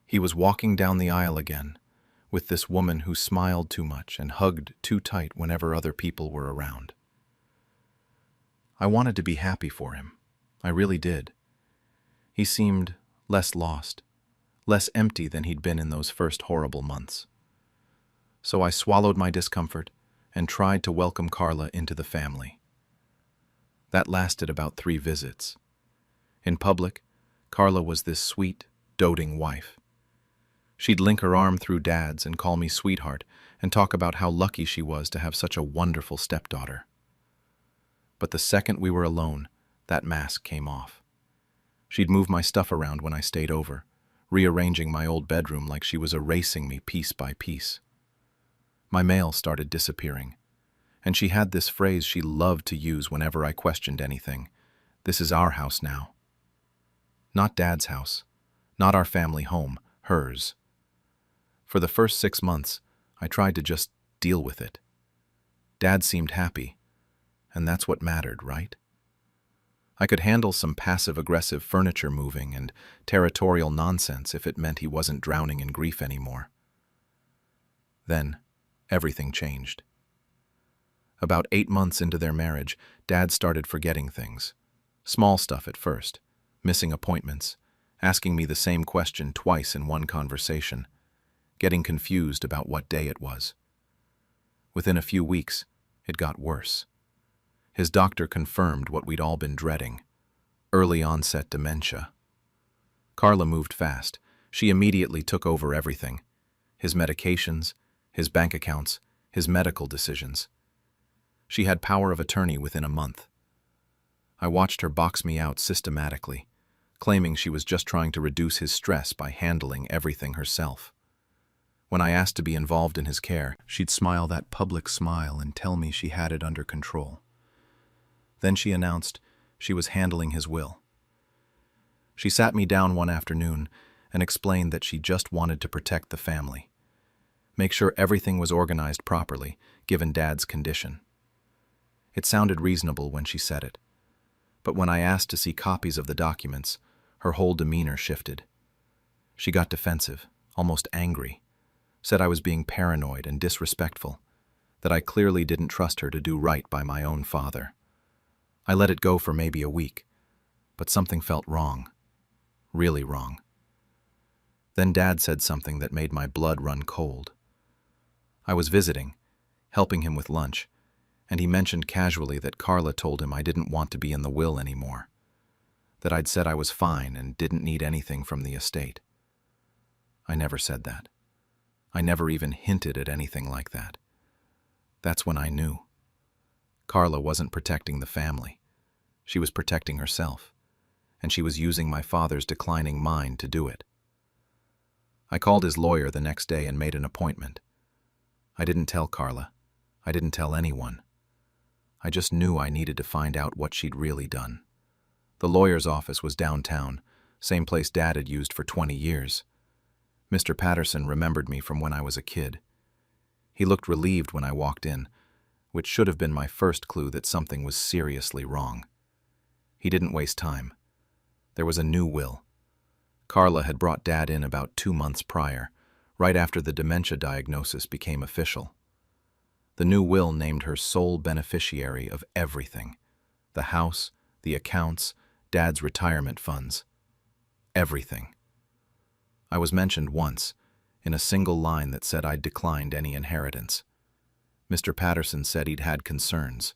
he was walking down the aisle again with this woman who smiled too much and hugged too tight whenever other people were around. I wanted to be happy for him. I really did. He seemed less lost, less empty than he'd been in those first horrible months. So I swallowed my discomfort and tried to welcome Carla into the family. That lasted about 3 visits. In public, Carla was this sweet, doting wife. She'd link her arm through Dad's and call me sweetheart and talk about how lucky she was to have such a wonderful stepdaughter. But the second we were alone, that mask came off. She'd move my stuff around when I stayed over, rearranging my old bedroom like she was erasing me piece by piece. My mail started disappearing, and she had this phrase she loved to use whenever I questioned anything. This is our house now. Not Dad's house, not our family home, hers. For the first 6 months, I tried to just deal with it. Dad seemed happy, and that's what mattered, right? I could handle some passive-aggressive furniture moving and territorial nonsense if it meant he wasn't drowning in grief anymore. Then, everything changed. About 8 months into their marriage, Dad started forgetting things. Small stuff at first, missing appointments, asking me the same question twice in one conversation, getting confused about what day it was. Within a few weeks, it got worse. His doctor confirmed what we'd all been dreading: early onset dementia. Carla moved fast. She immediately took over everything: his medications, his bank accounts, his medical decisions. She had power of attorney within a month. I watched her box me out systematically, claiming she was just trying to reduce his stress by handling everything herself. When I asked to be involved in his care, she'd smile that public smile and tell me she had it under control. Then she announced she was handling his will. She sat me down one afternoon and explained that she just wanted to protect the family, make sure everything was organized properly, given Dad's condition. It sounded reasonable when she said it, but when I asked to see copies of the documents, Her whole demeanor shifted. She got defensive, almost angry, said I was being paranoid and disrespectful, that I clearly didn't trust her to do right by my own father. I let it go for maybe a week, but something felt wrong, really wrong. Then Dad said something that made my blood run cold. I was visiting, helping him with lunch, and he mentioned casually that Carla told him I didn't want to be in the will anymore, that I'd said I was fine and didn't need anything from the estate. I never said that. I never even hinted at anything like that. That's when I knew. Carla wasn't protecting the family. She was protecting herself, and she was using my father's declining mind to do it. I called his lawyer the next day and made an appointment. I didn't tell Carla. I didn't tell anyone. I just knew I needed to find out what she'd really done. The lawyer's office was downtown, same place Dad had used for 20 years. Mr. Patterson remembered me from when I was a kid. He looked relieved when I walked in, which should have been my first clue that something was seriously wrong. He didn't waste time. There was a new will. Carla had brought Dad in about 2 months prior, right after the dementia diagnosis became official. The new will named her sole beneficiary of everything: the house, the accounts, Dad's retirement funds. Everything. I was mentioned once, in a single line that said I'd declined any inheritance. Mr. Patterson said he'd had concerns.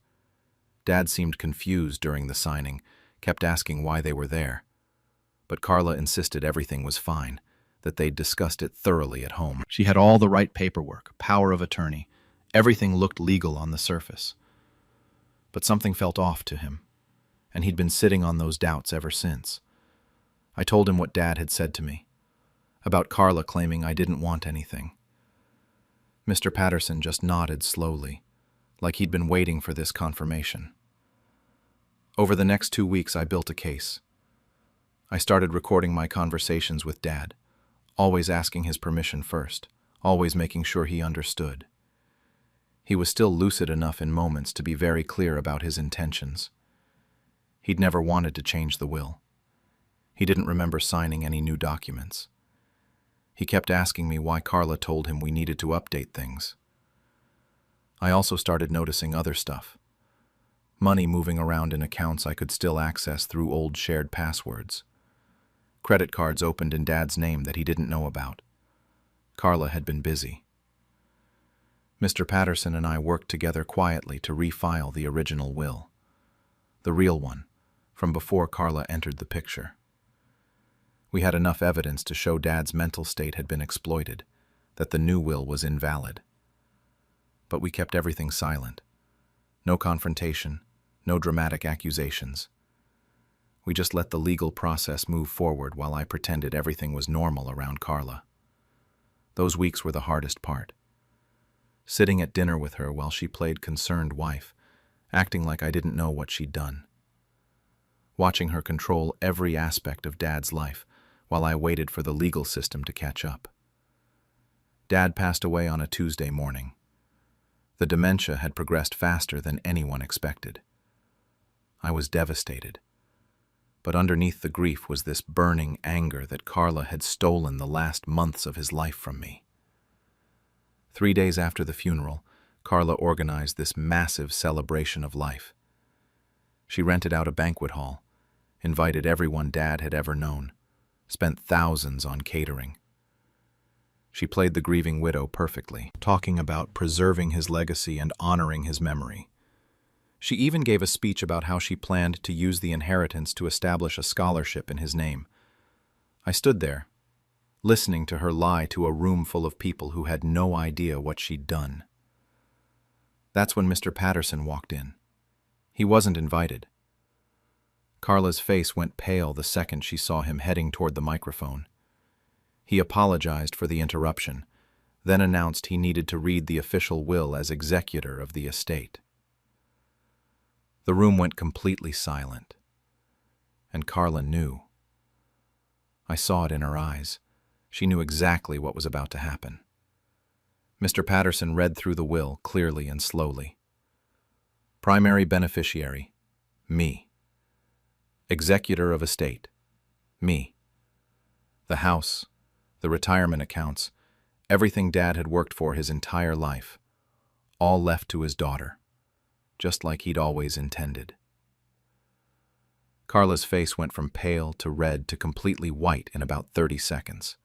Dad seemed confused during the signing, kept asking why they were there. But Carla insisted everything was fine, that they'd discussed it thoroughly at home. She had all the right paperwork, power of attorney. Everything looked legal on the surface. But something felt off to him, and he'd been sitting on those doubts ever since. I told him what Dad had said to me, about Carla claiming I didn't want anything. Mr. Patterson just nodded slowly, like he'd been waiting for this confirmation. Over the next 2 weeks, I built a case. I started recording my conversations with Dad, always asking his permission first, always making sure he understood. He was still lucid enough in moments to be very clear about his intentions. He'd never wanted to change the will. He didn't remember signing any new documents. He kept asking me why Carla told him we needed to update things. I also started noticing other stuff. Money moving around in accounts I could still access through old shared passwords. Credit cards opened in Dad's name that he didn't know about. Carla had been busy. Mr. Patterson and I worked together quietly to refile the original will. The real one, from before Carla entered the picture. We had enough evidence to show Dad's mental state had been exploited, that the new will was invalid. But we kept everything silent. No confrontation, no dramatic accusations. We just let the legal process move forward while I pretended everything was normal around Carla. Those weeks were the hardest part. Sitting at dinner with her while she played concerned wife, acting like I didn't know what she'd done. Watching her control every aspect of Dad's life while I waited for the legal system to catch up. Dad passed away on a Tuesday morning. The dementia had progressed faster than anyone expected. I was devastated. But underneath the grief was this burning anger that Carla had stolen the last months of his life from me. 3 days after the funeral, Carla organized this massive celebration of life. She rented out a banquet hall, invited everyone Dad had ever known, spent thousands on catering. She played the grieving widow perfectly, talking about preserving his legacy and honoring his memory. She even gave a speech about how she planned to use the inheritance to establish a scholarship in his name. I stood there, listening to her lie to a room full of people who had no idea what she'd done. That's when Mr. Patterson walked in. He wasn't invited. Carla's face went pale the second she saw him heading toward the microphone. He apologized for the interruption, then announced he needed to read the official will as executor of the estate. The room went completely silent, and Carla knew. I saw it in her eyes. She knew exactly what was about to happen. Mr. Patterson read through the will clearly and slowly. Primary beneficiary, me. Executor of estate, Me. The house, the retirement accounts, everything Dad had worked for his entire life, all left to his daughter, just like he'd always intended. Carla's face went from pale to red to completely white in about 30 seconds.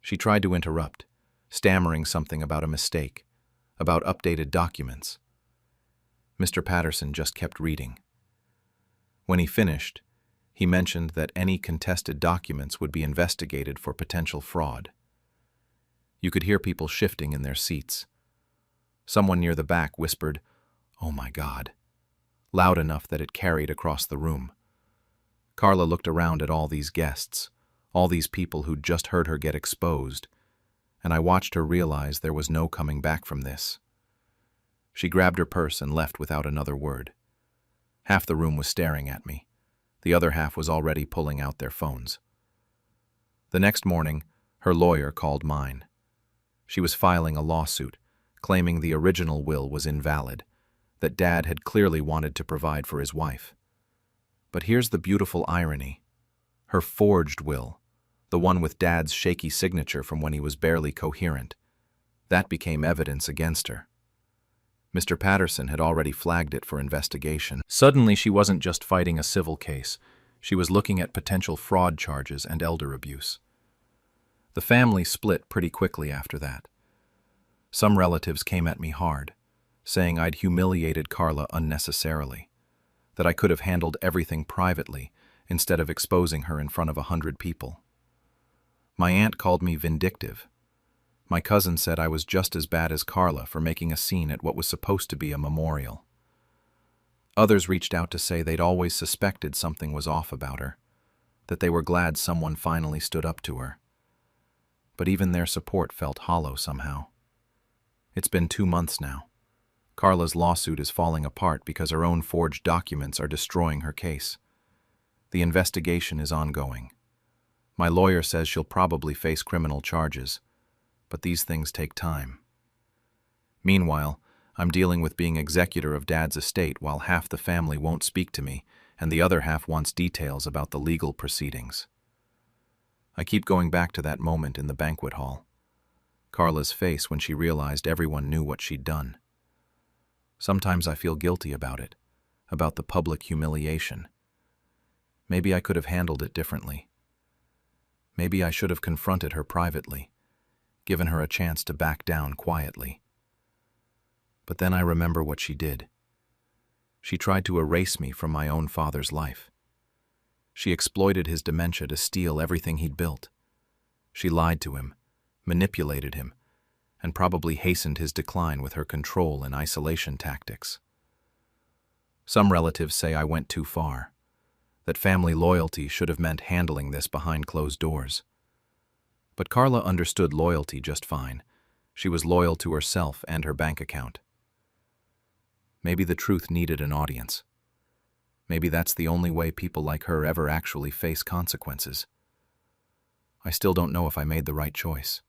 She tried to interrupt, stammering something about a mistake, about updated documents. Mr. Patterson just kept reading. When he finished, he mentioned that any contested documents would be investigated for potential fraud. You could hear people shifting in their seats. Someone near the back whispered, "Oh my God," loud enough that it carried across the room. Carla looked around at all these guests, all these people who'd just heard her get exposed, and I watched her realize there was no coming back from this. She grabbed her purse and left without another word. Half the room was staring at me. The other half was already pulling out their phones. The next morning, her lawyer called mine. She was filing a lawsuit, claiming the original will was invalid, that Dad had clearly wanted to provide for his wife. But here's the beautiful irony. Her forged will, the one with Dad's shaky signature from when he was barely coherent, that became evidence against her. Mr. Patterson had already flagged it for investigation. Suddenly, she wasn't just fighting a civil case. She was looking at potential fraud charges and elder abuse. The family split pretty quickly after that. Some relatives came at me hard, saying I'd humiliated Carla unnecessarily, that I could have handled everything privately instead of exposing her in front of 100 people. My aunt called me vindictive. My cousin said I was just as bad as Carla for making a scene at what was supposed to be a memorial. Others reached out to say they'd always suspected something was off about her, that they were glad someone finally stood up to her. But even their support felt hollow somehow. It's been 2 months now. Carla's lawsuit is falling apart because her own forged documents are destroying her case. The investigation is ongoing. My lawyer says she'll probably face criminal charges, but these things take time. Meanwhile, I'm dealing with being executor of Dad's estate while half the family won't speak to me and the other half wants details about the legal proceedings. I keep going back to that moment in the banquet hall. Carla's face when she realized everyone knew what she'd done. Sometimes I feel guilty about it, about the public humiliation. Maybe I could have handled it differently. Maybe I should have confronted her privately, given her a chance to back down quietly. But then I remember what she did. She tried to erase me from my own father's life. She exploited his dementia to steal everything he'd built. She lied to him, manipulated him, and probably hastened his decline with her control and isolation tactics. Some relatives say I went too far, that family loyalty should have meant handling this behind closed doors. But Carla understood loyalty just fine. She was loyal to herself and her bank account. Maybe the truth needed an audience. Maybe that's the only way people like her ever actually face consequences. I still don't know if I made the right choice.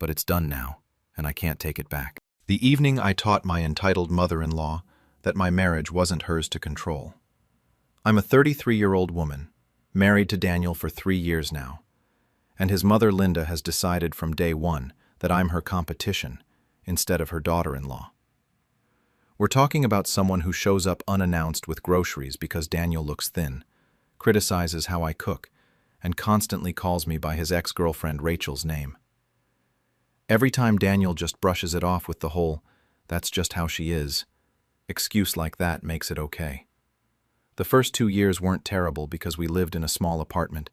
But it's done now, and I can't take it back. The evening I taught my entitled mother-in-law that my marriage wasn't hers to control. I'm a 33-year-old woman, married to Daniel for 3 years now, and his mother Linda has decided from day one that I'm her competition instead of her daughter-in-law. We're talking about someone who shows up unannounced with groceries because Daniel looks thin, criticizes how I cook, and constantly calls me by his ex-girlfriend Rachel's name. Every time Daniel just brushes it off with the whole, "that's just how she is," excuse like that makes it okay. The first 2 years weren't terrible because we lived in a small apartment,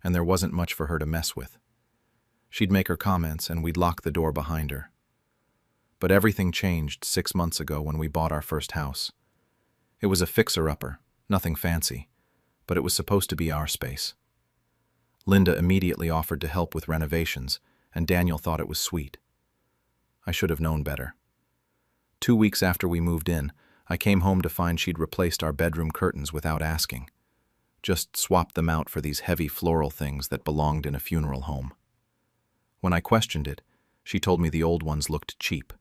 and there wasn't much for her to mess with. She'd make her comments and we'd lock the door behind her. But everything changed 6 months ago when we bought our first house. It was a fixer-upper, nothing fancy, but it was supposed to be our space. Linda immediately offered to help with renovations, and Daniel thought it was sweet. I should have known better. 2 weeks after we moved in, I came home to find she'd replaced our bedroom curtains without asking. Just swapped them out for these heavy floral things that belonged in a funeral home. When I questioned it, she told me the old ones looked cheap.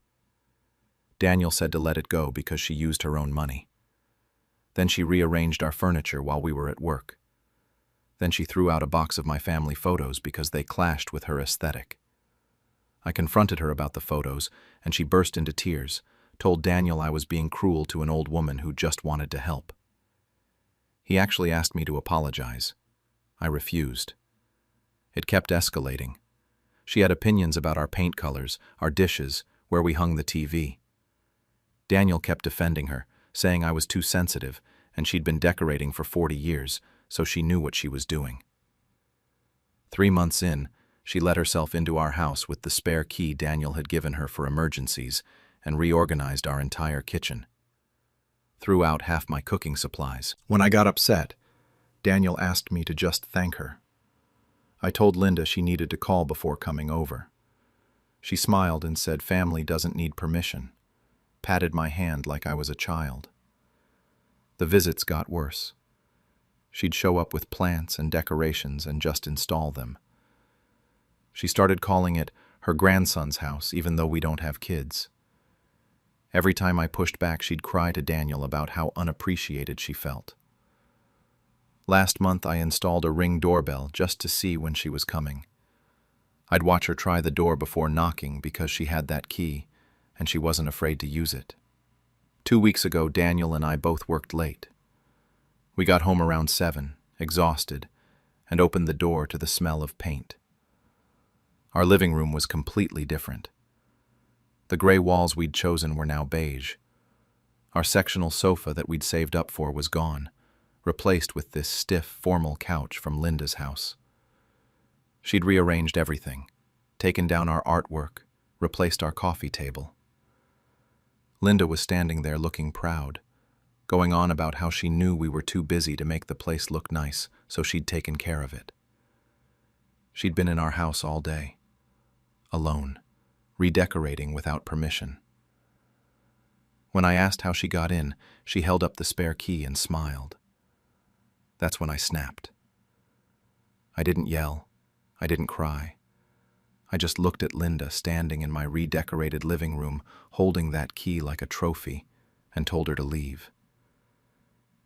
Daniel said to let it go because she used her own money. Then she rearranged our furniture while we were at work. Then she threw out a box of my family photos because they clashed with her aesthetic. I confronted her about the photos, and she burst into tears, told Daniel I was being cruel to an old woman who just wanted to help. He actually asked me to apologize. I refused. It kept escalating. She had opinions about our paint colors, our dishes, where we hung the TV. Daniel kept defending her, saying I was too sensitive, and she'd been decorating for 40 years, so she knew what she was doing. 3 months in, she let herself into our house with the spare key Daniel had given her for emergencies and reorganized our entire kitchen. Threw out half my cooking supplies. When I got upset, Daniel asked me to just thank her. I told Linda she needed to call before coming over. She smiled and said family doesn't need permission, patted my hand like I was a child. The visits got worse. She'd show up with plants and decorations and just install them. She started calling it her grandson's house, even though we don't have kids. Every time I pushed back, she'd cry to Daniel about how unappreciated she felt. Last month, I installed a Ring doorbell just to see when she was coming. I'd watch her try the door before knocking because she had that key, and she wasn't afraid to use it. 2 weeks ago, Daniel and I both worked late. We got home around 7, exhausted, and opened the door to the smell of paint. Our living room was completely different. The gray walls we'd chosen were now beige. Our sectional sofa that we'd saved up for was gone, replaced with this stiff, formal couch from Linda's house. She'd rearranged everything, taken down our artwork, replaced our coffee table. Linda was standing there looking proud, going on about how she knew we were too busy to make the place look nice, so she'd taken care of it. She'd been in our house all day, alone, redecorating without permission. When I asked how she got in, she held up the spare key and smiled. That's when I snapped. I didn't yell. I didn't cry. I just looked at Linda standing in my redecorated living room, holding that key like a trophy, and told her to leave.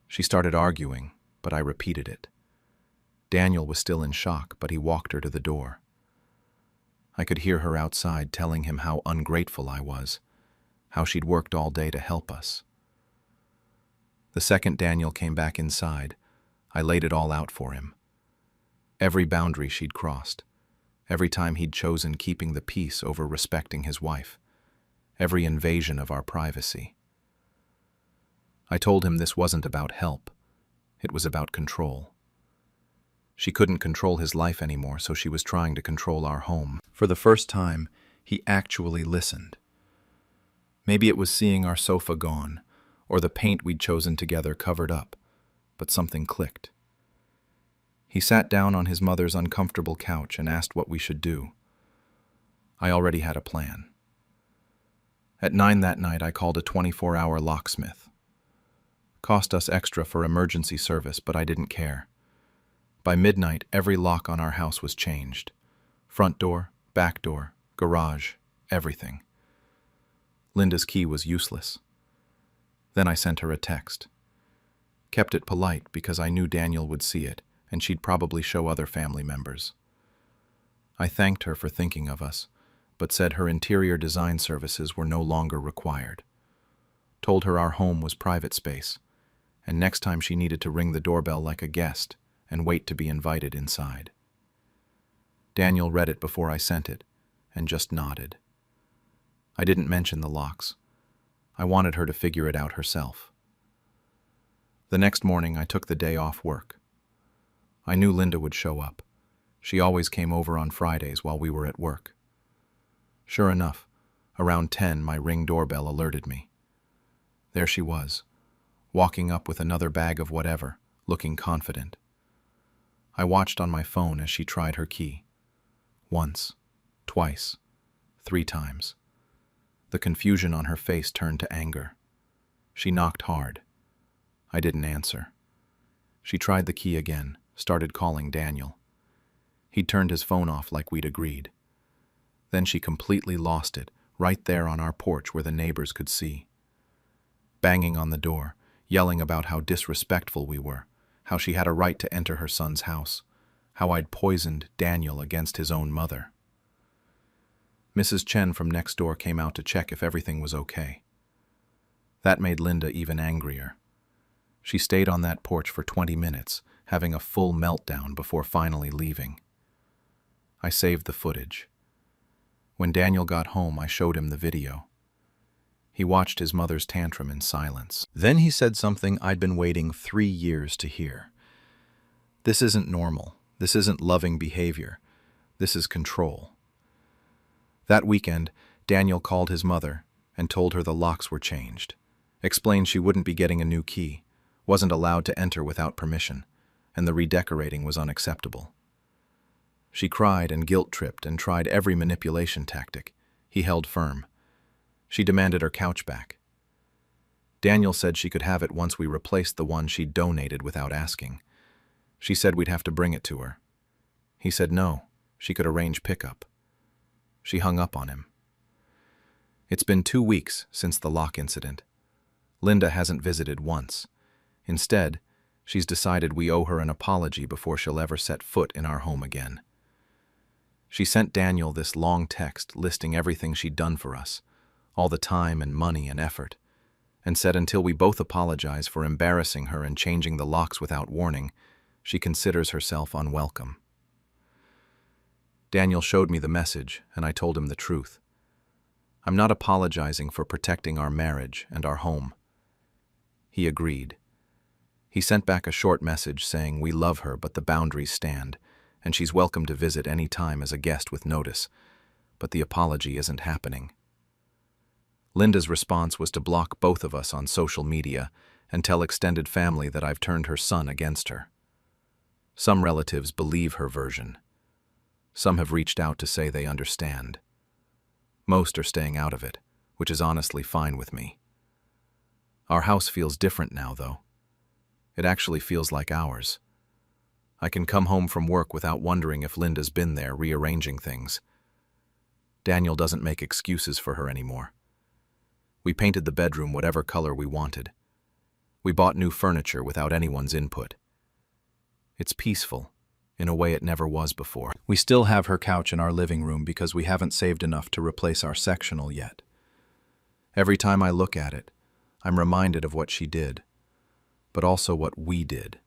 She started arguing, but I repeated it. Daniel was still in shock, but he walked her to the door. I could hear her outside telling him how ungrateful I was, how she'd worked all day to help us. The second Daniel came back inside, I laid it all out for him. Every boundary she'd crossed, every time he'd chosen keeping the peace over respecting his wife, every invasion of our privacy. I told him this wasn't about help, it was about control. She couldn't control his life anymore, so she was trying to control our home. For the first time, he actually listened. Maybe it was seeing our sofa gone, or the paint we'd chosen together covered up, but something clicked. He sat down on his mother's uncomfortable couch and asked what we should do. I already had a plan. At 9 that night, I called a 24-hour locksmith. Cost us extra for emergency service, but I didn't care. By midnight, every lock on our house was changed. Front door, back door, garage, everything. Linda's key was useless. Then I sent her a text. Kept it polite because I knew Daniel would see it, and she'd probably show other family members. I thanked her for thinking of us, but said her interior design services were no longer required. Told her our home was private space, and next time she needed to ring the doorbell like a guest and wait to be invited inside. Daniel read it before I sent it, and just nodded. I didn't mention the locks. I wanted her to figure it out herself. The next morning, I took the day off work. I knew Linda would show up. She always came over on Fridays while we were at work. Sure enough, around 10, my Ring doorbell alerted me. There she was, walking up with another bag of whatever, looking confident. I watched on my phone as she tried her key. Once, twice, 3 times. The confusion on her face turned to anger. She knocked hard. I didn't answer. She tried the key again, started calling Daniel. He'd turned his phone off like we'd agreed. Then she completely lost it, right there on our porch where the neighbors could see. Banging on the door, yelling about how disrespectful we were, how she had a right to enter her son's house, how I'd poisoned Daniel against his own mother. Mrs. Chen from next door came out to check if everything was okay. That made Linda even angrier. She stayed on that porch for 20 minutes, having a full meltdown before finally leaving. I saved the footage. When Daniel got home, I showed him the video. He watched his mother's tantrum in silence. Then he said something I'd been waiting 3 years to hear. This isn't normal. This isn't loving behavior. This is control. That weekend, Daniel called his mother and told her the locks were changed, explained she wouldn't be getting a new key, wasn't allowed to enter without permission, and the redecorating was unacceptable. She cried and guilt-tripped and tried every manipulation tactic. He held firm. She demanded her couch back. Daniel said she could have it once we replaced the one she'd donated without asking. She said we'd have to bring it to her. He said no, she could arrange pickup. She hung up on him. It's been 2 weeks since the lock incident. Linda hasn't visited once. Instead, she's decided we owe her an apology before she'll ever set foot in our home again. She sent Daniel this long text listing everything she'd done for us, all the time and money and effort, and said until we both apologize for embarrassing her and changing the locks without warning, she considers herself unwelcome. Daniel showed me the message, and I told him the truth. I'm not apologizing for protecting our marriage and our home. He agreed. He sent back a short message saying we love her but the boundaries stand, and she's welcome to visit any time as a guest with notice, but the apology isn't happening. Linda's response was to block both of us on social media and tell extended family that I've turned her son against her. Some relatives believe her version. Some have reached out to say they understand. Most are staying out of it, which is honestly fine with me. Our house feels different now, though. It actually feels like ours. I can come home from work without wondering if Linda's been there rearranging things. Daniel doesn't make excuses for her anymore. We painted the bedroom whatever color we wanted. We bought new furniture without anyone's input. It's peaceful, in a way it never was before. We still have her couch in our living room because we haven't saved enough to replace our sectional yet. Every time I look at it, I'm reminded of what she did, but also what we did.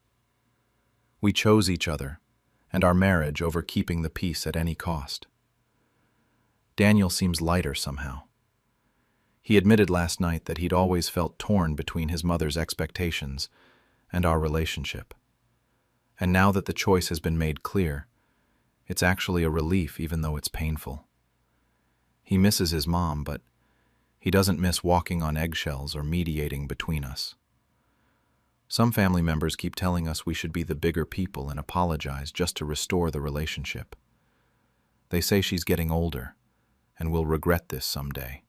We chose each other and our marriage over keeping the peace at any cost. Daniel seems lighter somehow. He admitted last night that he'd always felt torn between his mother's expectations and our relationship. And now that the choice has been made clear, it's actually a relief even though it's painful. He misses his mom, but he doesn't miss walking on eggshells or mediating between us. Some family members keep telling us we should be the bigger people and apologize just to restore the relationship. They say she's getting older and will regret this someday.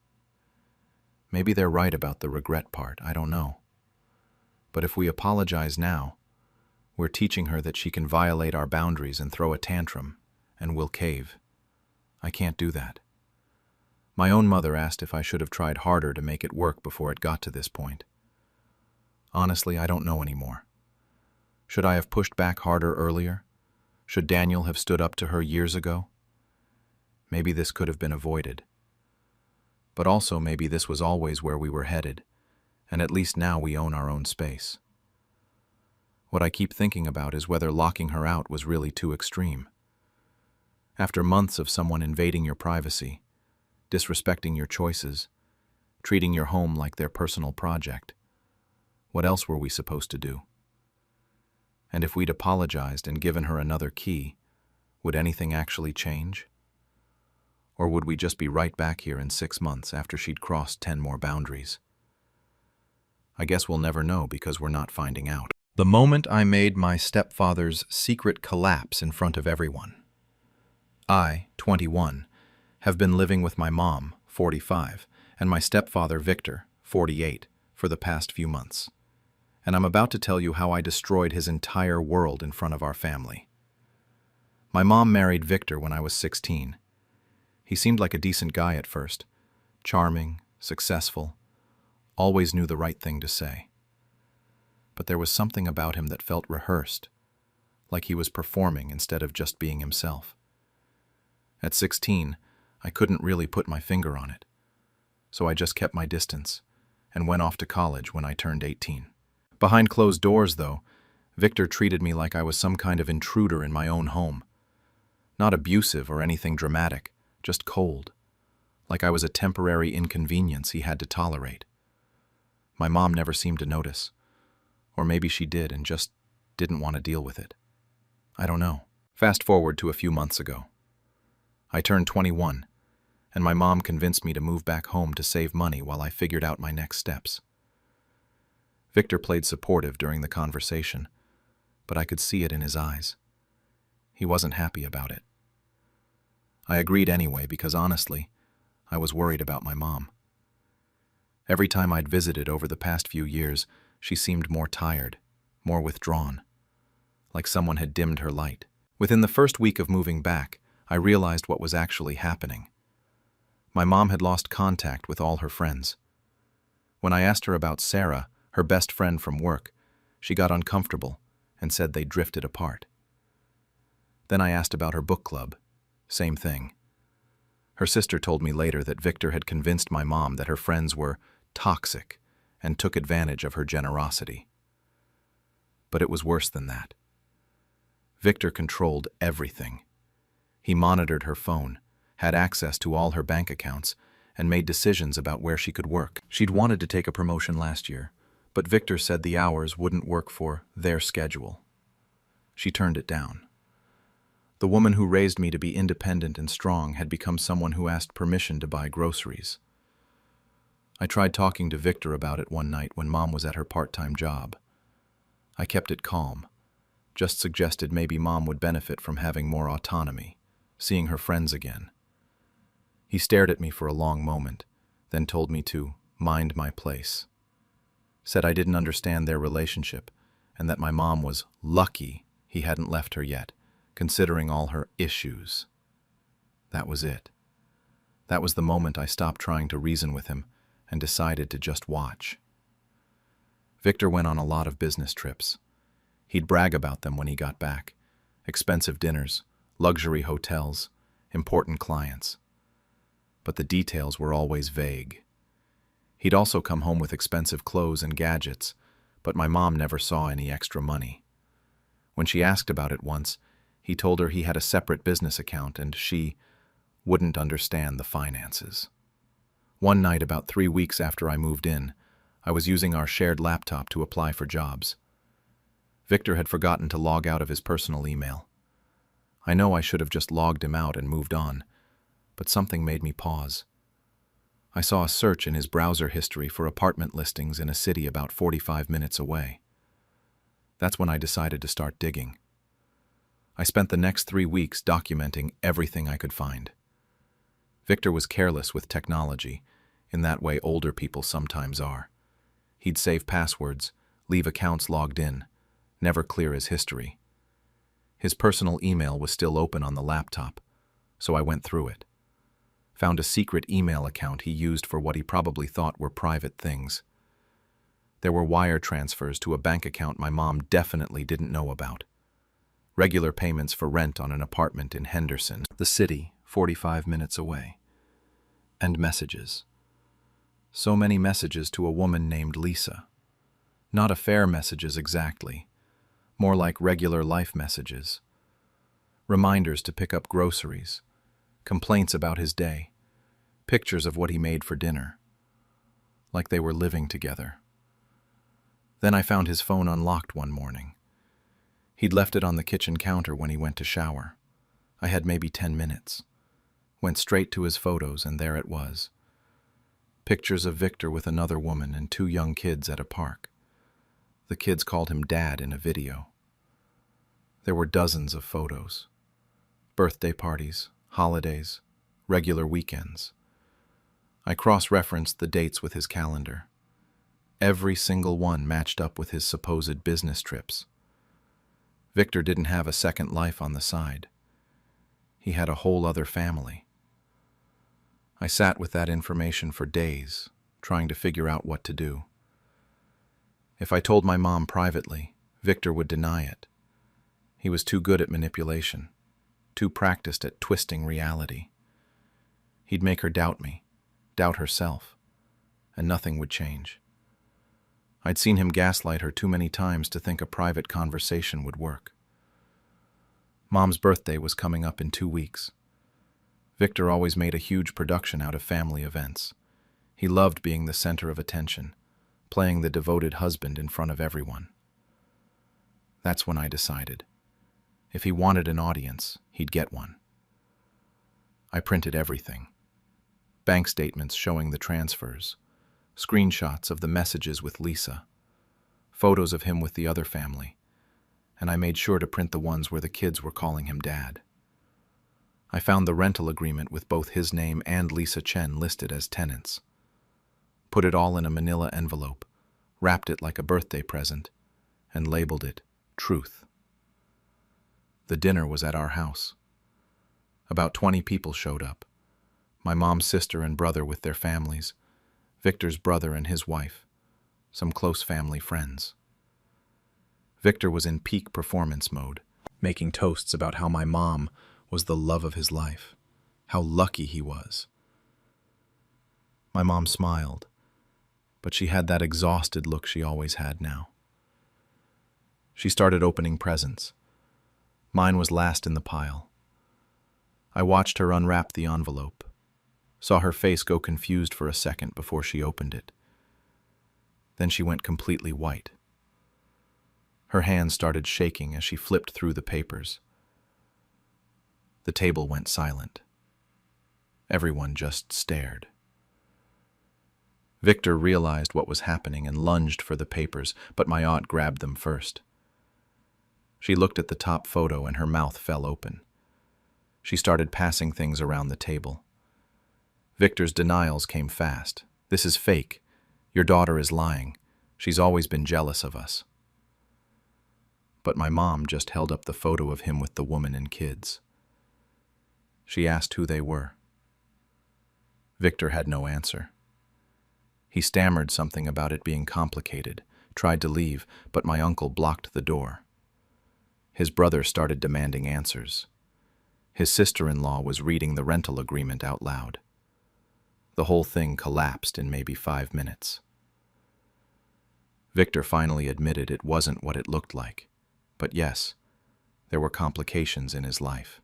Maybe they're right about the regret part, I don't know. But if we apologize now, we're teaching her that she can violate our boundaries and throw a tantrum, and we'll cave. I can't do that. My own mother asked if I should have tried harder to make it work before it got to this point. Honestly, I don't know anymore. Should I have pushed back harder earlier? Should Daniel have stood up to her years ago? Maybe this could have been avoided. But also maybe this was always where we were headed, and at least now we own our own space. What I keep thinking about is whether locking her out was really too extreme. After months of someone invading your privacy, disrespecting your choices, treating your home like their personal project, what else were we supposed to do? And if we'd apologized and given her another key, would anything actually change? Or would we just be right back here in 6 months after she'd crossed 10 more boundaries? I guess we'll never know because we're not finding out. The moment I made my stepfather's secret collapse in front of everyone. I, 21, have been living with my mom, 45, and my stepfather, Victor, 48, for the past few months. And I'm about to tell you how I destroyed his entire world in front of our family. My mom married Victor when I was 16. He seemed like a decent guy at first, charming, successful, always knew the right thing to say. but there was something about him that felt rehearsed, like he was performing instead of just being himself. At 16, I couldn't really put my finger on it, so I just kept my distance and went off to college when I turned 18. Behind closed doors, though, Victor treated me like I was some kind of intruder in my own home. Not abusive or anything dramatic, just cold, like I was a temporary inconvenience he had to tolerate. My mom never seemed to notice, or maybe she did and just didn't want to deal with it. I don't know. Fast forward to a few months ago. I turned 21, and my mom convinced me to move back home to save money while I figured out my next steps. Victor played supportive during the conversation, but I could see it in his eyes. He wasn't happy about it. I agreed anyway because honestly, I was worried about my mom. Every time I'd visited over the past few years, she seemed more tired, more withdrawn, like someone had dimmed her light. Within the first week of moving back, I realized what was actually happening. My mom had lost contact with all her friends. When I asked her about Sarah, her best friend from work, she got uncomfortable and said they drifted apart. Then I asked about her book club. Same thing. Her sister told me later that Victor had convinced my mom that her friends were toxic and took advantage of her generosity. But it was worse than that. Victor controlled everything. He monitored her phone, had access to all her bank accounts, and made decisions about where she could work. She'd wanted to take a promotion last year, but Victor said the hours wouldn't work for their schedule. She turned it down. The woman who raised me to be independent and strong had become someone who asked permission to buy groceries. I tried talking to Victor about it one night when Mom was at her part-time job. I kept it calm, just suggested maybe Mom would benefit from having more autonomy, seeing her friends again. He stared at me for a long moment, then told me to mind my place. Said I didn't understand their relationship and that my mom was lucky he hadn't left her yet, considering all her issues. That was it. That was the moment I stopped trying to reason with him and decided to just watch. Victor went on a lot of business trips. He'd brag about them when he got back. Expensive dinners, luxury hotels, important clients. But the details were always vague. He'd also come home with expensive clothes and gadgets, but my mom never saw any extra money. When she asked about it once, he told her he had a separate business account and she wouldn't understand the finances. One night, about 3 weeks after I moved in, I was using our shared laptop to apply for jobs. Victor had forgotten to log out of his personal email. I know I should have just logged him out and moved on, but something made me pause. I saw a search in his browser history for apartment listings in a city about 45 minutes away. That's when I decided to start digging. I spent the next 3 weeks documenting everything I could find. Victor was careless with technology, in that way older people sometimes are. He'd save passwords, leave accounts logged in, never clear his history. His personal email was still open on the laptop, so I went through it. Found a secret email account he used for what he probably thought were private things. There were wire transfers to a bank account my mom definitely didn't know about. Regular payments for rent on an apartment in Henderson, the city, 45 minutes away. And messages. So many messages to a woman named Lisa. Not affair messages exactly, more like regular life messages. Reminders to pick up groceries, complaints about his day, pictures of what he made for dinner. Like they were living together. Then I found his phone unlocked one morning. He'd left it on the kitchen counter when he went to shower. I had maybe 10 minutes. Went straight to his photos and there it was. Pictures of Victor with another woman and 2 young kids at a park. The kids called him Dad in a video. There were dozens of photos. Birthday parties, holidays, regular weekends. I cross-referenced the dates with his calendar. Every single one matched up with his supposed business trips. Victor didn't have a second life on the side. He had a whole other family. I sat with that information for days, trying to figure out what to do. If I told my mom privately, Victor would deny it. He was too good at manipulation, too practiced at twisting reality. He'd make her doubt me, doubt herself, and nothing would change. I'd seen him gaslight her too many times to think a private conversation would work. Mom's birthday was coming up in 2 weeks. Victor always made a huge production out of family events. He loved being the center of attention, playing the devoted husband in front of everyone. That's when I decided. If he wanted an audience, he'd get one. I printed everything. Bank statements showing the transfers, screenshots of the messages with Lisa, photos of him with the other family, and I made sure to print the ones where the kids were calling him Dad. I found the rental agreement with both his name and Lisa Chen listed as tenants. Put it all in a manila envelope, wrapped it like a birthday present, and labeled it Truth. The dinner was at our house. About 20 people showed up. My mom's sister and brother with their families, Victor's brother and his wife, some close family friends. Victor was in peak performance mode, making toasts about how my mom was the love of his life, how lucky he was. My mom smiled, but she had that exhausted look she always had now. She started opening presents. Mine was last in the pile. I watched her unwrap the envelope, saw her face go confused for a second before she opened it. Then she went completely white. Her hands started shaking as she flipped through the papers. The table went silent. Everyone just stared. Victor realized what was happening and lunged for the papers, but my aunt grabbed them first. She looked at the top photo and her mouth fell open. She started passing things around the table. Victor's denials came fast. "This is fake. Your daughter is lying. She's always been jealous of us." But my mom just held up the photo of him with the woman and kids. She asked who they were. Victor had no answer. He stammered something about it being complicated, tried to leave, but my uncle blocked the door. His brother started demanding answers. His sister-in-law was reading the rental agreement out loud. The whole thing collapsed in maybe 5 minutes. Victor finally admitted it wasn't what it looked like, but yes, there were complications in his life.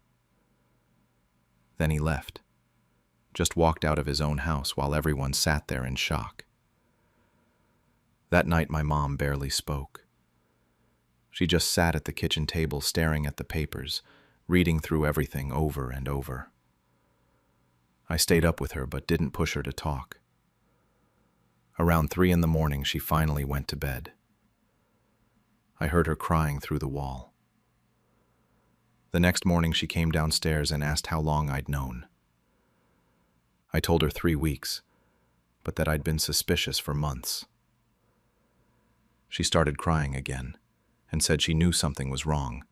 Then he left, just walked out of his own house while everyone sat there in shock. That night my mom barely spoke. She just sat at the kitchen table staring at the papers, reading through everything over and over. I stayed up with her but didn't push her to talk. Around 3 in the morning, she finally went to bed. I heard her crying through the wall. The next morning, she came downstairs and asked how long I'd known. I told her 3 weeks, but that I'd been suspicious for months. She started crying again and said she knew something was wrong,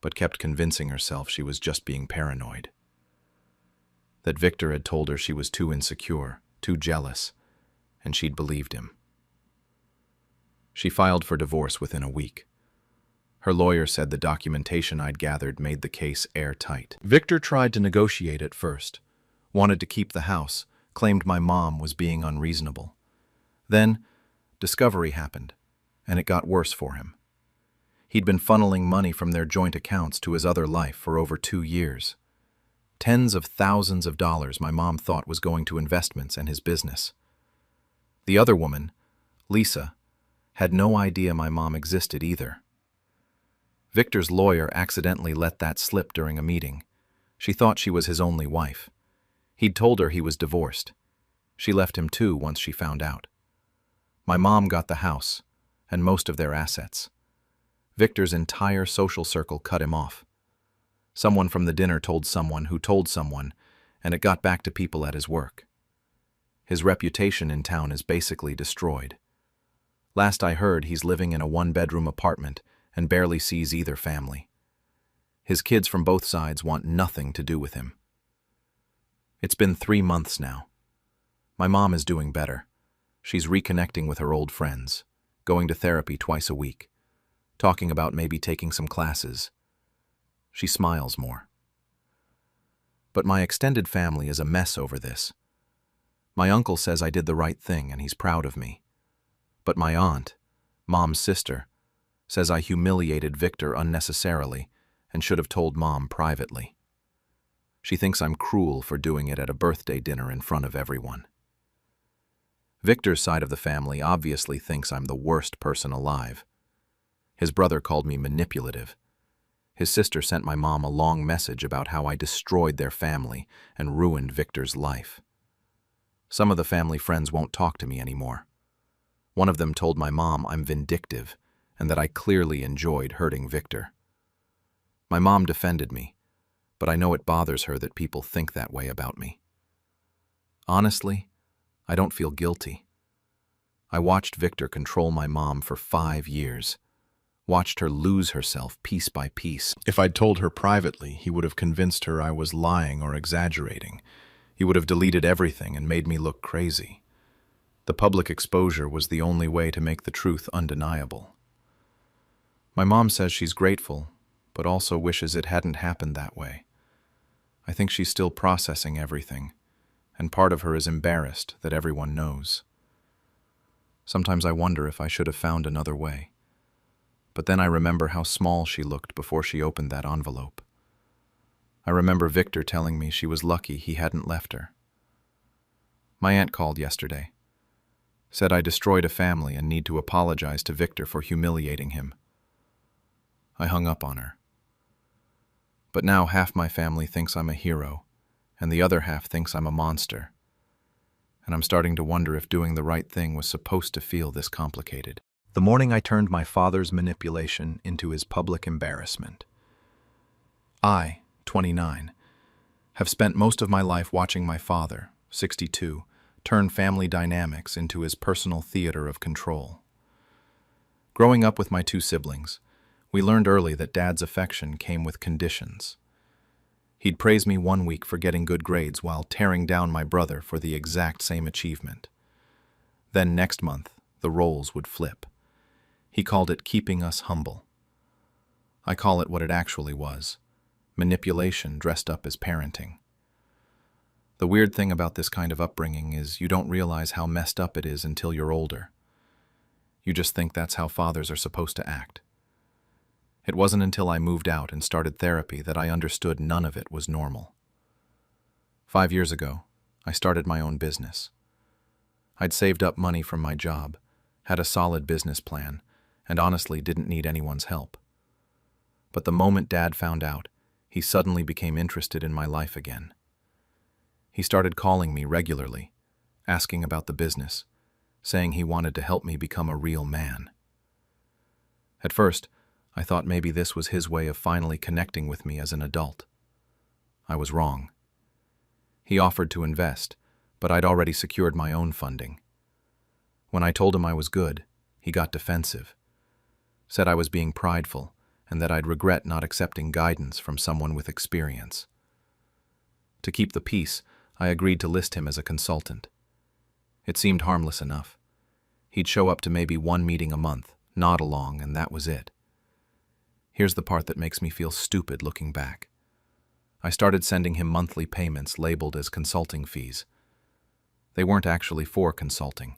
but kept convincing herself she was just being paranoid. That Victor had told her she was too insecure, too jealous, and she'd believed him. She filed for divorce within a week. Her lawyer said the documentation I'd gathered made the case airtight. Victor tried to negotiate at first, wanted to keep the house, claimed my mom was being unreasonable. Then, discovery happened, and it got worse for him. He'd been funneling money from their joint accounts to his other life for over 2 years. Tens of thousands of dollars my mom thought was going to investments and his business. The other woman, Lisa, had no idea my mom existed either. Victor's lawyer accidentally let that slip during a meeting. She thought she was his only wife. He'd told her he was divorced. She left him too once she found out. My mom got the house and most of their assets. Victor's entire social circle cut him off. Someone from the dinner told someone who told someone, and it got back to people at his work. His reputation in town is basically destroyed. Last I heard, he's living in a 1-bedroom apartment and barely sees either family. His kids from both sides want nothing to do with him. It's been 3 months now. My mom is doing better. She's reconnecting with her old friends, going to therapy twice a week, talking about maybe taking some classes. She smiles more. But my extended family is a mess over this. My uncle says I did the right thing and he's proud of me. But my aunt, Mom's sister, says I humiliated Victor unnecessarily and should have told Mom privately. She thinks I'm cruel for doing it at a birthday dinner in front of everyone. Victor's side of the family obviously thinks I'm the worst person alive. His brother called me manipulative. His sister sent my mom a long message about how I destroyed their family and ruined Victor's life. Some of the family friends won't talk to me anymore. One of them told my mom I'm vindictive and that I clearly enjoyed hurting Victor. My mom defended me, but I know it bothers her that people think that way about me. Honestly, I don't feel guilty. I watched Victor control my mom for 5 years, watched her lose herself piece by piece. If I'd told her privately, he would have convinced her I was lying or exaggerating. He would have deleted everything and made me look crazy. The public exposure was the only way to make the truth undeniable. My mom says she's grateful, but also wishes it hadn't happened that way. I think she's still processing everything, and part of her is embarrassed that everyone knows. Sometimes I wonder if I should have found another way. But then I remember how small she looked before she opened that envelope. I remember Victor telling me she was lucky he hadn't left her. My aunt called yesterday, said I destroyed a family and need to apologize to Victor for humiliating him. I hung up on her. But now half my family thinks I'm a hero, and the other half thinks I'm a monster. And I'm starting to wonder if doing the right thing was supposed to feel this complicated. The morning I turned my father's manipulation into his public embarrassment. I, 29, have spent most of my life watching my father, 62, turn family dynamics into his personal theater of control. Growing up with my 2 siblings, we learned early that Dad's affection came with conditions. He'd praise me 1 week for getting good grades while tearing down my brother for the exact same achievement. Then next month, the roles would flip. He called it keeping us humble. I call it what it actually was, manipulation dressed up as parenting. The weird thing about this kind of upbringing is you don't realize how messed up it is until you're older. You just think that's how fathers are supposed to act. It wasn't until I moved out and started therapy that I understood none of it was normal. 5 years ago, I started my own business. I'd saved up money from my job, had a solid business plan, and honestly didn't need anyone's help. But the moment Dad found out, he suddenly became interested in my life again. He started calling me regularly, asking about the business, saying he wanted to help me become a real man. At first, I thought maybe this was his way of finally connecting with me as an adult. I was wrong. He offered to invest, but I'd already secured my own funding. When I told him I was good, he got defensive, said I was being prideful and that I'd regret not accepting guidance from someone with experience. To keep the peace, I agreed to list him as a consultant. It seemed harmless enough. He'd show up to maybe 1 meeting a month, nod along, and that was it. Here's the part that makes me feel stupid looking back. I started sending him monthly payments labeled as consulting fees. They weren't actually for consulting.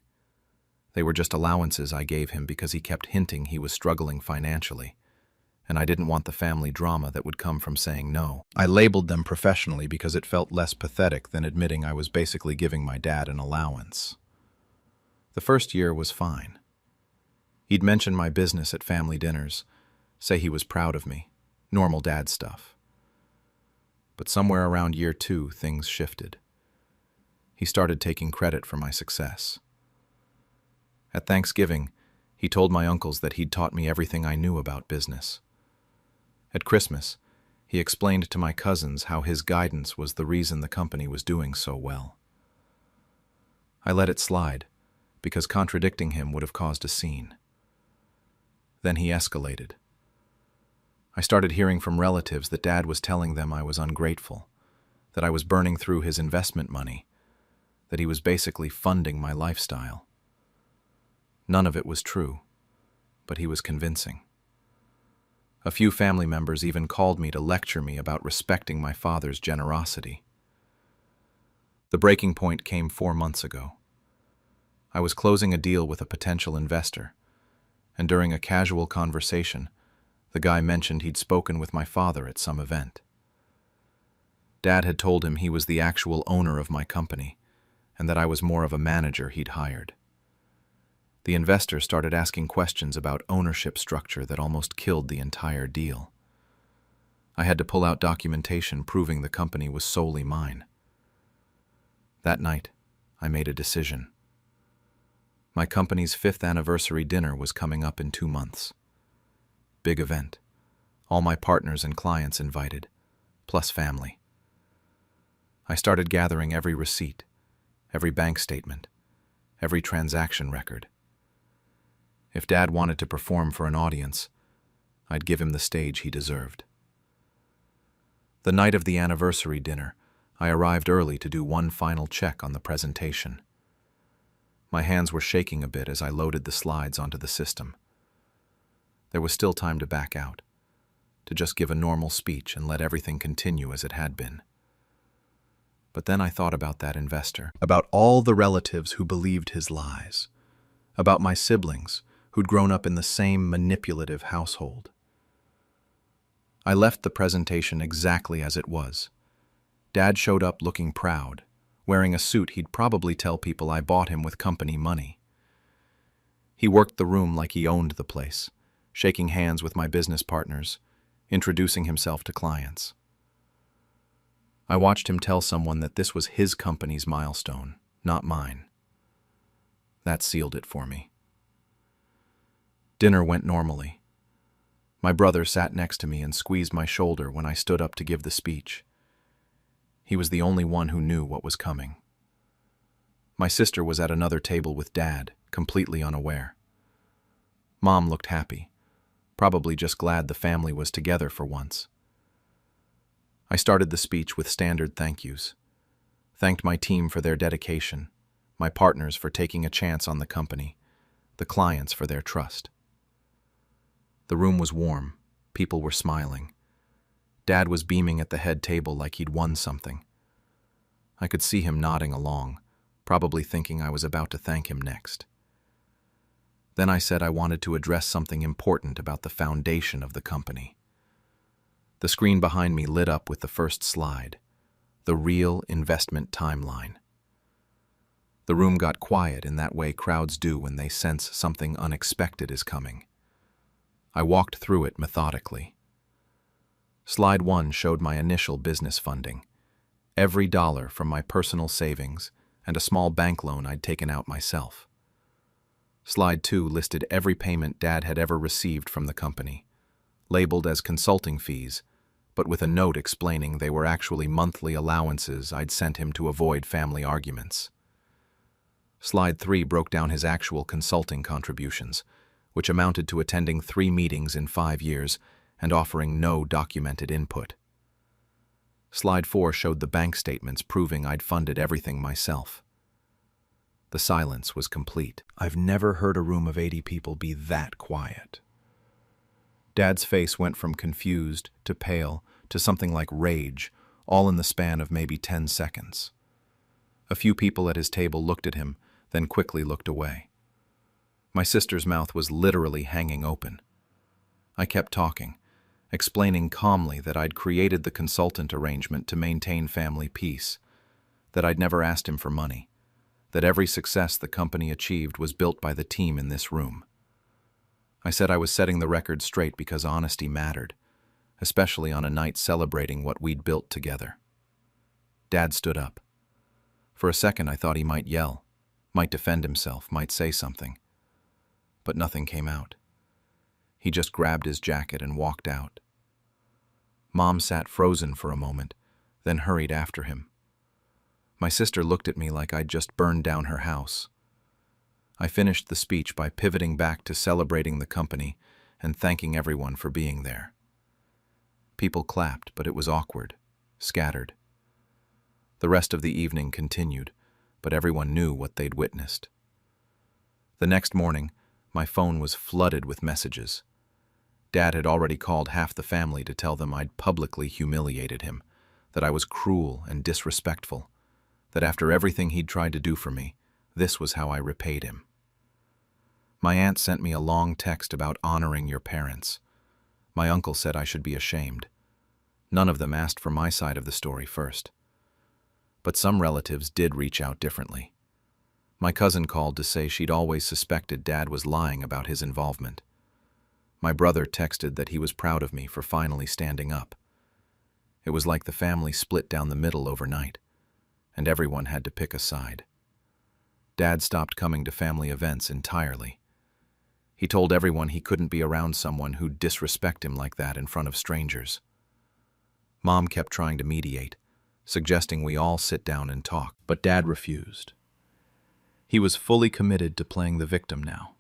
They were just allowances I gave him because he kept hinting he was struggling financially, and I didn't want the family drama that would come from saying no. I labeled them professionally because it felt less pathetic than admitting I was basically giving my dad an allowance. The first year was fine. He'd mention my business at family dinners, say he was proud of me, normal dad stuff. But somewhere around year 2, things shifted. He started taking credit for my success. At Thanksgiving, he told my uncles that he'd taught me everything I knew about business. At Christmas, he explained to my cousins how his guidance was the reason the company was doing so well. I let it slide, because contradicting him would have caused a scene. Then he escalated. I started hearing from relatives that Dad was telling them I was ungrateful, that I was burning through his investment money, that he was basically funding my lifestyle. None of it was true. but he was convincing. A few family members even called me to lecture me about respecting my father's generosity. The breaking point came 4 months ago. I was closing a deal with a potential investor, and during a casual conversation, the guy mentioned he'd spoken with my father at some event. Dad had told him he was the actual owner of my company, and that I was more of a manager he'd hired. The investor started asking questions about ownership structure that almost killed the entire deal. I had to pull out documentation proving the company was solely mine. That night, I made a decision. My company's 5th anniversary dinner was coming up in 2 months. Big event. All my partners and clients invited, plus family. I started gathering every receipt, every bank statement, every transaction record. If Dad wanted to perform for an audience, I'd give him the stage he deserved. The night of the anniversary dinner, I arrived early to do one final check on the presentation. My hands were shaking a bit as I loaded the slides onto the system. There was still time to back out, to just give a normal speech and let everything continue as it had been. But then I thought about that investor, about all the relatives who believed his lies, about my siblings who'd grown up in the same manipulative household. I left the presentation exactly as it was. Dad showed up looking proud, wearing a suit he'd probably tell people I bought him with company money. He worked the room like he owned the place, shaking hands with my business partners, introducing himself to clients. I watched him tell someone that this was his company's milestone, not mine. That sealed it for me. Dinner went normally. My brother sat next to me and squeezed my shoulder when I stood up to give the speech. He was the only one who knew what was coming. My sister was at another table with Dad, completely unaware. Mom looked happy, probably just glad the family was together for once. I started the speech with standard thank yous. Thanked my team for their dedication, my partners for taking a chance on the company, the clients for their trust. The room was warm. People were smiling. Dad was beaming at the head table like he'd won something. I could see him nodding along, probably thinking I was about to thank him next. Then I said I wanted to address something important about the foundation of the company. The screen behind me lit up with the first slide, the real investment timeline. The room got quiet in that way crowds do when they sense something unexpected is coming. I walked through it methodically. Slide 1 showed my initial business funding, every dollar from my personal savings and a small bank loan I'd taken out myself. Slide 2 listed every payment Dad had ever received from the company, labeled as consulting fees, but with a note explaining they were actually monthly allowances I'd sent him to avoid family arguments. Slide 3 broke down his actual consulting contributions, which amounted to attending 3 meetings in 5 years and offering no documented input. Slide 4 showed the bank statements proving I'd funded everything myself. The silence was complete. I've never heard a room of 80 people be that quiet. Dad's face went from confused to pale to something like rage, all in the span of maybe 10 seconds. A few people at his table looked at him, then quickly looked away. My sister's mouth was literally hanging open. I kept talking, explaining calmly that I'd created the consultant arrangement to maintain family peace, that I'd never asked him for money, that every success the company achieved was built by the team in this room. I said I was setting the record straight because honesty mattered, especially on a night celebrating what we'd built together. Dad stood up. For a second I thought he might yell, might defend himself, might say something. But nothing came out. He just grabbed his jacket and walked out. Mom sat frozen for a moment, then hurried after him. My sister looked at me like I'd just burned down her house. I finished the speech by pivoting back to celebrating the company and thanking everyone for being there. People clapped, but it was awkward, scattered. The rest of the evening continued, but everyone knew what they'd witnessed. The next morning, My phone was flooded with messages. Dad had already called half the family to tell them I'd publicly humiliated him, that I was cruel and disrespectful, that after everything he'd tried to do for me, this was how I repaid him. My aunt sent me a long text about honoring your parents. My uncle said I should be ashamed. None of them asked for my side of the story first. But some relatives did reach out differently. My cousin called to say she'd always suspected Dad was lying about his involvement. My brother texted that he was proud of me for finally standing up. It was like the family split down the middle overnight, and everyone had to pick a side. Dad stopped coming to family events entirely. He told everyone he couldn't be around someone who'd disrespect him like that in front of strangers. Mom kept trying to mediate, suggesting we all sit down and talk, but Dad refused. He was fully committed to playing the victim now.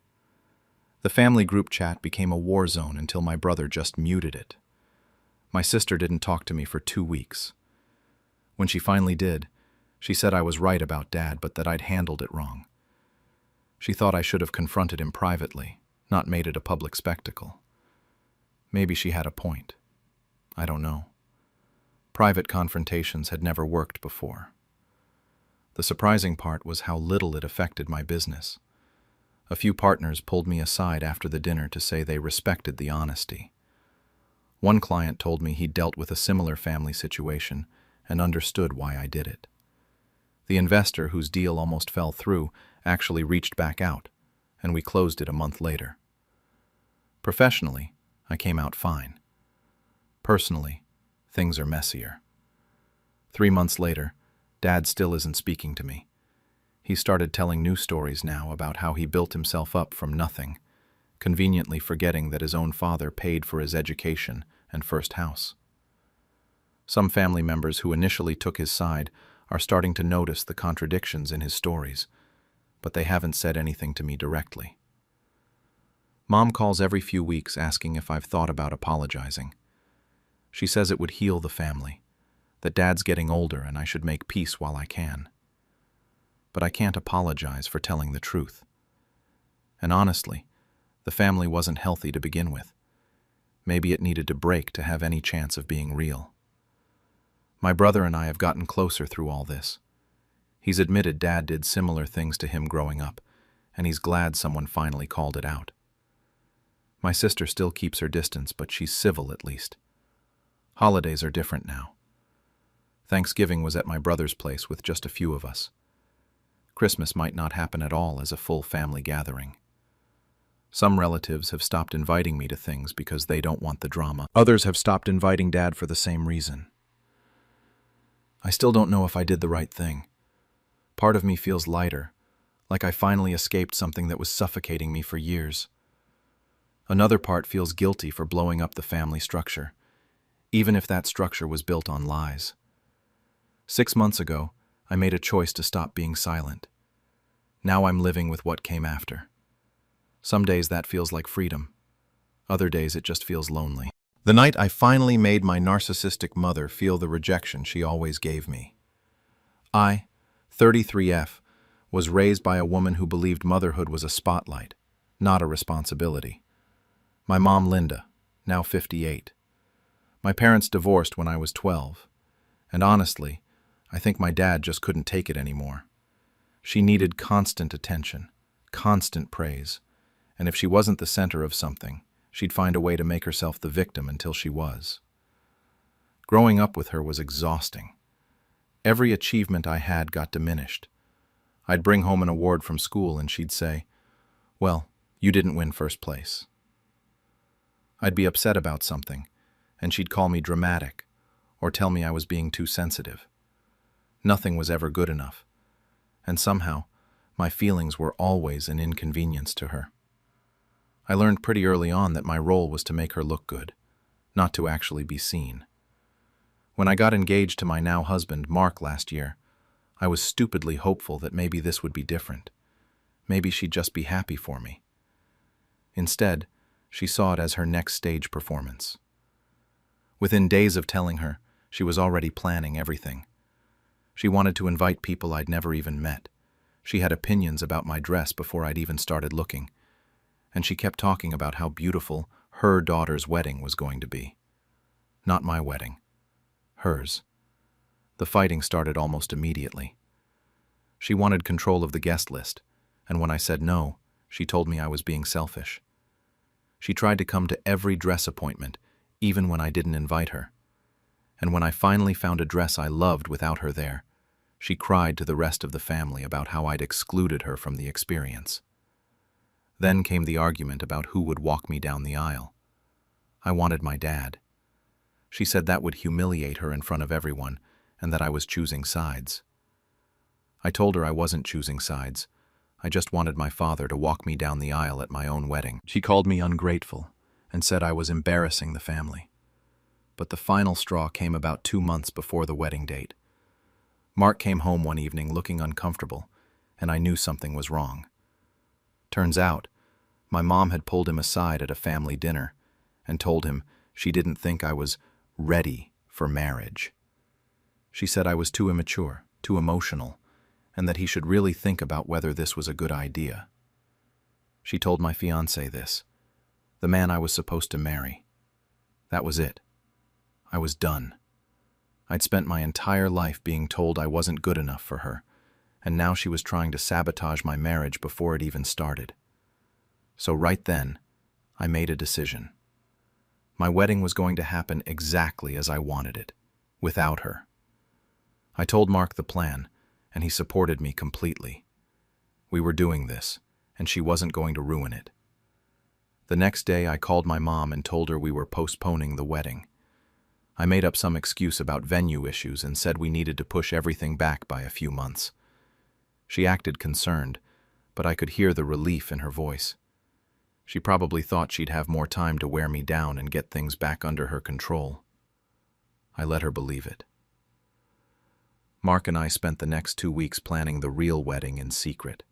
The family group chat became a war zone until my brother just muted it. My sister didn't talk to me for 2 weeks. When she finally did, she said I was right about Dad, but that I'd handled it wrong. She thought I should have confronted him privately, not made it a public spectacle. Maybe she had a point. I don't know. Private confrontations had never worked before. The surprising part was how little it affected my business. A few partners pulled me aside after the dinner to say they respected the honesty. One client told me he'd dealt with a similar family situation and understood why I did it. The investor whose deal almost fell through actually reached back out, and we closed it a month later. Professionally, I came out fine. Personally, things are messier. 3 months later, Dad still isn't speaking to me. He started telling new stories now about how he built himself up from nothing, conveniently forgetting that his own father paid for his education and first house. Some family members who initially took his side are starting to notice the contradictions in his stories, but they haven't said anything to me directly. Mom calls every few weeks asking if I've thought about apologizing. She says it would heal the family, that Dad's getting older and I should make peace while I can. But I can't apologize for telling the truth. And honestly, the family wasn't healthy to begin with. Maybe it needed to break to have any chance of being real. My brother and I have gotten closer through all this. He's admitted Dad did similar things to him growing up, and he's glad someone finally called it out. My sister still keeps her distance, but she's civil at least. Holidays are different now. Thanksgiving was at my brother's place with just a few of us. Christmas might not happen at all as a full family gathering. Some relatives have stopped inviting me to things because they don't want the drama. Others have stopped inviting Dad for the same reason. I still don't know if I did the right thing. Part of me feels lighter, like I finally escaped something that was suffocating me for years. Another part feels guilty for blowing up the family structure, even if that structure was built on lies. 6 months ago, I made a choice to stop being silent. Now I'm living with what came after. Some days that feels like freedom. Other days it just feels lonely. The night I finally made my narcissistic mother feel the rejection she always gave me. I, 33F, was raised by a woman who believed motherhood was a spotlight, not a responsibility. My mom, Linda, now 58. My parents divorced when I was 12, and honestly, I think my dad just couldn't take it anymore. She needed constant attention, constant praise, and if she wasn't the center of something, she'd find a way to make herself the victim until she was. Growing up with her was exhausting. Every achievement I had got diminished. I'd bring home an award from school and she'd say, "Well, you didn't win first place." I'd be upset about something, and she'd call me dramatic or tell me I was being too sensitive. Nothing was ever good enough, and somehow my feelings were always an inconvenience to her. I learned pretty early on that my role was to make her look good, not to actually be seen. When I got engaged to my now husband, Mark, last year, I was stupidly hopeful that maybe this would be different. Maybe she'd just be happy for me. Instead, she saw it as her next stage performance. Within days of telling her, she was already planning everything. She wanted to invite people I'd never even met. She had opinions about my dress before I'd even started looking. and she kept talking about how beautiful her daughter's wedding was going to be. Not my wedding. Hers. The fighting started almost immediately. She wanted control of the guest list, and when I said no, she told me I was being selfish. She tried to come to every dress appointment, even when I didn't invite her. And when I finally found a dress I loved without her there, she cried to the rest of the family about how I'd excluded her from the experience. Then came the argument about who would walk me down the aisle. I wanted my dad. She said that would humiliate her in front of everyone and that I was choosing sides. I told her I wasn't choosing sides. I just wanted my father to walk me down the aisle at my own wedding. She called me ungrateful and said I was embarrassing the family. But the final straw came about 2 months before the wedding date. Mark came home one evening looking uncomfortable, and I knew something was wrong. Turns out, my mom had pulled him aside at a family dinner and told him she didn't think I was ready for marriage. She said I was too immature, too emotional, and that he should really think about whether this was a good idea. She told my fiancé this, the man I was supposed to marry. That was it. I was done. I'd spent my entire life being told I wasn't good enough for her, and now she was trying to sabotage my marriage before it even started. So right then, I made a decision. My wedding was going to happen exactly as I wanted it, without her. I told Mark the plan, and he supported me completely. We were doing this, and she wasn't going to ruin it. The next day, I called my mom and told her we were postponing the wedding. I made up some excuse about venue issues and said we needed to push everything back by a few months. She acted concerned, but I could hear the relief in her voice. She probably thought she'd have more time to wear me down and get things back under her control. I let her believe it. Mark and I spent the next 2 weeks planning the real wedding in secret.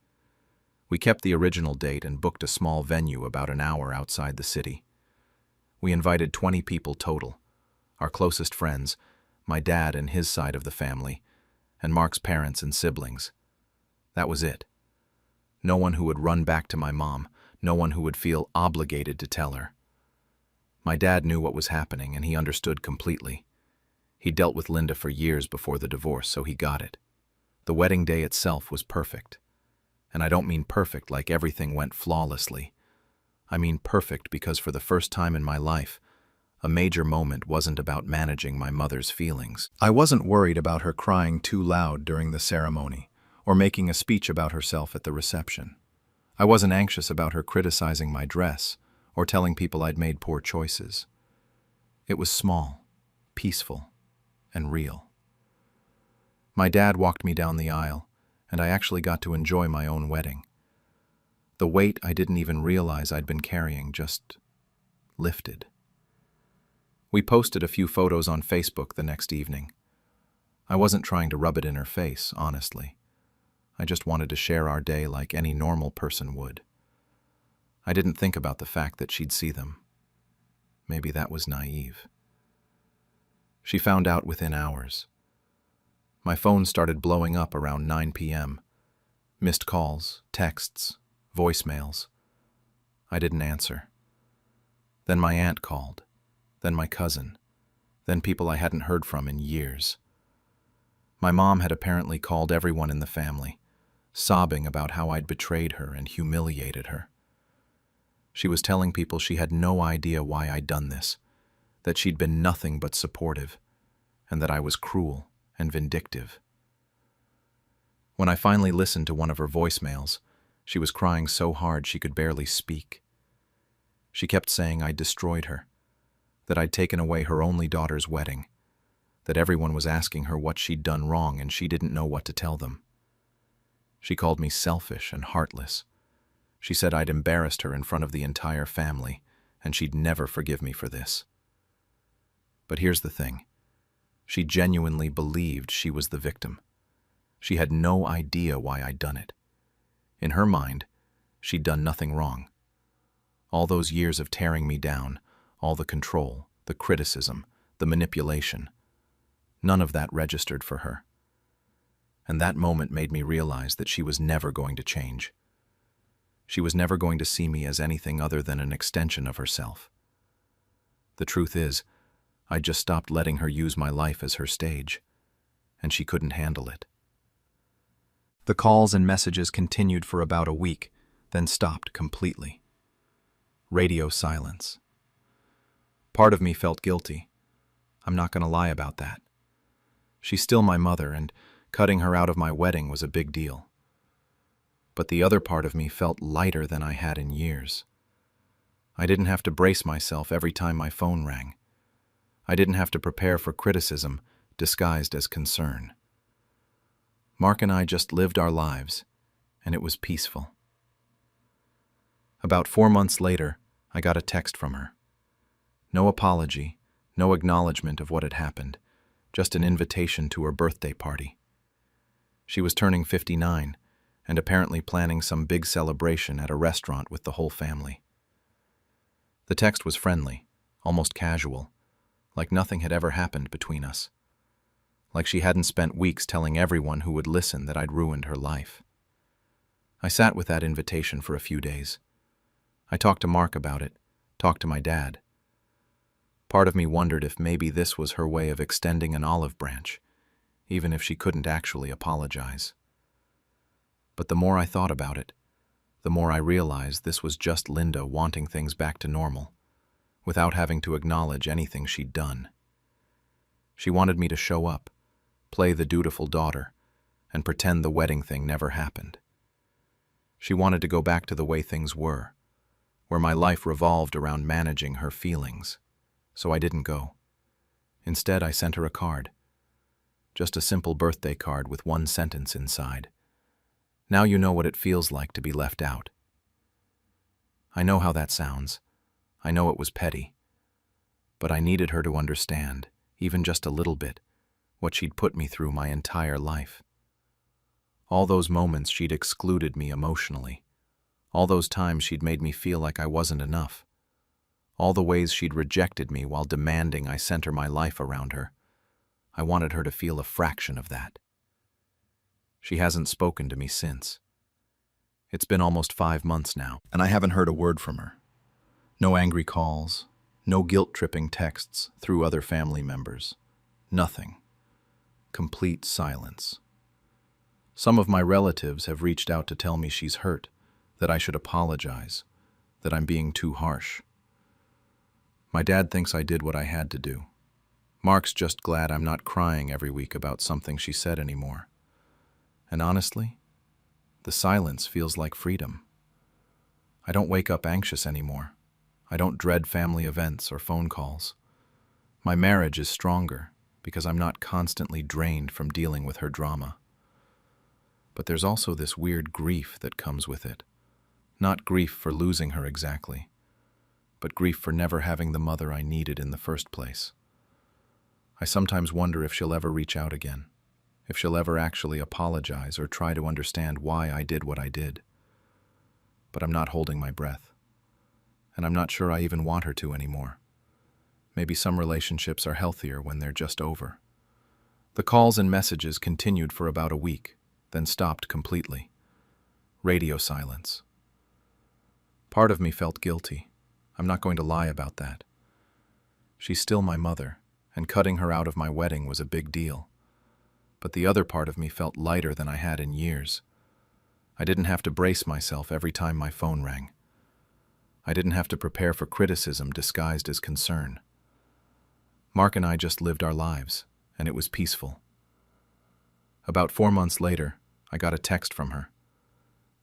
We kept the original date and booked a small venue about an hour outside the city. We invited 20 people total, our closest friends, my dad and his side of the family, and Mark's parents and siblings. That was it. No one who would run back to my mom, no one who would feel obligated to tell her. My dad knew what was happening, and he understood completely. He dealt with Linda for years before the divorce, so he got it. The wedding day itself was perfect. And I don't mean perfect like everything went flawlessly. I mean perfect because for the first time in my life, a major moment wasn't about managing my mother's feelings. I wasn't worried about her crying too loud during the ceremony or making a speech about herself at the reception. I wasn't anxious about her criticizing my dress or telling people I'd made poor choices. It was small, peaceful, and real. My dad walked me down the aisle, and I actually got to enjoy my own wedding. The weight I didn't even realize I'd been carrying just lifted. We posted a few photos on Facebook the next evening. I wasn't trying to rub it in her face, honestly. I just wanted to share our day like any normal person would. I didn't think about the fact that she'd see them. Maybe that was naive. She found out within hours. My phone started blowing up around 9 p.m. Missed calls, texts, voicemails. I didn't answer. Then my aunt called. Then my cousin. Then people I hadn't heard from in years. My mom had apparently called everyone in the family, sobbing about how I'd betrayed her and humiliated her. She was telling people she had no idea why I'd done this, that she'd been nothing but supportive, and that I was cruel and vindictive. When I finally listened to one of her voicemails, she was crying so hard she could barely speak. She kept saying I'd destroyed her, that I'd taken away her only daughter's wedding, that everyone was asking her what she'd done wrong and she didn't know what to tell them. She called me selfish and heartless. She said I'd embarrassed her in front of the entire family, and she'd never forgive me for this. But here's the thing. She genuinely believed she was the victim. She had no idea why I'd done it. In her mind, she'd done nothing wrong. All those years of tearing me down, all the control, the criticism, the manipulation, none of that registered for her. And that moment made me realize that she was never going to change. She was never going to see me as anything other than an extension of herself. The truth is, I just stopped letting her use my life as her stage, and she couldn't handle it. The calls and messages continued for about a week, then stopped completely. Radio silence. Part of me felt guilty. I'm not going to lie about that. She's still my mother, and cutting her out of my wedding was a big deal. But the other part of me felt lighter than I had in years. I didn't have to brace myself every time my phone rang. I didn't have to prepare for criticism disguised as concern. Mark and I just lived our lives, and it was peaceful. About 4 months later, I got a text from her. No apology, no acknowledgement of what had happened, just an invitation to her birthday party. She was turning 59 and apparently planning some big celebration at a restaurant with the whole family. The text was friendly, almost casual, like nothing had ever happened between us. Like she hadn't spent weeks telling everyone who would listen that I'd ruined her life. I sat with that invitation for a few days. I talked to Mark about it, talked to my dad. Part of me wondered if maybe this was her way of extending an olive branch, even if she couldn't actually apologize. But the more I thought about it, the more I realized this was just Linda wanting things back to normal, without having to acknowledge anything she'd done. She wanted me to show up, play the dutiful daughter, and pretend the wedding thing never happened. She wanted to go back to the way things were, where my life revolved around managing her feelings, so I didn't go. Instead, I sent her a card. Just a simple birthday card with one sentence inside. Now you know what it feels like to be left out. I know how that sounds. I know it was petty. But I needed her to understand, even just a little bit, what she'd put me through my entire life. All those moments she'd excluded me emotionally. All those times she'd made me feel like I wasn't enough. All the ways she'd rejected me while demanding I center my life around her. I wanted her to feel a fraction of that. She hasn't spoken to me since. It's been almost 5 months now, and I haven't heard a word from her. No angry calls, no guilt-tripping texts through other family members. Nothing. Complete silence. Some of my relatives have reached out to tell me she's hurt, that I should apologize, that I'm being too harsh. My dad thinks I did what I had to do. Mark's just glad I'm not crying every week about something she said anymore. And honestly, the silence feels like freedom. I don't wake up anxious anymore. I don't dread family events or phone calls. My marriage is stronger because I'm not constantly drained from dealing with her drama. But there's also this weird grief that comes with it. Not grief for losing her exactly, but grief for never having the mother I needed in the first place. I sometimes wonder if she'll ever reach out again, if she'll ever actually apologize or try to understand why I did what I did. But I'm not holding my breath. And I'm not sure I even want her to anymore. Maybe some relationships are healthier when they're just over. The calls and messages continued for about a week, then stopped completely. Radio silence. Part of me felt guilty. I'm not going to lie about that. She's still my mother, and cutting her out of my wedding was a big deal. But the other part of me felt lighter than I had in years. I didn't have to brace myself every time my phone rang. I didn't have to prepare for criticism disguised as concern. Mark and I just lived our lives, and it was peaceful. About 4 months later, I got a text from her.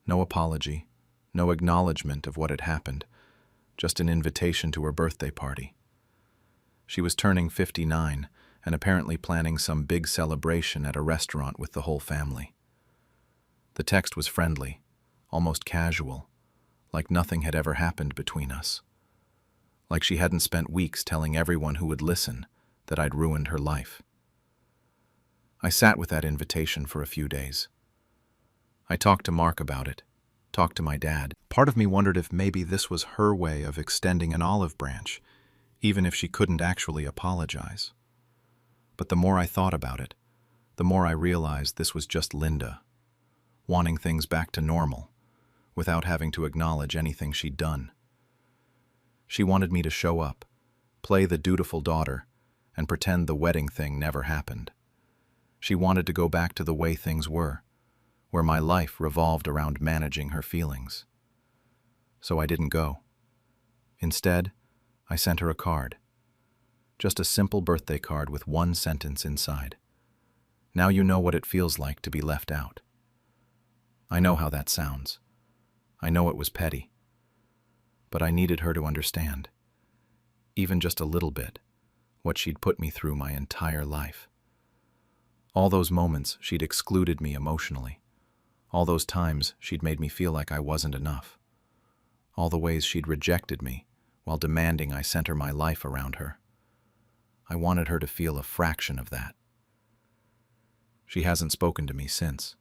No apology, no acknowledgement of what had happened, just an invitation to her birthday party. She was turning 59 and apparently planning some big celebration at a restaurant with the whole family. The text was friendly, almost casual, like nothing had ever happened between us. Like she hadn't spent weeks telling everyone who would listen that I'd ruined her life. I sat with that invitation for a few days. I talked to Mark about it, talked to my dad. Part of me wondered if maybe this was her way of extending an olive branch, even if she couldn't actually apologize. But the more I thought about it, the more I realized this was just Linda, wanting things back to normal, without having to acknowledge anything she'd done. She wanted me to show up, play the dutiful daughter, and pretend the wedding thing never happened. She wanted to go back to the way things were, where my life revolved around managing her feelings. So I didn't go. Instead, I sent her a card. Just a simple birthday card with one sentence inside. Now you know what it feels like to be left out. I know how that sounds. I know it was petty. But I needed her to understand, even just a little bit, what she'd put me through my entire life. All those moments she'd excluded me emotionally. All those times she'd made me feel like I wasn't enough. All the ways she'd rejected me while demanding I center my life around her. I wanted her to feel a fraction of that. She hasn't spoken to me since.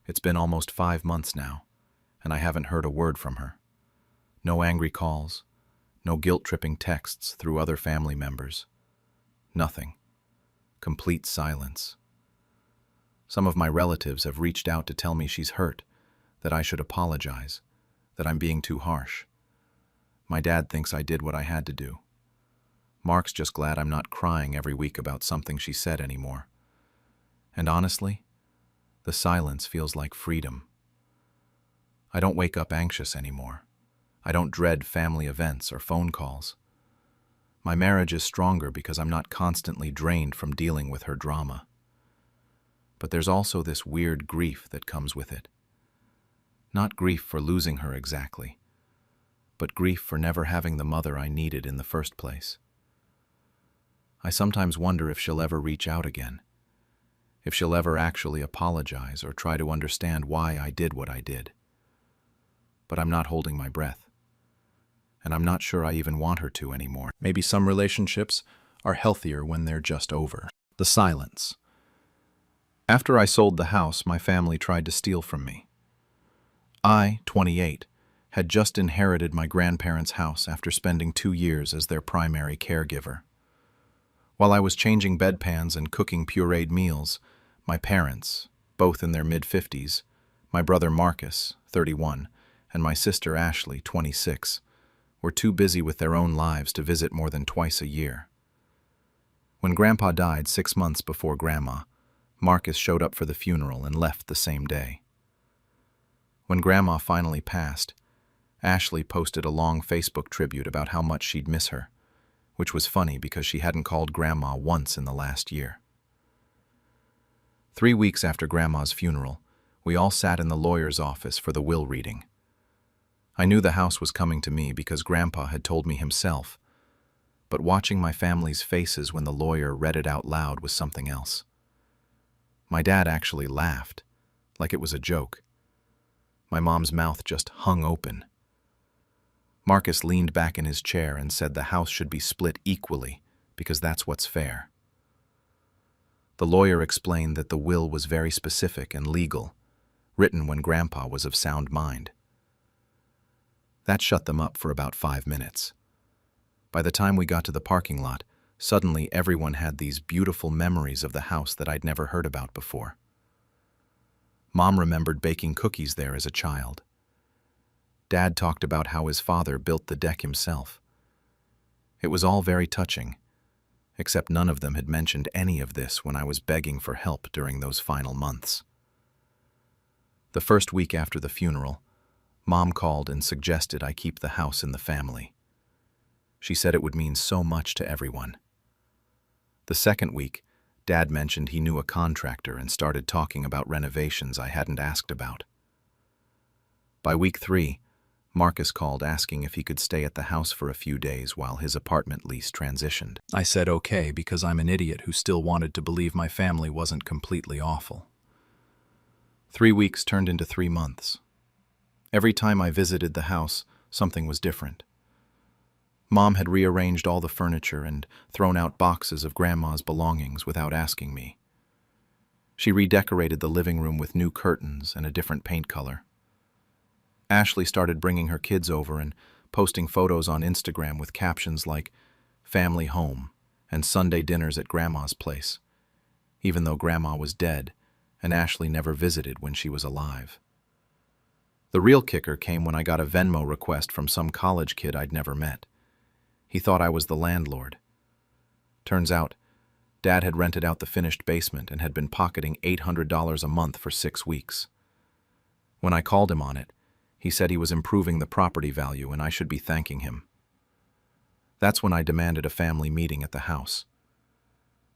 It's been almost 5 months now, and I haven't heard a word from her. No angry calls, no guilt-tripping texts through other family members. Nothing. Complete silence. Some of my relatives have reached out to tell me she's hurt, that I should apologize, that I'm being too harsh. My dad thinks I did what I had to do. Mark's just glad I'm not crying every week about something she said anymore. And honestly, the silence feels like freedom. I don't wake up anxious anymore. I don't dread family events or phone calls. My marriage is stronger because I'm not constantly drained from dealing with her drama. But there's also this weird grief that comes with it. Not grief for losing her exactly, but grief for never having the mother I needed in the first place. I sometimes wonder if she'll ever reach out again, if she'll ever actually apologize or try to understand why I did what I did. But I'm not holding my breath. And I'm not sure I even want her to anymore. Maybe some relationships are healthier when they're just over. The silence. After I sold the house, my family tried to steal from me. I, 28, had just inherited my grandparents' house after spending 2 years as their primary caregiver. While I was changing bedpans and cooking pureed meals, my parents, both in their mid-50s, my brother Marcus, 31, and my sister Ashley, 26, were too busy with their own lives to visit more than twice a year. When Grandpa died 6 months before Grandma, Marcus showed up for the funeral and left the same day. When Grandma finally passed, Ashley posted a long Facebook tribute about how much she'd miss her, which was funny because she hadn't called Grandma once in the last year. 3 weeks after Grandma's funeral, we all sat in the lawyer's office for the will reading. I knew the house was coming to me because Grandpa had told me himself, but watching my family's faces when the lawyer read it out loud was something else. My dad actually laughed, like it was a joke. My mom's mouth just hung open. Marcus leaned back in his chair and said the house should be split equally because that's what's fair. The lawyer explained that the will was very specific and legal, written when Grandpa was of sound mind. That shut them up for about 5 minutes. By the time we got to the parking lot, suddenly everyone had these beautiful memories of the house that I'd never heard about before. Mom remembered baking cookies there as a child. Dad talked about how his father built the deck himself. It was all very touching, except none of them had mentioned any of this when I was begging for help during those final months. The first week after the funeral, Mom called and suggested I keep the house in the family. She said it would mean so much to everyone. The second week, Dad mentioned he knew a contractor and started talking about renovations I hadn't asked about. By week 3, Marcus called asking if he could stay at the house for a few days while his apartment lease transitioned. I said okay because I'm an idiot who still wanted to believe my family wasn't completely awful. 3 weeks turned into 3 months. Every time I visited the house, something was different. Mom had rearranged all the furniture and thrown out boxes of Grandma's belongings without asking me. She redecorated the living room with new curtains and a different paint color. Ashley started bringing her kids over and posting photos on Instagram with captions like "family home" and "Sunday dinners at Grandma's place," even though Grandma was dead and Ashley never visited when she was alive. The real kicker came when I got a Venmo request from some college kid I'd never met. He thought I was the landlord. Turns out, Dad had rented out the finished basement and had been pocketing $800 a month for 6 weeks. When I called him on it, he said he was improving the property value and I should be thanking him. That's when I demanded a family meeting at the house.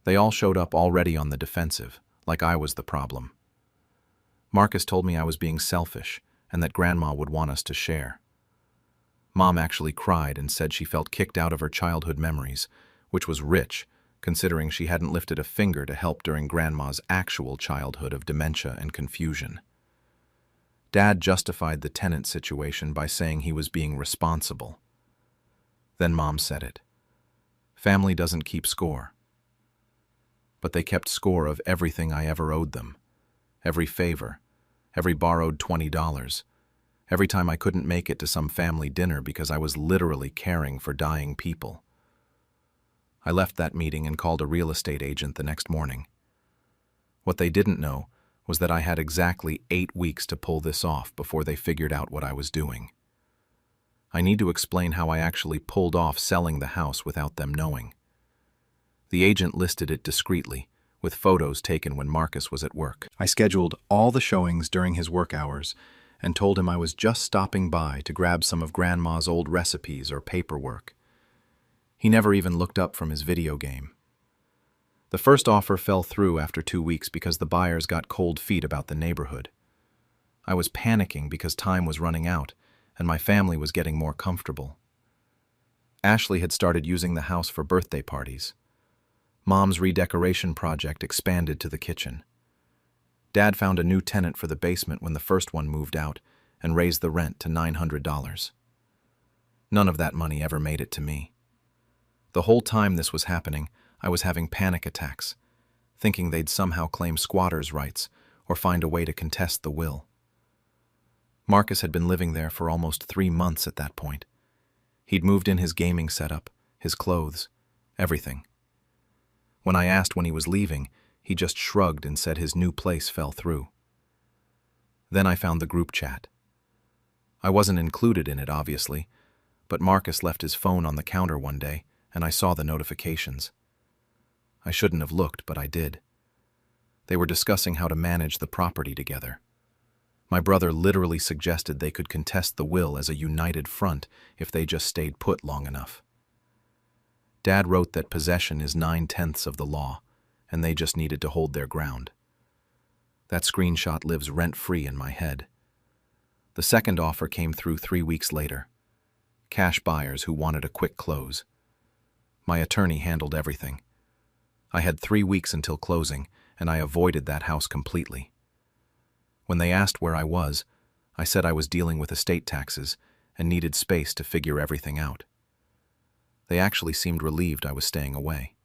They all showed up already on the defensive, like I was the problem. Marcus told me I was being selfish and that Grandma would want us to share. Mom actually cried and said she felt kicked out of her childhood memories, which was rich, considering she hadn't lifted a finger to help during Grandma's actual childhood of dementia and confusion. Dad justified the tenant situation by saying he was being responsible. Then Mom said it. Family doesn't keep score. But they kept score of everything I ever owed them. Every favor, every borrowed $20, every time I couldn't make it to some family dinner because I was literally caring for dying people. I left that meeting and called a real estate agent the next morning. What they didn't know was that I had exactly 8 weeks to pull this off before they figured out what I was doing. I need to explain how I actually pulled off selling the house without them knowing. The agent listed it discreetly, with photos taken when Marcus was at work. I scheduled all the showings during his work hours and told him I was just stopping by to grab some of Grandma's old recipes or paperwork. He never even looked up from his video game. The first offer fell through after 2 weeks because the buyers got cold feet about the neighborhood. I was panicking because time was running out and my family was getting more comfortable. Ashley had started using the house for birthday parties. Mom's redecoration project expanded to the kitchen. Dad found a new tenant for the basement when the first one moved out and raised the rent to $900. None of that money ever made it to me. The whole time this was happening, I was having panic attacks, thinking they'd somehow claim squatters' rights or find a way to contest the will. Marcus had been living there for almost 3 months at that point. He'd moved in his gaming setup, his clothes, everything. When I asked when he was leaving, he just shrugged and said his new place fell through. Then I found the group chat. I wasn't included in it, obviously, but Marcus left his phone on the counter one day, and I saw the notifications. I shouldn't have looked, but I did. They were discussing how to manage the property together. My brother literally suggested they could contest the will as a united front if they just stayed put long enough. Dad wrote that possession is 9/10 of the law, and they just needed to hold their ground. That screenshot lives rent-free in my head. The second offer came through 3 weeks later. Cash buyers who wanted a quick close. My attorney handled everything. I had 3 weeks until closing, and I avoided that house completely. When they asked where I was, I said I was dealing with estate taxes and needed space to figure everything out. They actually seemed relieved I was staying away.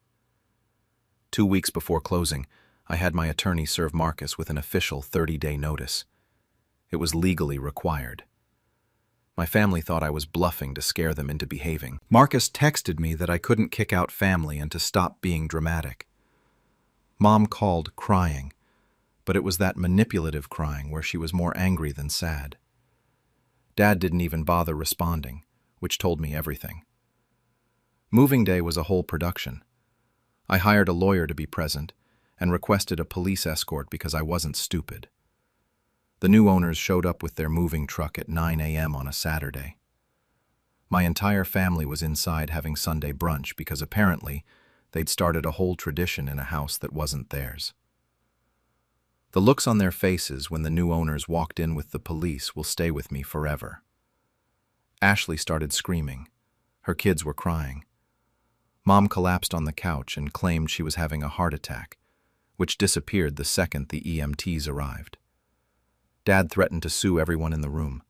2 weeks before closing, I had my attorney serve Marcus with an official 30-day notice. It was legally required. My family thought I was bluffing to scare them into behaving. Marcus texted me that I couldn't kick out family and to stop being dramatic. Mom called crying, but it was that manipulative crying where she was more angry than sad. Dad didn't even bother responding, which told me everything. Moving day was a whole production. I hired a lawyer to be present and requested a police escort because I wasn't stupid. The new owners showed up with their moving truck at 9 a.m. on a Saturday. My entire family was inside having Sunday brunch because apparently they'd started a whole tradition in a house that wasn't theirs. The looks on their faces when the new owners walked in with the police will stay with me forever. Ashley started screaming. Her kids were crying. Mom collapsed on the couch and claimed she was having a heart attack, which disappeared the second the EMTs arrived. Dad threatened to sue everyone in the room.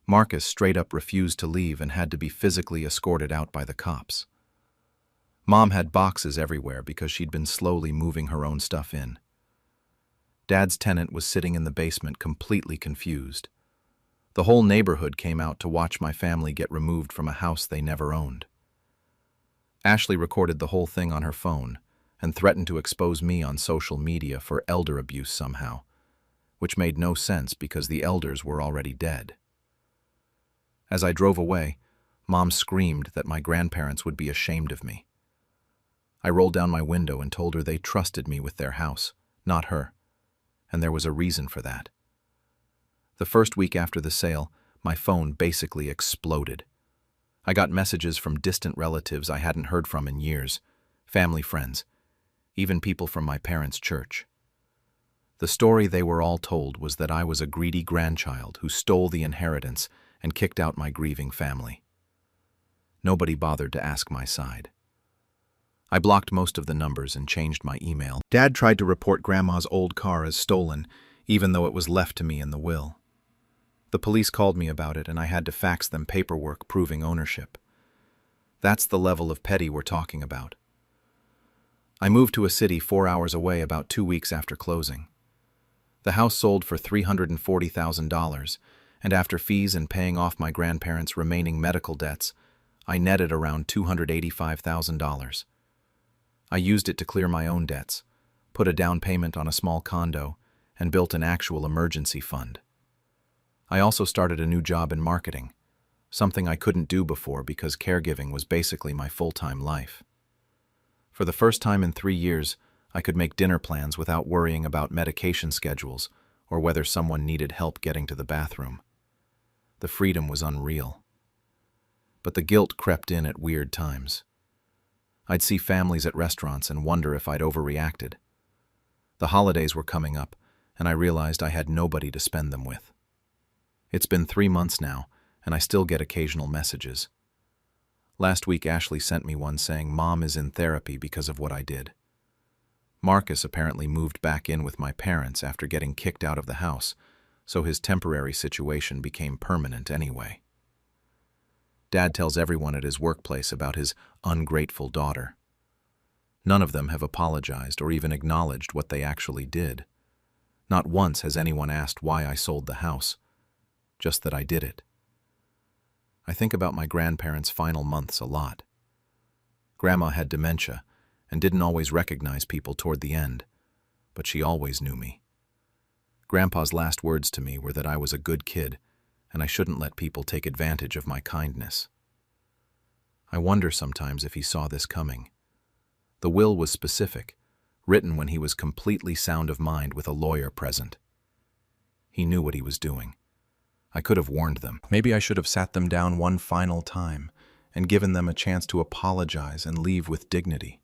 Marcus straight up refused to leave and had to be physically escorted out by the cops. Mom had boxes everywhere because she'd been slowly moving her own stuff in. Dad's tenant was sitting in the basement completely confused. The whole neighborhood came out to watch my family get removed from a house they never owned. Ashley recorded the whole thing on her phone and threatened to expose me on social media for elder abuse somehow, which made no sense because the elders were already dead. As I drove away, Mom screamed that my grandparents would be ashamed of me. I rolled down my window and told her they trusted me with their house, not her, and there was a reason for that. The first week after the sale, my phone basically exploded. I got messages from distant relatives I hadn't heard from in years, family friends, even people from my parents' church. The story they were all told was that I was a greedy grandchild who stole the inheritance and kicked out my grieving family. Nobody bothered to ask my side. I blocked most of the numbers and changed my email. Dad tried to report Grandma's old car as stolen, even though it was left to me in the will. The police called me about it, and I had to fax them paperwork proving ownership. That's the level of petty we're talking about. I moved to a city 4 hours away about 2 weeks after closing. The house sold for $340,000, and after fees and paying off my grandparents' remaining medical debts, I netted around $285,000. I used it to clear my own debts, put a down payment on a small condo, and built an actual emergency fund. I also started a new job in marketing, something I couldn't do before because caregiving was basically my full-time life. For the first time in 3 years, I could make dinner plans without worrying about medication schedules or whether someone needed help getting to the bathroom. The freedom was unreal. But the guilt crept in at weird times. I'd see families at restaurants and wonder if I'd overreacted. The holidays were coming up, and I realized I had nobody to spend them with. It's been 3 months now, and I still get occasional messages. Last week, Ashley sent me one saying Mom is in therapy because of what I did. Marcus apparently moved back in with my parents after getting kicked out of the house, so his temporary situation became permanent anyway. Dad tells everyone at his workplace about his ungrateful daughter. None of them have apologized or even acknowledged what they actually did. Not once has anyone asked why I sold the house, just that I did it. I think about my grandparents' final months a lot. Grandma had dementia and didn't always recognize people toward the end, but she always knew me. Grandpa's last words to me were that I was a good kid and I shouldn't let people take advantage of my kindness. I wonder sometimes if he saw this coming. The will was specific, written when he was completely sound of mind with a lawyer present. He knew what he was doing. I could have warned them. Maybe I should have sat them down one final time and given them a chance to apologize and leave with dignity.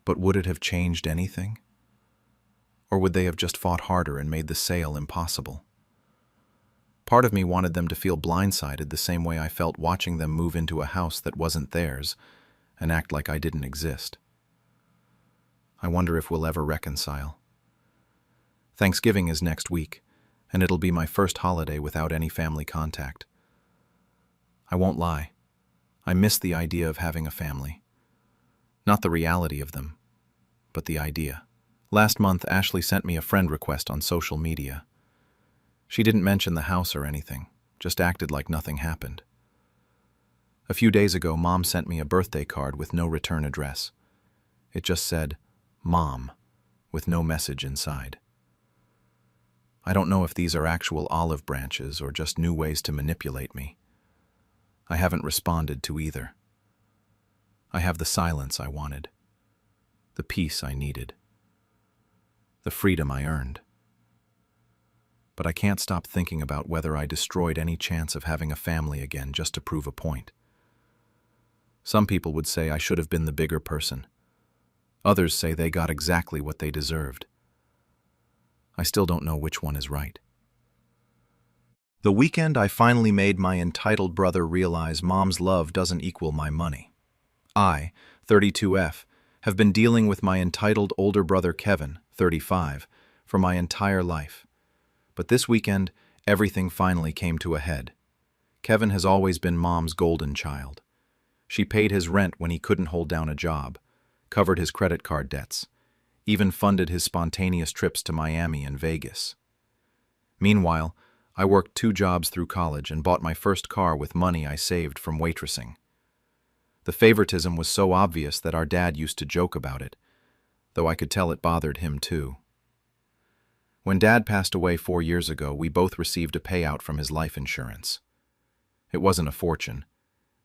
But would it have changed anything? Or would they have just fought harder and made the sale impossible? Part of me wanted them to feel blindsided the same way I felt watching them move into a house that wasn't theirs and act like I didn't exist. I wonder if we'll ever reconcile. Thanksgiving is next week, and it'll be my first holiday without any family contact. I won't lie. I miss the idea of having a family. Not the reality of them, but the idea. Last month, Ashley sent me a friend request on social media. She didn't mention the house or anything, just acted like nothing happened. A few days ago, Mom sent me a birthday card with no return address. It just said, Mom, with no message inside. I don't know if these are actual olive branches or just new ways to manipulate me. I haven't responded to either. I have the silence I wanted, the peace I needed, the freedom I earned. But I can't stop thinking about whether I destroyed any chance of having a family again just to prove a point. Some people would say I should have been the bigger person. Others say they got exactly what they deserved. I still don't know which one is right. The weekend, I finally made my entitled brother realize Mom's love doesn't equal my money. I, 32F, have been dealing with my entitled older brother Kevin, 35, for my entire life. But this weekend, everything finally came to a head. Kevin has always been Mom's golden child. She paid his rent when he couldn't hold down a job, covered his credit card debts, even funded his spontaneous trips to Miami and Vegas. Meanwhile, I worked 2 jobs through college and bought my first car with money I saved from waitressing. The favoritism was so obvious that our dad used to joke about it, though I could tell it bothered him too. When Dad passed away 4 years ago, we both received a payout from his life insurance. It wasn't a fortune,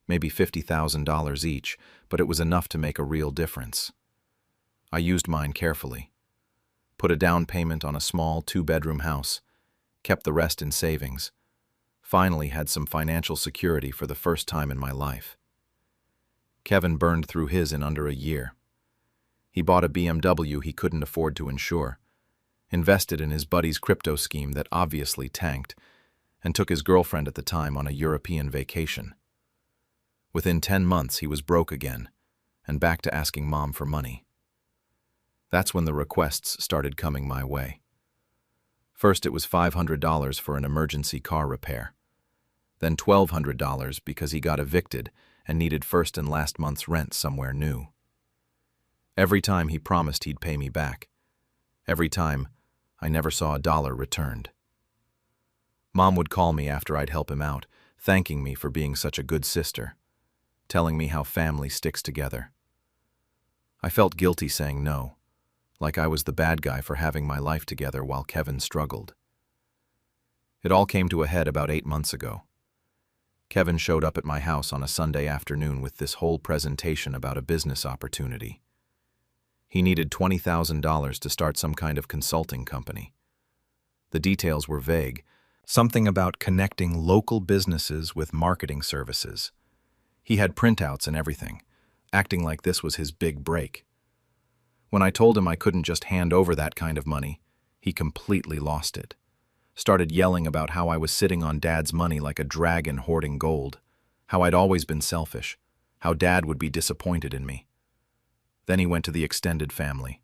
maybe $50,000 each, but it was enough to make a real difference. I used mine carefully, put a down payment on a small 2-bedroom house, kept the rest in savings, finally had some financial security for the first time in my life. Kevin burned through his in under a year. He bought a BMW he couldn't afford to insure, invested in his buddy's crypto scheme that obviously tanked, and took his girlfriend at the time on a European vacation. Within 10 months, he was broke again, and back to asking Mom for money. That's when the requests started coming my way. First, it was $500 for an emergency car repair. Then $1,200 because he got evicted and needed first and last month's rent somewhere new. Every time he promised he'd pay me back. Every time, I never saw a dollar returned. Mom would call me after I'd help him out, thanking me for being such a good sister, telling me how family sticks together. I felt guilty saying no, like I was the bad guy for having my life together while Kevin struggled. It all came to a head about 8 months ago. Kevin showed up at my house on a Sunday afternoon with this whole presentation about a business opportunity. He needed $20,000 to start some kind of consulting company. The details were vague, something about connecting local businesses with marketing services. He had printouts and everything, acting like this was his big break. When I told him I couldn't just hand over that kind of money, he completely lost it. Started yelling about how I was sitting on Dad's money like a dragon hoarding gold, how I'd always been selfish, how Dad would be disappointed in me. Then he went to the extended family.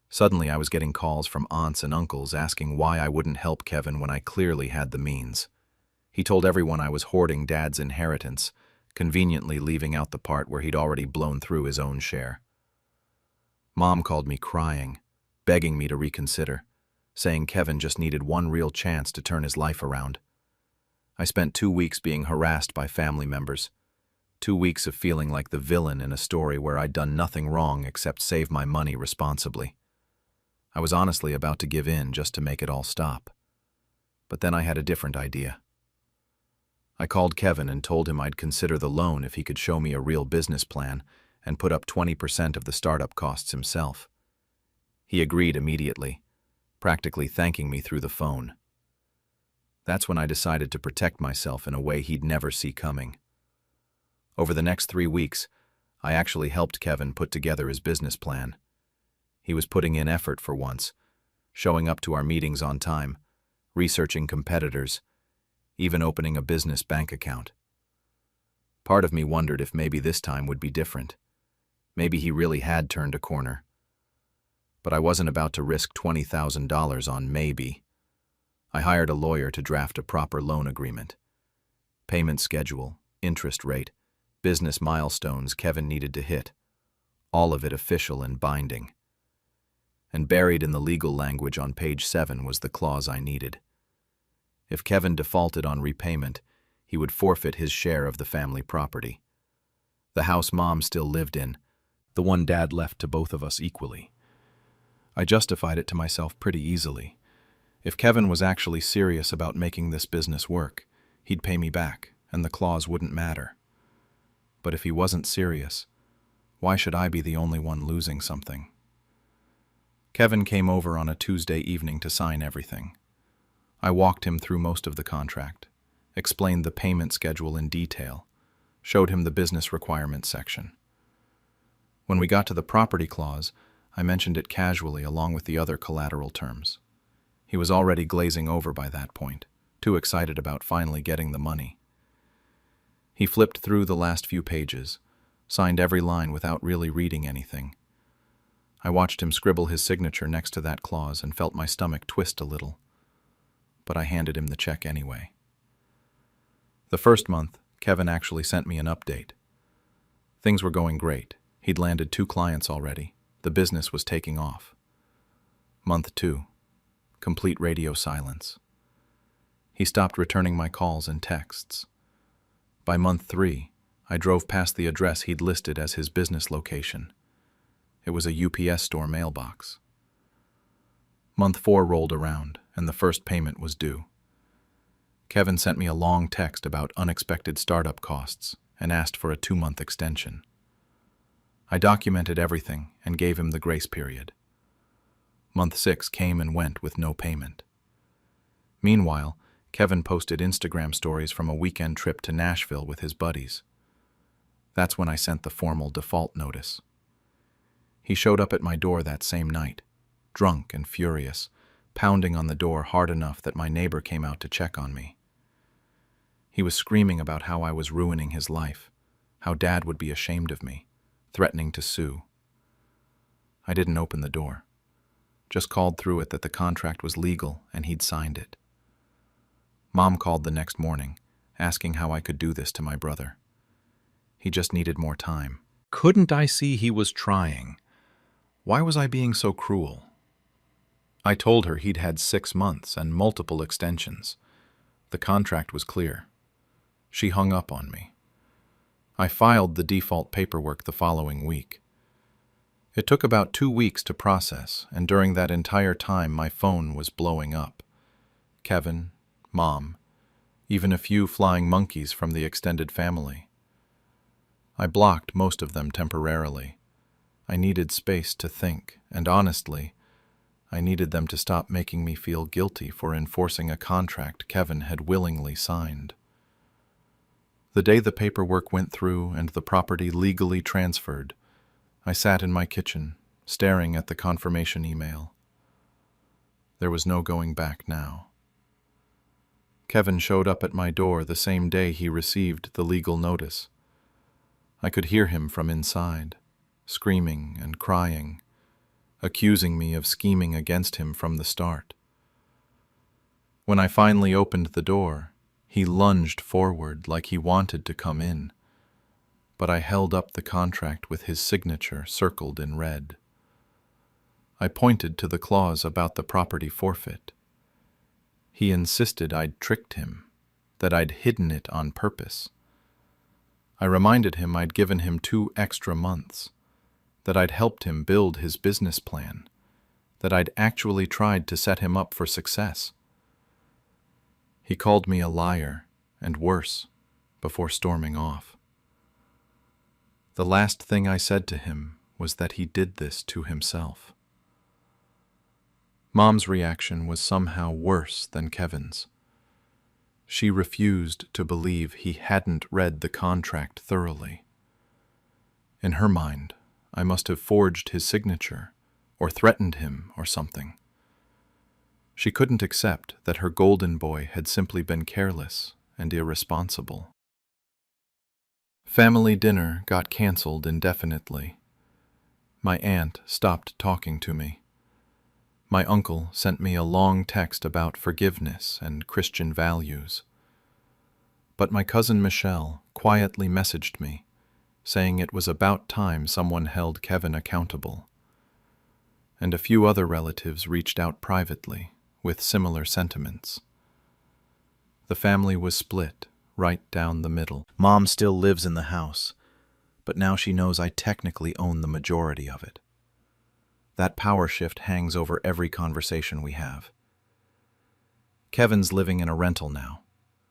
Suddenly I was getting calls from aunts and uncles asking why I wouldn't help Kevin when I clearly had the means. He told everyone I was hoarding Dad's inheritance, conveniently leaving out the part where he'd already blown through his own share. Mom called me crying, begging me to reconsider, saying Kevin just needed one real chance to turn his life around. I spent 2 weeks being harassed by family members, 2 weeks of feeling like the villain in a story where I'd done nothing wrong except save my money responsibly. I was honestly about to give in just to make it all stop. But then I had a different idea. I called Kevin and told him I'd consider the loan if he could show me a real business plan and put up 20% of the startup costs himself. He agreed immediately, practically thanking me through the phone. That's when I decided to protect myself in a way he'd never see coming. Over the next 3 weeks, I actually helped Kevin put together his business plan. He was putting in effort for once, showing up to our meetings on time, researching competitors, even opening a business bank account. Part of me wondered if maybe this time would be different. Maybe he really had turned a corner. But I wasn't about to risk $20,000 on maybe. I hired a lawyer to draft a proper loan agreement. Payment schedule, interest rate, business milestones Kevin needed to hit. All of it official and binding. And buried in the legal language on page 7 was the clause I needed. If Kevin defaulted on repayment, he would forfeit his share of the family property. The house Mom still lived in, the one Dad left to both of us equally. I justified it to myself pretty easily. If Kevin was actually serious about making this business work, he'd pay me back, and the clause wouldn't matter. But if he wasn't serious, why should I be the only one losing something? Kevin came over on a Tuesday evening to sign everything. I walked him through most of the contract, explained the payment schedule in detail, showed him the business requirements section. When we got to the property clause, I mentioned it casually along with the other collateral terms. He was already glazing over by that point, too excited about finally getting the money. He flipped through the last few pages, signed every line without really reading anything. I watched him scribble his signature next to that clause and felt my stomach twist a little. But I handed him the check anyway. The first month, Kevin actually sent me an update. Things were going great. He'd landed 2 clients already. The business was taking off. Month 2, complete radio silence. He stopped returning my calls and texts. By month 3, I drove past the address he'd listed as his business location. It was a UPS store mailbox. Month 4 rolled around, and the first payment was due. Kevin sent me a long text about unexpected startup costs and asked for a 2-month extension. I documented everything and gave him the grace period. Month 6 came and went with no payment. Meanwhile, Kevin posted Instagram stories from a weekend trip to Nashville with his buddies. That's when I sent the formal default notice. He showed up at my door that same night, drunk and furious, pounding on the door hard enough that my neighbor came out to check on me. He was screaming about how I was ruining his life, how Dad would be ashamed of me, threatening to sue. I didn't open the door, just called through it that the contract was legal and he'd signed it. Mom called the next morning, asking how I could do this to my brother. He just needed more time. Couldn't I see he was trying? Why was I being so cruel? I told her he'd had 6 months and multiple extensions. The contract was clear. She hung up on me. I filed the default paperwork the following week. It took about 2 weeks to process, and during that entire time my phone was blowing up. Kevin, Mom, even a few flying monkeys from the extended family. I blocked most of them temporarily. I needed space to think, and honestly, I needed them to stop making me feel guilty for enforcing a contract Kevin had willingly signed. The day the paperwork went through and the property legally transferred, I sat in my kitchen, staring at the confirmation email. There was no going back now. Kevin showed up at my door the same day he received the legal notice. I could hear him from inside, screaming and crying, accusing me of scheming against him from the start. When I finally opened the door, he lunged forward like he wanted to come in, but I held up the contract with his signature circled in red. I pointed to the clause about the property forfeit. He insisted I'd tricked him, that I'd hidden it on purpose. I reminded him I'd given him 2 extra months, that I'd helped him build his business plan, that I'd actually tried to set him up for success. He called me a liar, and worse, before storming off. The last thing I said to him was that he did this to himself. Mom's reaction was somehow worse than Kevin's. She refused to believe he hadn't read the contract thoroughly. In her mind, I must have forged his signature, or threatened him, or something. She couldn't accept that her golden boy had simply been careless and irresponsible. Family dinner got canceled indefinitely. My aunt stopped talking to me. My uncle sent me a long text about forgiveness and Christian values. But my cousin Michelle quietly messaged me, saying it was about time someone held Kevin accountable. And a few other relatives reached out privately, with similar sentiments. The family was split, right down the middle. Mom still lives in the house, but now she knows I technically own the majority of it. That power shift hangs over every conversation we have. Kevin's living in a rental now,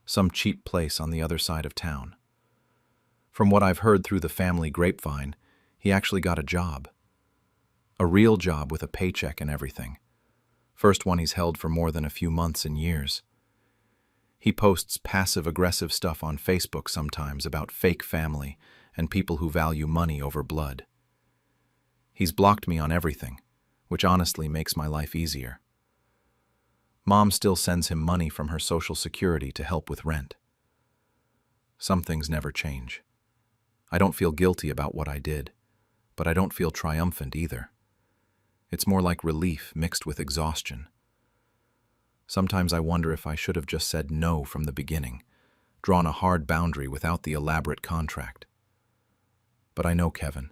some cheap place on the other side of town. From what I've heard through the family grapevine, he actually got a job. A real job with a paycheck and everything. First one he's held for more than a few months in years. He posts passive-aggressive stuff on Facebook sometimes about fake family and people who value money over blood. He's blocked me on everything, which honestly makes my life easier. Mom still sends him money from her Social Security to help with rent. Some things never change. I don't feel guilty about what I did, but I don't feel triumphant either. It's more like relief mixed with exhaustion. Sometimes I wonder if I should have just said no from the beginning, drawn a hard boundary without the elaborate contract. But I know Kevin.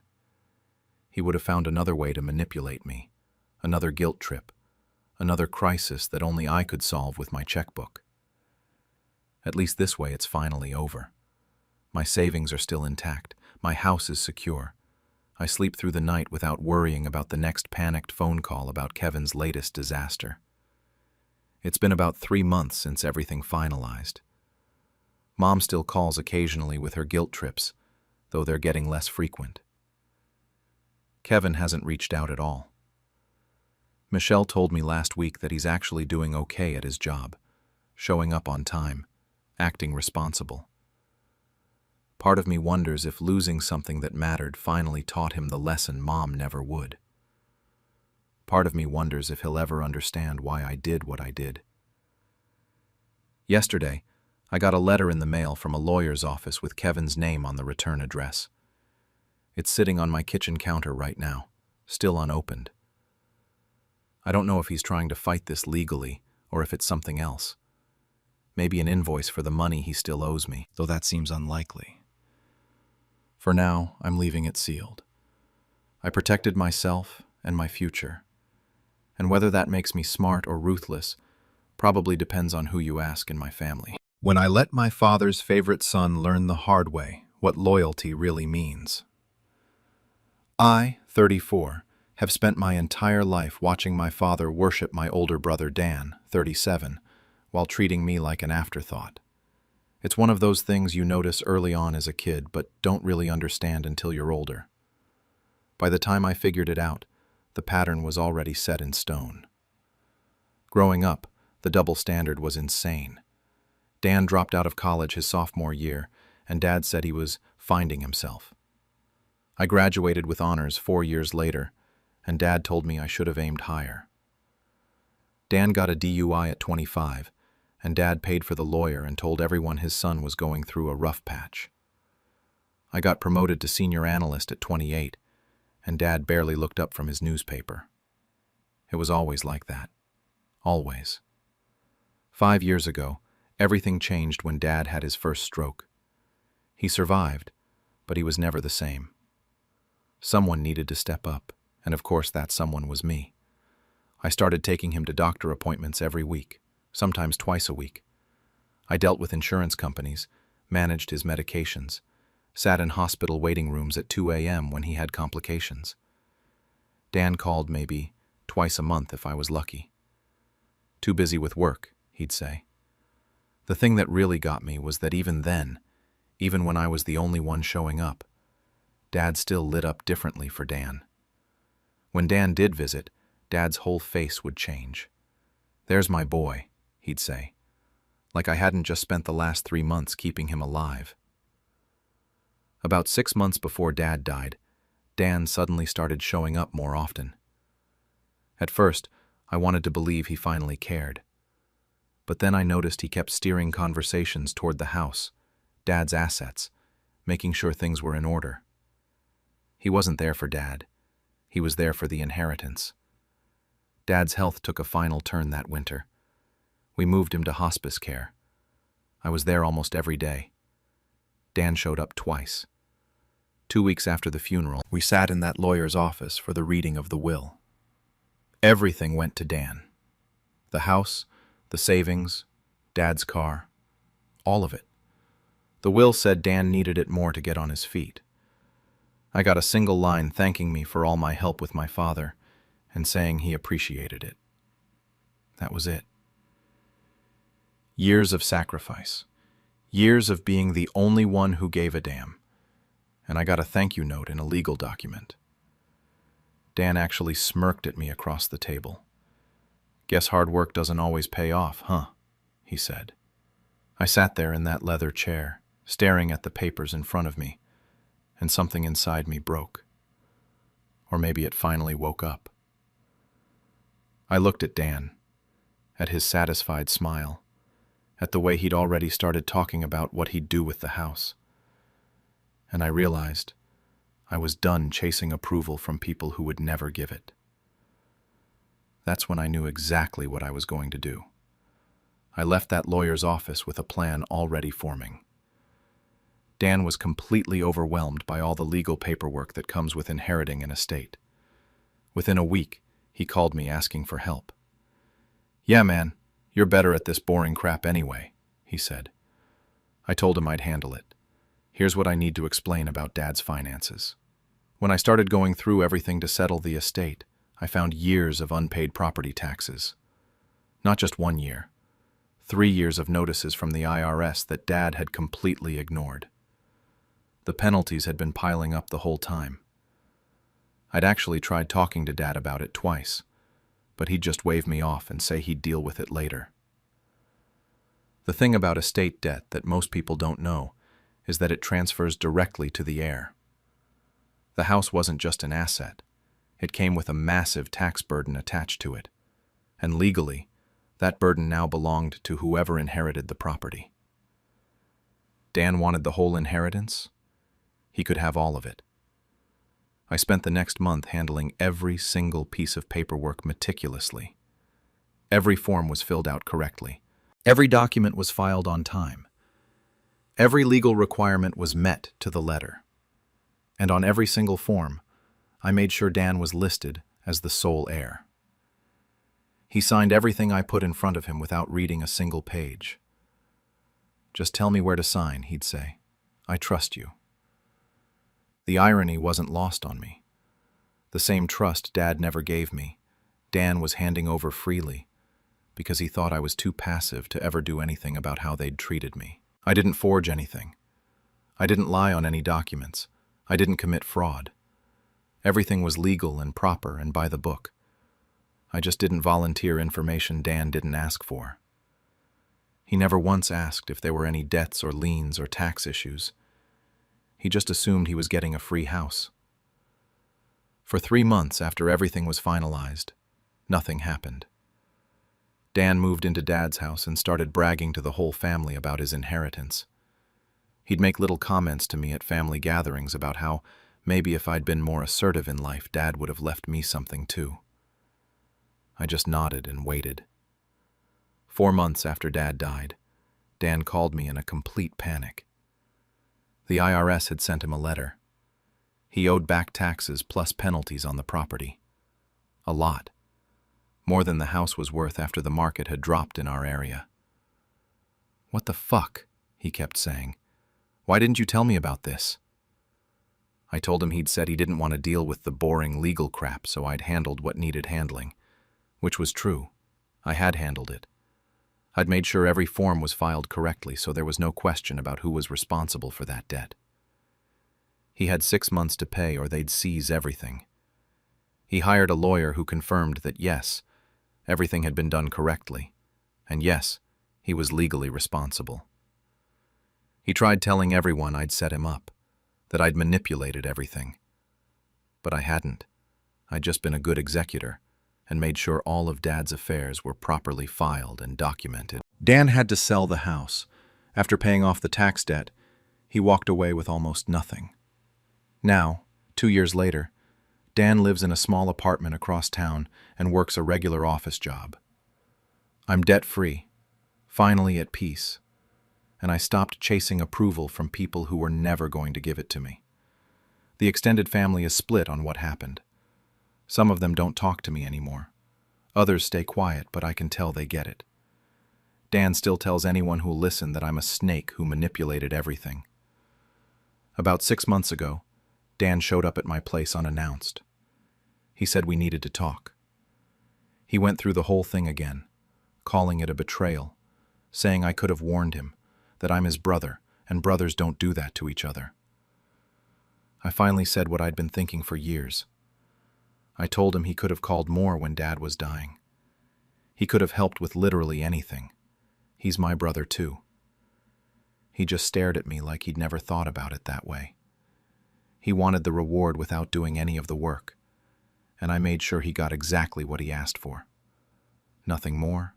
He would have found another way to manipulate me, another guilt trip, another crisis that only I could solve with my checkbook. At least this way it's finally over. My savings are still intact, my house is secure. I sleep through the night without worrying about the next panicked phone call about Kevin's latest disaster. It's been about 3 months since everything finalized. Mom still calls occasionally with her guilt trips, though they're getting less frequent. Kevin hasn't reached out at all. Michelle told me last week that he's actually doing okay at his job, showing up on time, acting responsible. Part of me wonders if losing something that mattered finally taught him the lesson Mom never would. Part of me wonders if he'll ever understand why I did what I did. Yesterday, I got a letter in the mail from a lawyer's office with Kevin's name on the return address. It's sitting on my kitchen counter right now, still unopened. I don't know if he's trying to fight this legally or if it's something else. Maybe an invoice for the money he still owes me, though that seems unlikely. For now, I'm leaving it sealed. I protected myself and my future. And whether that makes me smart or ruthless probably depends on who you ask in my family. When I let my father's favorite son learn the hard way what loyalty really means. I, 34, have spent my entire life watching my father worship my older brother Dan, 37, while treating me like an afterthought. It's one of those things you notice early on as a kid but don't really understand until you're older. By the time I figured it out, the pattern was already set in stone. Growing up, the double standard was insane. Dan dropped out of college his sophomore year, and Dad said he was finding himself. I graduated with honors 4 years later, and Dad told me I should have aimed higher. Dan got a DUI at 25, and Dad paid for the lawyer and told everyone his son was going through a rough patch. I got promoted to senior analyst at 28, and Dad barely looked up from his newspaper. It was always like that. Always. 5 years ago, everything changed when Dad had his first stroke. He survived, but he was never the same. Someone needed to step up, and of course that someone was me. I started taking him to doctor appointments every week, sometimes twice a week. I dealt with insurance companies, managed his medications, sat in hospital waiting rooms at 2 a.m. when he had complications. Dan called maybe twice a month if I was lucky. Too busy with work, he'd say. The thing that really got me was that even then, even when I was the only one showing up, Dad still lit up differently for Dan. When Dan did visit, Dad's whole face would change. "There's my boy," he'd say, like I hadn't just spent the last 3 months keeping him alive. About 6 months before Dad died, Dan suddenly started showing up more often. At first, I wanted to believe he finally cared. But then I noticed he kept steering conversations toward the house, Dad's assets, making sure things were in order. He wasn't there for Dad. He was there for the inheritance. Dad's health took a final turn that winter. We moved him to hospice care. I was there almost every day. Dan showed up twice. 2 weeks after the funeral, we sat in that lawyer's office for the reading of the will. Everything went to Dan. The house, the savings, Dad's car, all of it. The will said Dan needed it more to get on his feet. I got a single line thanking me for all my help with my father and saying he appreciated it. That was it. Years of sacrifice. Years of being the only one who gave a damn. And I got a thank you note in a legal document. Dan actually smirked at me across the table. "Guess hard work doesn't always pay off, huh?" he said. I sat there in that leather chair, staring at the papers in front of me, and something inside me broke. Or maybe it finally woke up. I looked at Dan, at his satisfied smile, at the way he'd already started talking about what he'd do with the house. And I realized I was done chasing approval from people who would never give it. That's when I knew exactly what I was going to do. I left that lawyer's office with a plan already forming. Dan was completely overwhelmed by all the legal paperwork that comes with inheriting an estate. Within a week, he called me asking for help. "Yeah, man, you're better at this boring crap anyway," he said. I told him I'd handle it. "Here's what I need to explain about Dad's finances." When I started going through everything to settle the estate, I found years of unpaid property taxes. Not just 1 year, 3 years of notices from the IRS that Dad had completely ignored. The penalties had been piling up the whole time. I'd actually tried talking to Dad about it twice, but he'd just wave me off and say he'd deal with it later. The thing about estate debt that most people don't know is that it transfers directly to the heir. The house wasn't just an asset. It came with a massive tax burden attached to it, and legally, that burden now belonged to whoever inherited the property. Dan wanted the whole inheritance. He could have all of it. I spent the next month handling every single piece of paperwork meticulously. Every form was filled out correctly. Every document was filed on time. Every legal requirement was met to the letter. And on every single form, I made sure Dan was listed as the sole heir. He signed everything I put in front of him without reading a single page. "Just tell me where to sign," he'd say. "I trust you." The irony wasn't lost on me. The same trust Dad never gave me, Dan was handing over freely, because he thought I was too passive to ever do anything about how they'd treated me. I didn't forge anything. I didn't lie on any documents. I didn't commit fraud. Everything was legal and proper and by the book. I just didn't volunteer information Dan didn't ask for. He never once asked if there were any debts or liens or tax issues. He just assumed he was getting a free house. For 3 months after everything was finalized, nothing happened. Dan moved into Dad's house and started bragging to the whole family about his inheritance. He'd make little comments to me at family gatherings about how maybe if I'd been more assertive in life, Dad would have left me something too. I just nodded and waited. 4 months after Dad died, Dan called me in a complete panic. The IRS had sent him a letter. He owed back taxes plus penalties on the property. A lot. More than the house was worth after the market had dropped in our area. "What the fuck?" he kept saying. "Why didn't you tell me about this?" I told him he'd said he didn't want to deal with the boring legal crap, so I'd handled what needed handling. Which was true. I had handled it. I'd made sure every form was filed correctly, so there was no question about who was responsible for that debt. He had 6 months to pay or they'd seize everything. He hired a lawyer who confirmed that yes, everything had been done correctly, and yes, he was legally responsible. He tried telling everyone I'd set him up, that I'd manipulated everything. But I hadn't. I'd just been a good executor and made sure all of Dad's affairs were properly filed and documented. Dan had to sell the house. After paying off the tax debt, he walked away with almost nothing. Now, 2 years later, Dan lives in a small apartment across town and works a regular office job. I'm debt-free, finally at peace, and I stopped chasing approval from people who were never going to give it to me. The extended family is split on what happened. Some of them don't talk to me anymore. Others stay quiet, but I can tell they get it. Dan still tells anyone who'll listen that I'm a snake who manipulated everything. About 6 months ago, Dan showed up at my place unannounced. He said we needed to talk. He went through the whole thing again, calling it a betrayal, saying I could have warned him, that I'm his brother, and brothers don't do that to each other. I finally said what I'd been thinking for years. I told him he could have called more when Dad was dying. He could have helped with literally anything. He's my brother too. He just stared at me like he'd never thought about it that way. He wanted the reward without doing any of the work, and I made sure he got exactly what he asked for. Nothing more,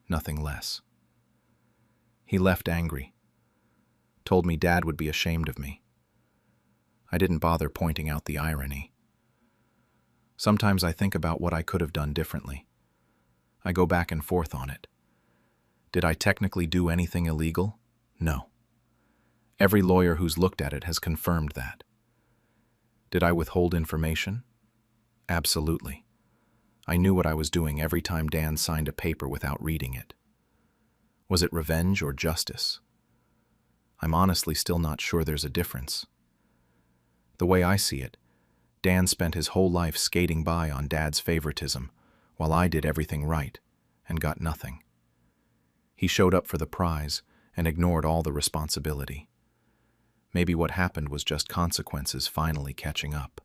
nothing less. He left angry, told me Dad would be ashamed of me. I didn't bother pointing out the irony. Sometimes I think about what I could have done differently. I go back and forth on it. Did I technically do anything illegal? No. Every lawyer who's looked at it has confirmed that. Did I withhold information? Absolutely. I knew what I was doing every time Dan signed a paper without reading it. Was it revenge or justice? I'm honestly still not sure there's a difference. The way I see it, Dan spent his whole life skating by on Dad's favoritism, while I did everything right and got nothing. He showed up for the prize and ignored all the responsibility. Maybe what happened was just consequences finally catching up.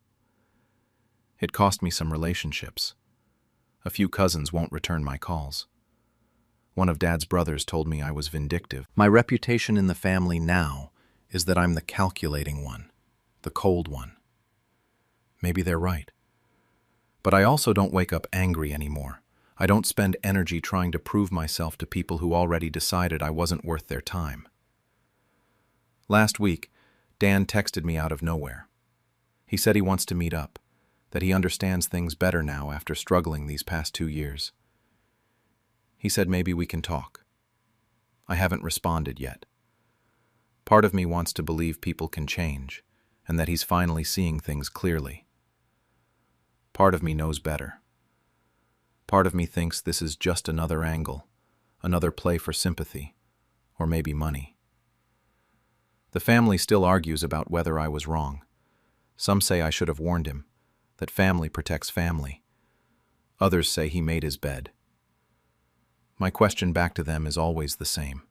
It cost me some relationships. A few cousins won't return my calls. One of Dad's brothers told me I was vindictive. My reputation in the family now is that I'm the calculating one, the cold one. Maybe they're right. But I also don't wake up angry anymore. I don't spend energy trying to prove myself to people who already decided I wasn't worth their time. Last week, Dan texted me out of nowhere. He said he wants to meet up, that he understands things better now after struggling these past 2 years. He said maybe we can talk. I haven't responded yet. Part of me wants to believe people can change, and that he's finally seeing things clearly. Part of me knows better. Part of me thinks this is just another angle, another play for sympathy, or maybe money. The family still argues about whether I was wrong. Some say I should have warned him, that family protects family. Others say he made his bed. My question back to them is always the same.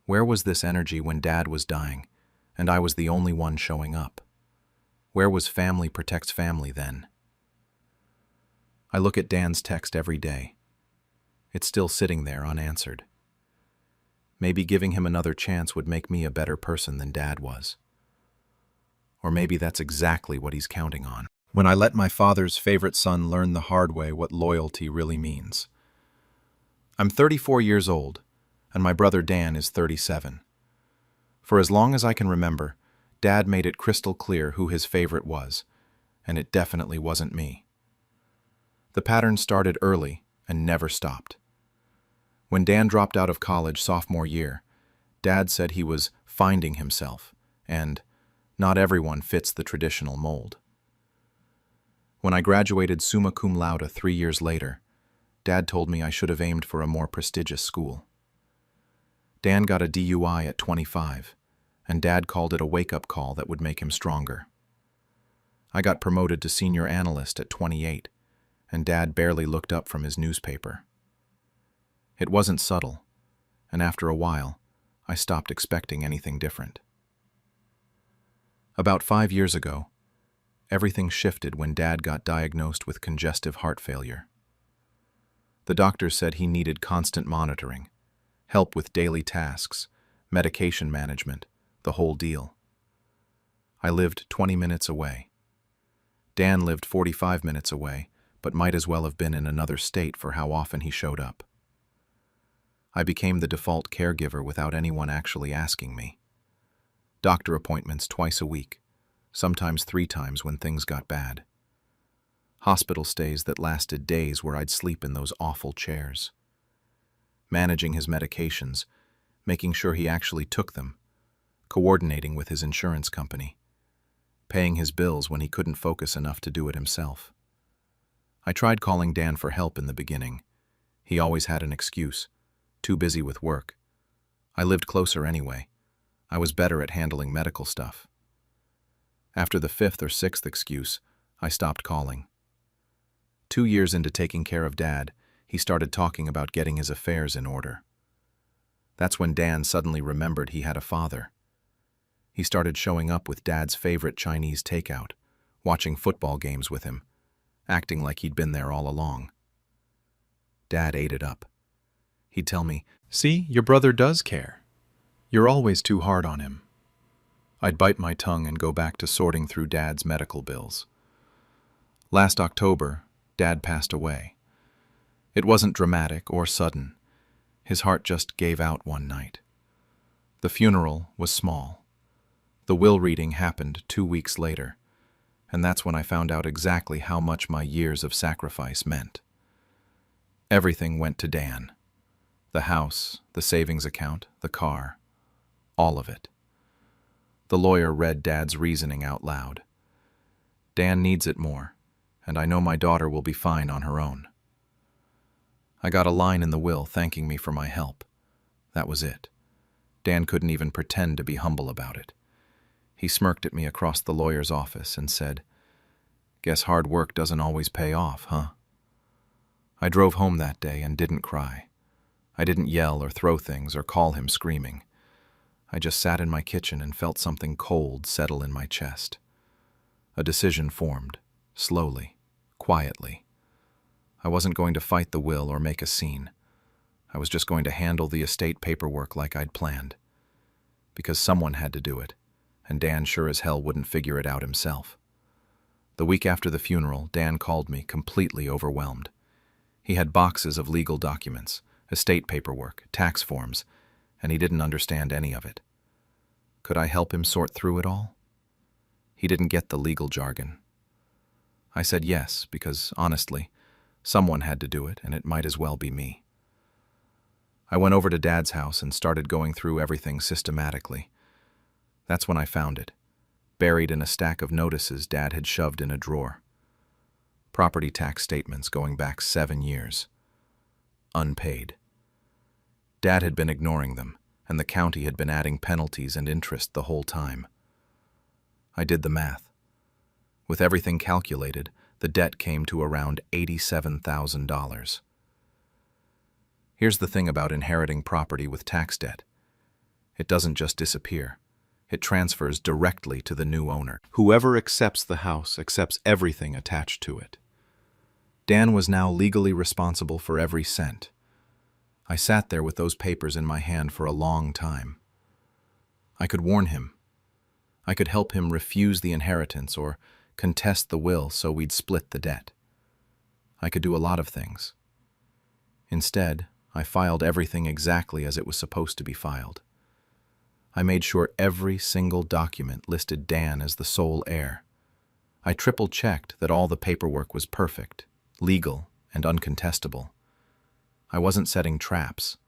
Where was this energy when Dad was dying, and I was the only one showing up? Where was family protects family then? I look at Dan's text every day. It's still sitting there unanswered. Maybe giving him another chance would make me a better person than Dad was. Or maybe that's exactly what he's counting on. When I let my father's favorite son learn the hard way what loyalty really means. I'm 34 years old, and my brother Dan is 37. For as long as I can remember, Dad made it crystal clear who his favorite was, and it definitely wasn't me. The pattern started early and never stopped. When Dan dropped out of college sophomore year, Dad said he was finding himself, and not everyone fits the traditional mold. When I graduated summa cum laude 3 years later, Dad told me I should have aimed for a more prestigious school. Dan got a DUI at 25, and Dad called it a wake-up call that would make him stronger. I got promoted to senior analyst at 28, and Dad barely looked up from his newspaper. It wasn't subtle, and after a while, I stopped expecting anything different. About 5 years ago, everything shifted when Dad got diagnosed with congestive heart failure. The doctors said he needed constant monitoring, help with daily tasks, medication management, the whole deal. I lived 20 minutes away. Dan lived 45 minutes away, but might as well have been in another state for how often he showed up. I became the default caregiver without anyone actually asking me. Doctor appointments twice a week, sometimes 3 times when things got bad. Hospital stays that lasted days where I'd sleep in those awful chairs. Managing his medications, making sure he actually took them, coordinating with his insurance company, paying his bills when he couldn't focus enough to do it himself. I tried calling Dan for help in the beginning. He always had an excuse, too busy with work. I lived closer anyway. I was better at handling medical stuff. After the 5th or 6th excuse, I stopped calling. 2 years into taking care of Dad, he started talking about getting his affairs in order. That's when Dan suddenly remembered he had a father. He started showing up with Dad's favorite Chinese takeout, watching football games with him, acting like he'd been there all along. Dad ate it up. He'd tell me, "See, your brother does care. You're always too hard on him." I'd bite my tongue and go back to sorting through Dad's medical bills. Last October, Dad passed away. It wasn't dramatic or sudden. His heart just gave out one night. The funeral was small. The will reading happened 2 weeks later, and that's when I found out exactly how much my years of sacrifice meant. Everything went to Dan. The house, the savings account, the car, all of it. The lawyer read Dad's reasoning out loud. Dan needs it more, and I know my daughter will be fine on her own. I got a line in the will thanking me for my help. That was it. Dan couldn't even pretend to be humble about it. He smirked at me across the lawyer's office and said, Guess hard work doesn't always pay off, huh? I drove home that day and didn't cry. I didn't yell or throw things or call him screaming. I just sat in my kitchen and felt something cold settle in my chest. A decision formed, slowly, quietly. I wasn't going to fight the will or make a scene. I was just going to handle the estate paperwork like I'd planned. Because someone had to do it, and Dan sure as hell wouldn't figure it out himself. The week after the funeral, Dan called me, completely overwhelmed. He had boxes of legal documents, estate paperwork, tax forms, and he didn't understand any of it. Could I help him sort through it all? He didn't get the legal jargon. I said yes, because, honestly, someone had to do it, and it might as well be me. I went over to Dad's house and started going through everything systematically. That's when I found it, buried in a stack of notices Dad had shoved in a drawer. Property tax statements going back 7 years. Unpaid. Dad had been ignoring them, and the county had been adding penalties and interest the whole time. I did the math. With everything calculated, the debt came to around $87,000. Here's the thing about inheriting property with tax debt. It doesn't just disappear. It transfers directly to the new owner. Whoever accepts the house accepts everything attached to it. Dan was now legally responsible for every cent. I sat there with those papers in my hand for a long time. I could warn him. I could help him refuse the inheritance or contest the will so we'd split the debt. I could do a lot of things. Instead, I filed everything exactly as it was supposed to be filed. I made sure every single document listed Dan as the sole heir. I triple-checked that all the paperwork was perfect, legal, and uncontestable. I wasn't setting traps.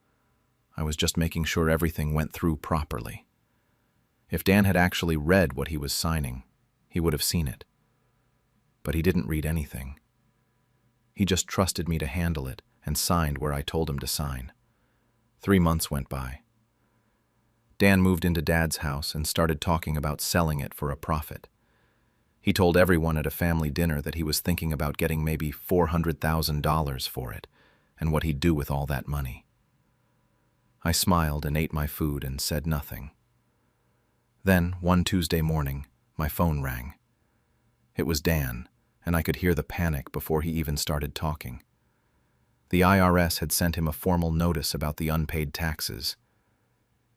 I was just making sure everything went through properly. If Dan had actually read what he was signing, he would have seen it. But he didn't read anything. He just trusted me to handle it and signed where I told him to sign. 3 months went by. Dan moved into Dad's house and started talking about selling it for a profit. He told everyone at a family dinner that he was thinking about getting maybe $400,000 for it, and what he'd do with all that money. I smiled and ate my food and said nothing. Then, one Tuesday morning, my phone rang. It was Dan, and I could hear the panic before he even started talking. The IRS had sent him a formal notice about the unpaid taxes.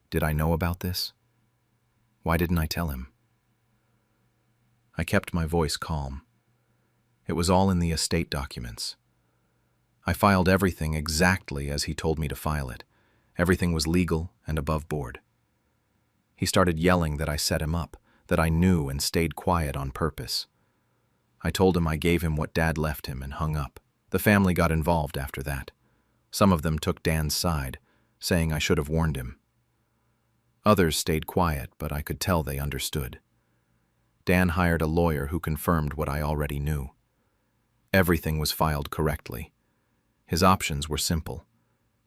Did I know about this? Why didn't I tell him? I kept my voice calm. It was all in the estate documents. I filed everything exactly as he told me to file it. Everything was legal and above board. He started yelling that I set him up, that I knew and stayed quiet on purpose. I told him I gave him what Dad left him and hung up. The family got involved after that. Some of them took Dan's side, saying I should have warned him. Others stayed quiet, but I could tell they understood. Dan hired a lawyer who confirmed what I already knew. Everything was filed correctly. His options were simple: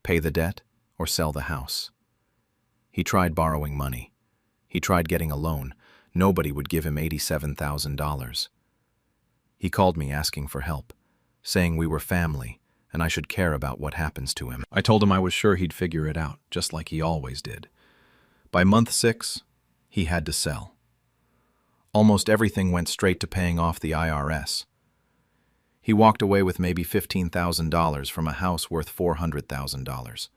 pay the debt or sell the house. He tried borrowing money. He tried getting a loan. Nobody would give him $87,000. He called me asking for help, saying we were family and I should care about what happens to him. I told him I was sure he'd figure it out, just like he always did. By month 6, he had to sell. Almost everything went straight to paying off the IRS. He walked away with maybe $15,000 from a house worth $400,000.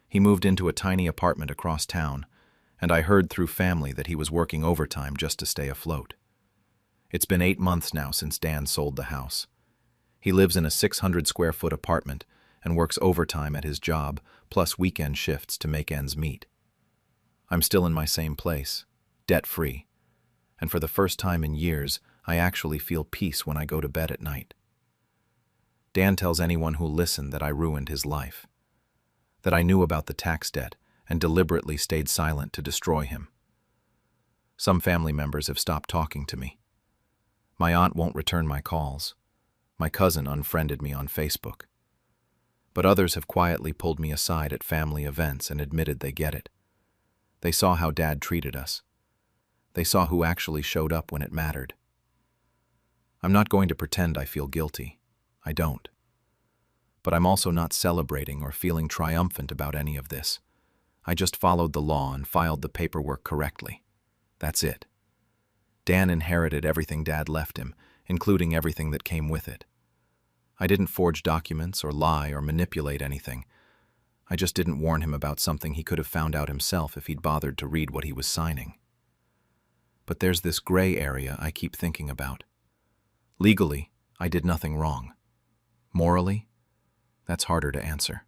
He moved into a tiny apartment across town, and I heard through family that he was working overtime just to stay afloat. It's been 8 months now since Dan sold the house. He lives in a 600-square-foot apartment and works overtime at his job, plus weekend shifts to make ends meet. I'm still in my same place, debt-free, and for the first time in years, I actually feel peace when I go to bed at night. Dan tells anyone who'll listen that I ruined his life, that I knew about the tax debt and deliberately stayed silent to destroy him. Some family members have stopped talking to me. My aunt won't return my calls. My cousin unfriended me on Facebook. But others have quietly pulled me aside at family events and admitted they get it. They saw how Dad treated us. They saw who actually showed up when it mattered. I'm not going to pretend I feel guilty. I don't. But I'm also not celebrating or feeling triumphant about any of this. I just followed the law and filed the paperwork correctly. That's it. Dan inherited everything Dad left him, including everything that came with it. I didn't forge documents or lie or manipulate anything. I just didn't warn him about something he could have found out himself if he'd bothered to read what he was signing. But there's this gray area I keep thinking about. Legally, I did nothing wrong. Morally, that's harder to answer.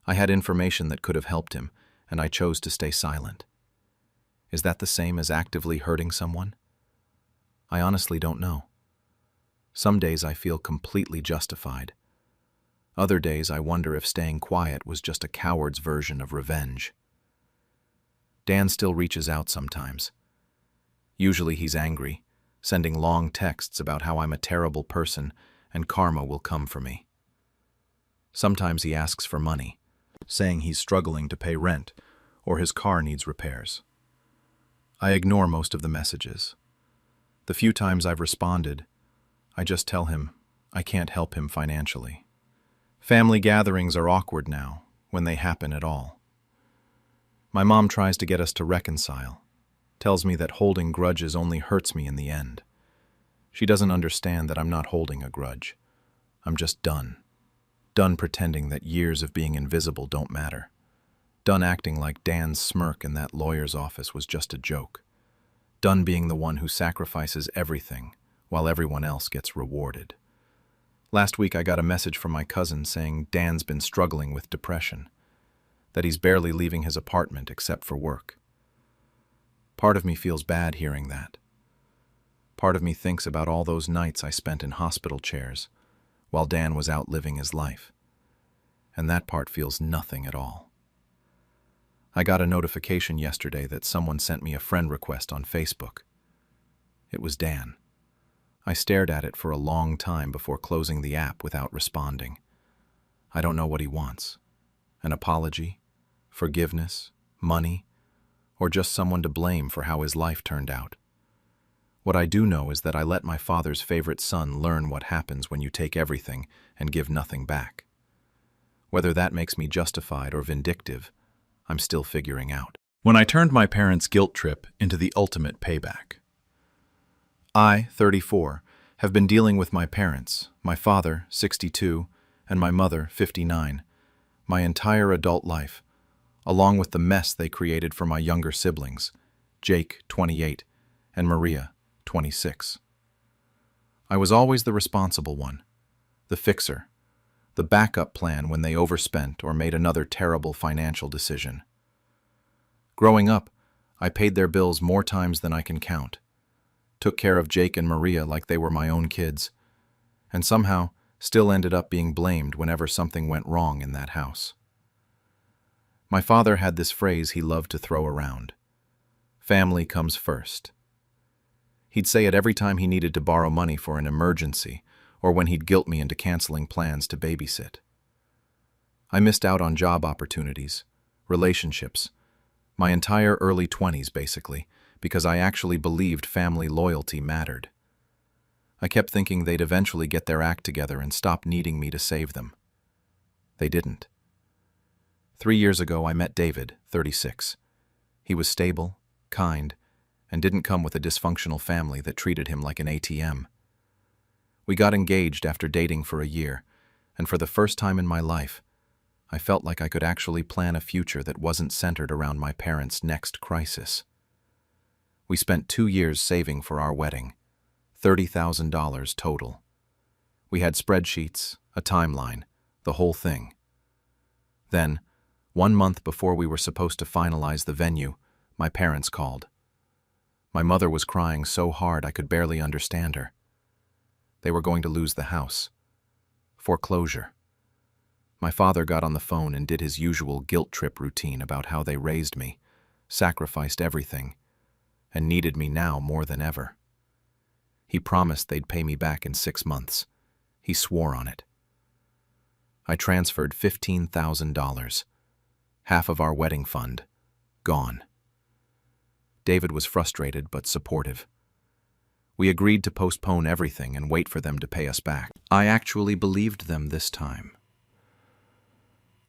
I had information that could have helped him, and I chose to stay silent. Is that the same as actively hurting someone? I honestly don't know. Some days I feel completely justified. Other days I wonder if staying quiet was just a coward's version of revenge. Dan still reaches out sometimes. Usually he's angry, sending long texts about how I'm a terrible person and karma will come for me. Sometimes he asks for money, saying he's struggling to pay rent or his car needs repairs. I ignore most of the messages. The few times I've responded, I just tell him I can't help him financially. Family gatherings are awkward now, when they happen at all. My mom tries to get us to reconcile, tells me that holding grudges only hurts me in the end. She doesn't understand that I'm not holding a grudge. I'm just done. Done pretending that years of being invisible don't matter. Done acting like Dan's smirk in that lawyer's office was just a joke. Done being the one who sacrifices everything while everyone else gets rewarded. Last week I got a message from my cousin saying Dan's been struggling with depression, that he's barely leaving his apartment except for work. Part of me feels bad hearing that. Part of me thinks about all those nights I spent in hospital chairs while Dan was out living his life. And that part feels nothing at all. I got a notification yesterday that someone sent me a friend request on Facebook. It was Dan. I stared at it for a long time before closing the app without responding. I don't know what he wants. An apology? Forgiveness? Money? Or just someone to blame for how his life turned out? What I do know is that I let my father's favorite son learn what happens when you take everything and give nothing back. Whether that makes me justified or vindictive, I'm still figuring out. When I turned my parents' guilt trip into the ultimate payback. I, 34, have been dealing with my parents, my father, 62, and my mother, 59, my entire adult life, along with the mess they created for my younger siblings, Jake, 28, and Maria, 26. I was always the responsible one, the fixer, the backup plan when they overspent or made another terrible financial decision. Growing up, I paid their bills more times than I can count, took care of Jake and Maria like they were my own kids, and somehow still ended up being blamed whenever something went wrong in that house. My father had this phrase he loved to throw around: family comes first. He'd say it every time he needed to borrow money for an emergency or when he'd guilt me into canceling plans to babysit. I missed out on job opportunities, relationships, my entire early 20s basically, because I actually believed family loyalty mattered. I kept thinking they'd eventually get their act together and stop needing me to save them. They didn't. 3 years ago, I met David, 36. He was stable, kind, and didn't come with a dysfunctional family that treated him like an ATM. We got engaged after dating for a year, and for the first time in my life, I felt like I could actually plan a future that wasn't centered around my parents' next crisis. We spent 2 years saving for our wedding, $30,000 total. We had spreadsheets, a timeline, the whole thing. Then, 1 month before we were supposed to finalize the venue, my parents called. My mother was crying so hard I could barely understand her. They were going to lose the house. Foreclosure. My father got on the phone and did his usual guilt trip routine about how they raised me, sacrificed everything, and needed me now more than ever. He promised they'd pay me back in 6 months. He swore on it. I transferred $15,000, half of our wedding fund, gone. David was frustrated but supportive. We agreed to postpone everything and wait for them to pay us back. I actually believed them this time.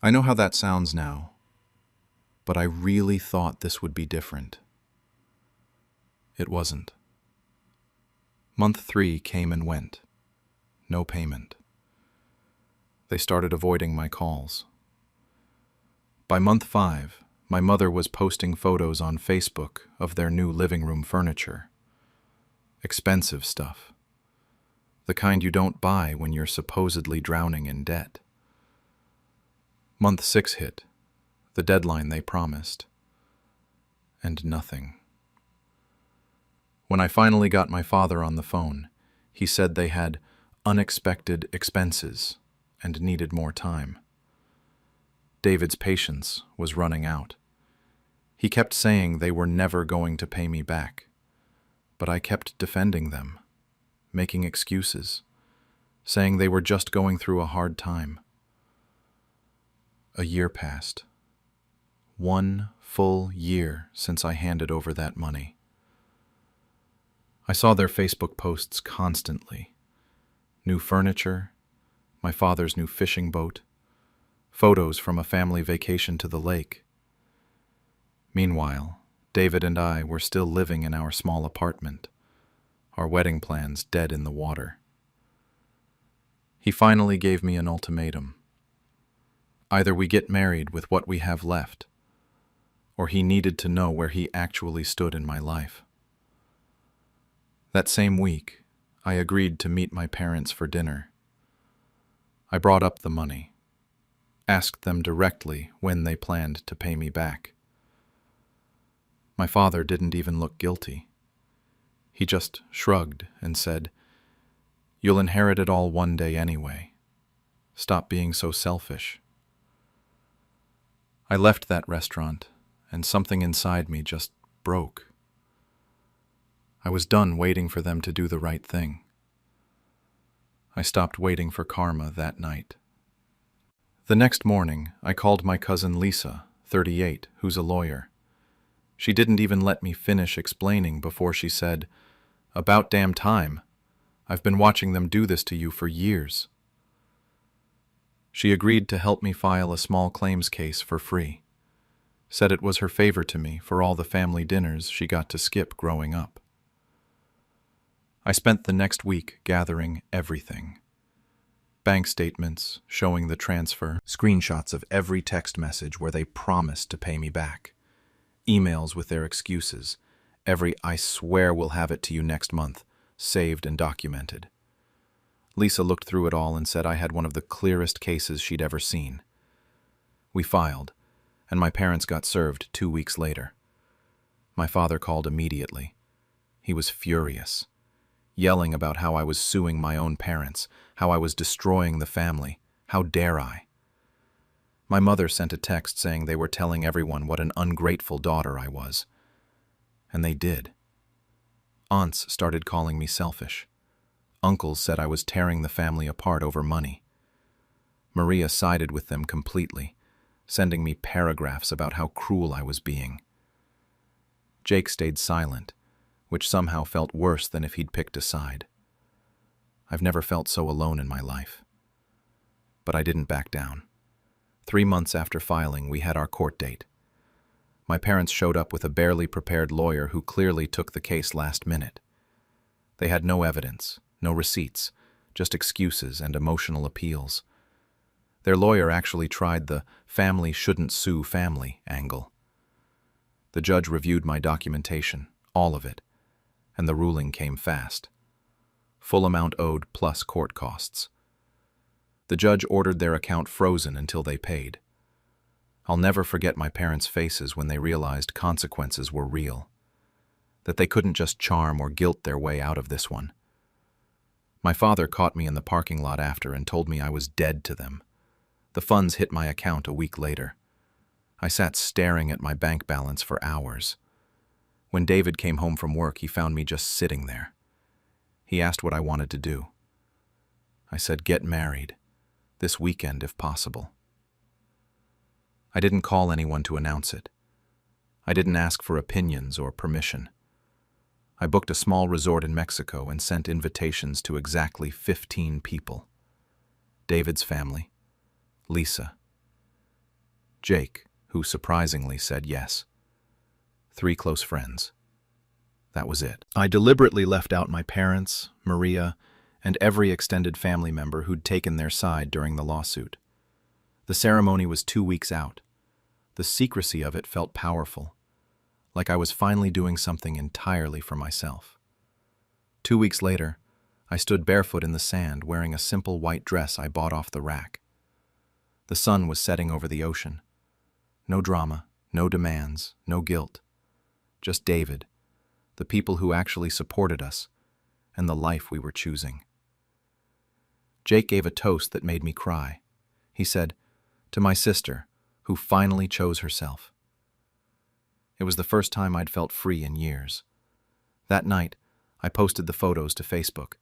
I know how that sounds now, but I really thought this would be different. It wasn't. Month 3 came and went. No payment. They started avoiding my calls. By month 5, my mother was posting photos on Facebook of their new living room furniture. Expensive stuff. The kind you don't buy when you're supposedly drowning in debt. Month 6 hit, the deadline they promised, and nothing. When I finally got my father on the phone, he said they had unexpected expenses and needed more time. David's patience was running out. He kept saying they were never going to pay me back, but I kept defending them, making excuses, saying they were just going through a hard time. A year passed. 1 full year since I handed over that money. I saw their Facebook posts constantly. New furniture, my father's new fishing boat, photos from a family vacation to the lake. Meanwhile, David and I were still living in our small apartment, our wedding plans dead in the water. He finally gave me an ultimatum. Either we get married with what we have left, or he needed to know where he actually stood in my life. That same week, I agreed to meet my parents for dinner. I brought up the money, asked them directly when they planned to pay me back. My father didn't even look guilty. He just shrugged and said, "You'll inherit it all one day anyway. Stop being so selfish." I left that restaurant, and something inside me just broke. I was done waiting for them to do the right thing. I stopped waiting for karma that night. The next morning, I called my cousin Lisa, 38, who's a lawyer. She didn't even let me finish explaining before she said, "About damn time. I've been watching them do this to you for years." She agreed to help me file a small claims case for free. Said it was her favor to me for all the family dinners she got to skip growing up. I spent the next week gathering everything. Bank statements showing the transfer, screenshots of every text message where they promised to pay me back, emails with their excuses, every "I swear we'll have it to you next month," saved and documented. Lisa looked through it all and said I had one of the clearest cases she'd ever seen. We filed, and my parents got served 2 weeks later. My father called immediately. He was furious, yelling about how I was suing my own parents, how I was destroying the family. How dare I? My mother sent a text saying they were telling everyone what an ungrateful daughter I was. And they did. Aunts started calling me selfish. Uncles said I was tearing the family apart over money. Maria sided with them completely, sending me paragraphs about how cruel I was being. Jake stayed silent, which somehow felt worse than if he'd picked a side. I've never felt so alone in my life. But I didn't back down. 3 months after filing, we had our court date. My parents showed up with a barely prepared lawyer who clearly took the case last minute. They had no evidence, no receipts, just excuses and emotional appeals. Their lawyer actually tried the "family shouldn't sue family" angle. The judge reviewed my documentation, all of it, and the ruling came fast. Full amount owed plus court costs. The judge ordered their account frozen until they paid. I'll never forget my parents' faces when they realized consequences were real, that they couldn't just charm or guilt their way out of this one. My father caught me in the parking lot after and told me I was dead to them. The funds hit my account a week later. I sat staring at my bank balance for hours. When David came home from work, he found me just sitting there. He asked what I wanted to do. I said, "Get married. This weekend, if possible." I didn't call anyone to announce it. I didn't ask for opinions or permission. I booked a small resort in Mexico and sent invitations to exactly 15 people. David's family, Lisa, Jake, who surprisingly said yes, 3 close friends. That was it. I deliberately left out my parents, Maria, and every extended family member who'd taken their side during the lawsuit. The ceremony was 2 weeks out. The secrecy of it felt powerful, like I was finally doing something entirely for myself. 2 weeks later, I stood barefoot in the sand wearing a simple white dress I bought off the rack. The sun was setting over the ocean. No drama, no demands, no guilt. Just David, the people who actually supported us, and the life we were choosing. Jake gave a toast that made me cry. He said, "To my sister, who finally chose herself." It was the first time I'd felt free in years. That night, I posted the photos to Facebook,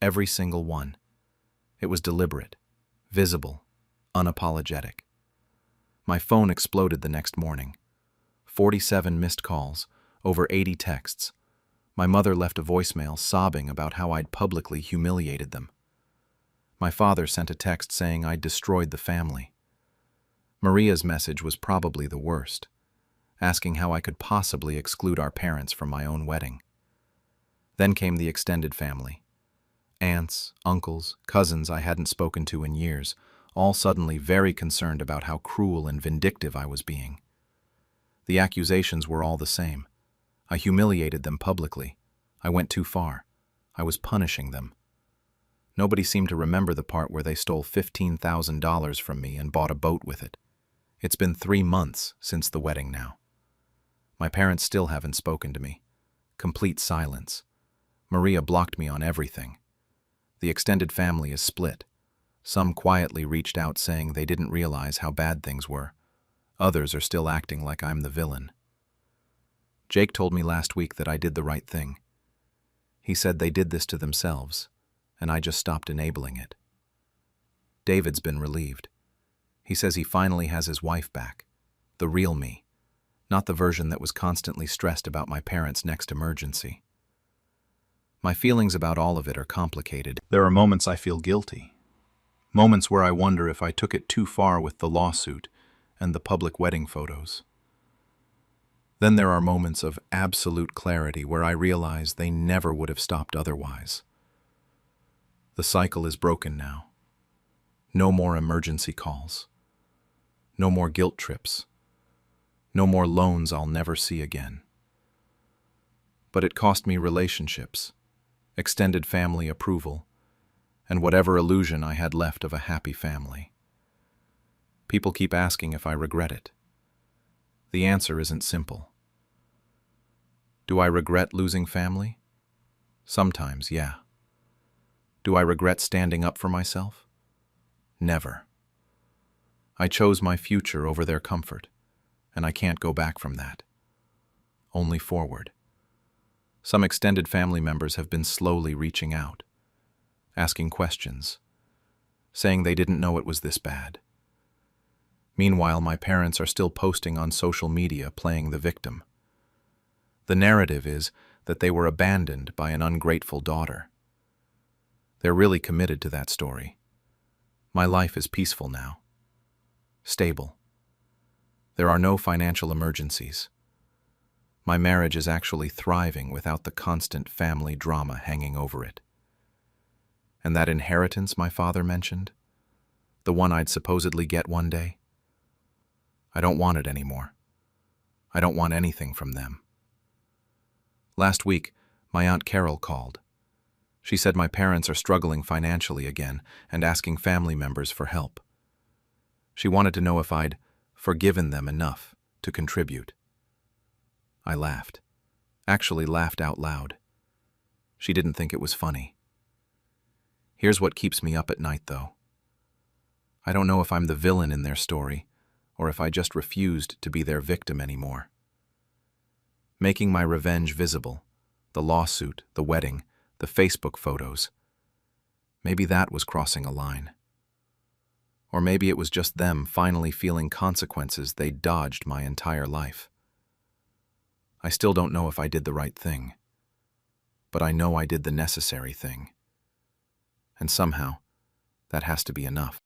every single one. It was deliberate, visible, unapologetic. My phone exploded the next morning. 47 missed calls, over 80 texts. My mother left a voicemail sobbing about how I'd publicly humiliated them. My father sent a text saying I'd destroyed the family. Maria's message was probably the worst, asking how I could possibly exclude our parents from my own wedding. Then came the extended family. Aunts, uncles, cousins I hadn't spoken to in years, all suddenly very concerned about how cruel and vindictive I was being. The accusations were all the same. I humiliated them publicly. I went too far. I was punishing them. Nobody seemed to remember the part where they stole $15,000 from me and bought a boat with it. It's been 3 months since the wedding now. My parents still haven't spoken to me. Complete silence. Maria blocked me on everything. The extended family is split. Some quietly reached out saying they didn't realize how bad things were. Others are still acting like I'm the villain. Jake told me last week that I did the right thing. He said they did this to themselves, and I just stopped enabling it. David's been relieved. He says he finally has his wife back, the real me, not the version that was constantly stressed about my parents' next emergency. My feelings about all of it are complicated. There are moments I feel guilty. Moments where I wonder if I took it too far with the lawsuit and the public wedding photos. Then there are moments of absolute clarity where I realize they never would have stopped otherwise. The cycle is broken now. No more emergency calls. No more guilt trips. No more loans I'll never see again. But it cost me relationships, extended family approval, and whatever illusion I had left of a happy family. People keep asking if I regret it. The answer isn't simple. Do I regret losing family? Sometimes, yeah. Do I regret standing up for myself? Never. I chose my future over their comfort, and I can't go back from that. Only forward. Some extended family members have been slowly reaching out, asking questions, saying they didn't know it was this bad. Meanwhile, my parents are still posting on social media playing the victim. The narrative is that they were abandoned by an ungrateful daughter. They're really committed to that story. My life is peaceful now. Stable. There are no financial emergencies. My marriage is actually thriving without the constant family drama hanging over it. And that inheritance my father mentioned, the one I'd supposedly get one day, I don't want it anymore. I don't want anything from them. Last week, my Aunt Carol called. She said my parents are struggling financially again and asking family members for help. She wanted to know if I'd forgiven them enough to contribute. I laughed. Actually laughed out loud. She didn't think it was funny. Here's what keeps me up at night, though. I don't know if I'm the villain in their story, or if I just refused to be their victim anymore. Making my revenge visible, the lawsuit, the wedding, the Facebook photos, maybe that was crossing a line. Or maybe it was just them finally feeling consequences they'd dodged my entire life. I still don't know if I did the right thing. but I know I did the necessary thing. And somehow, that has to be enough.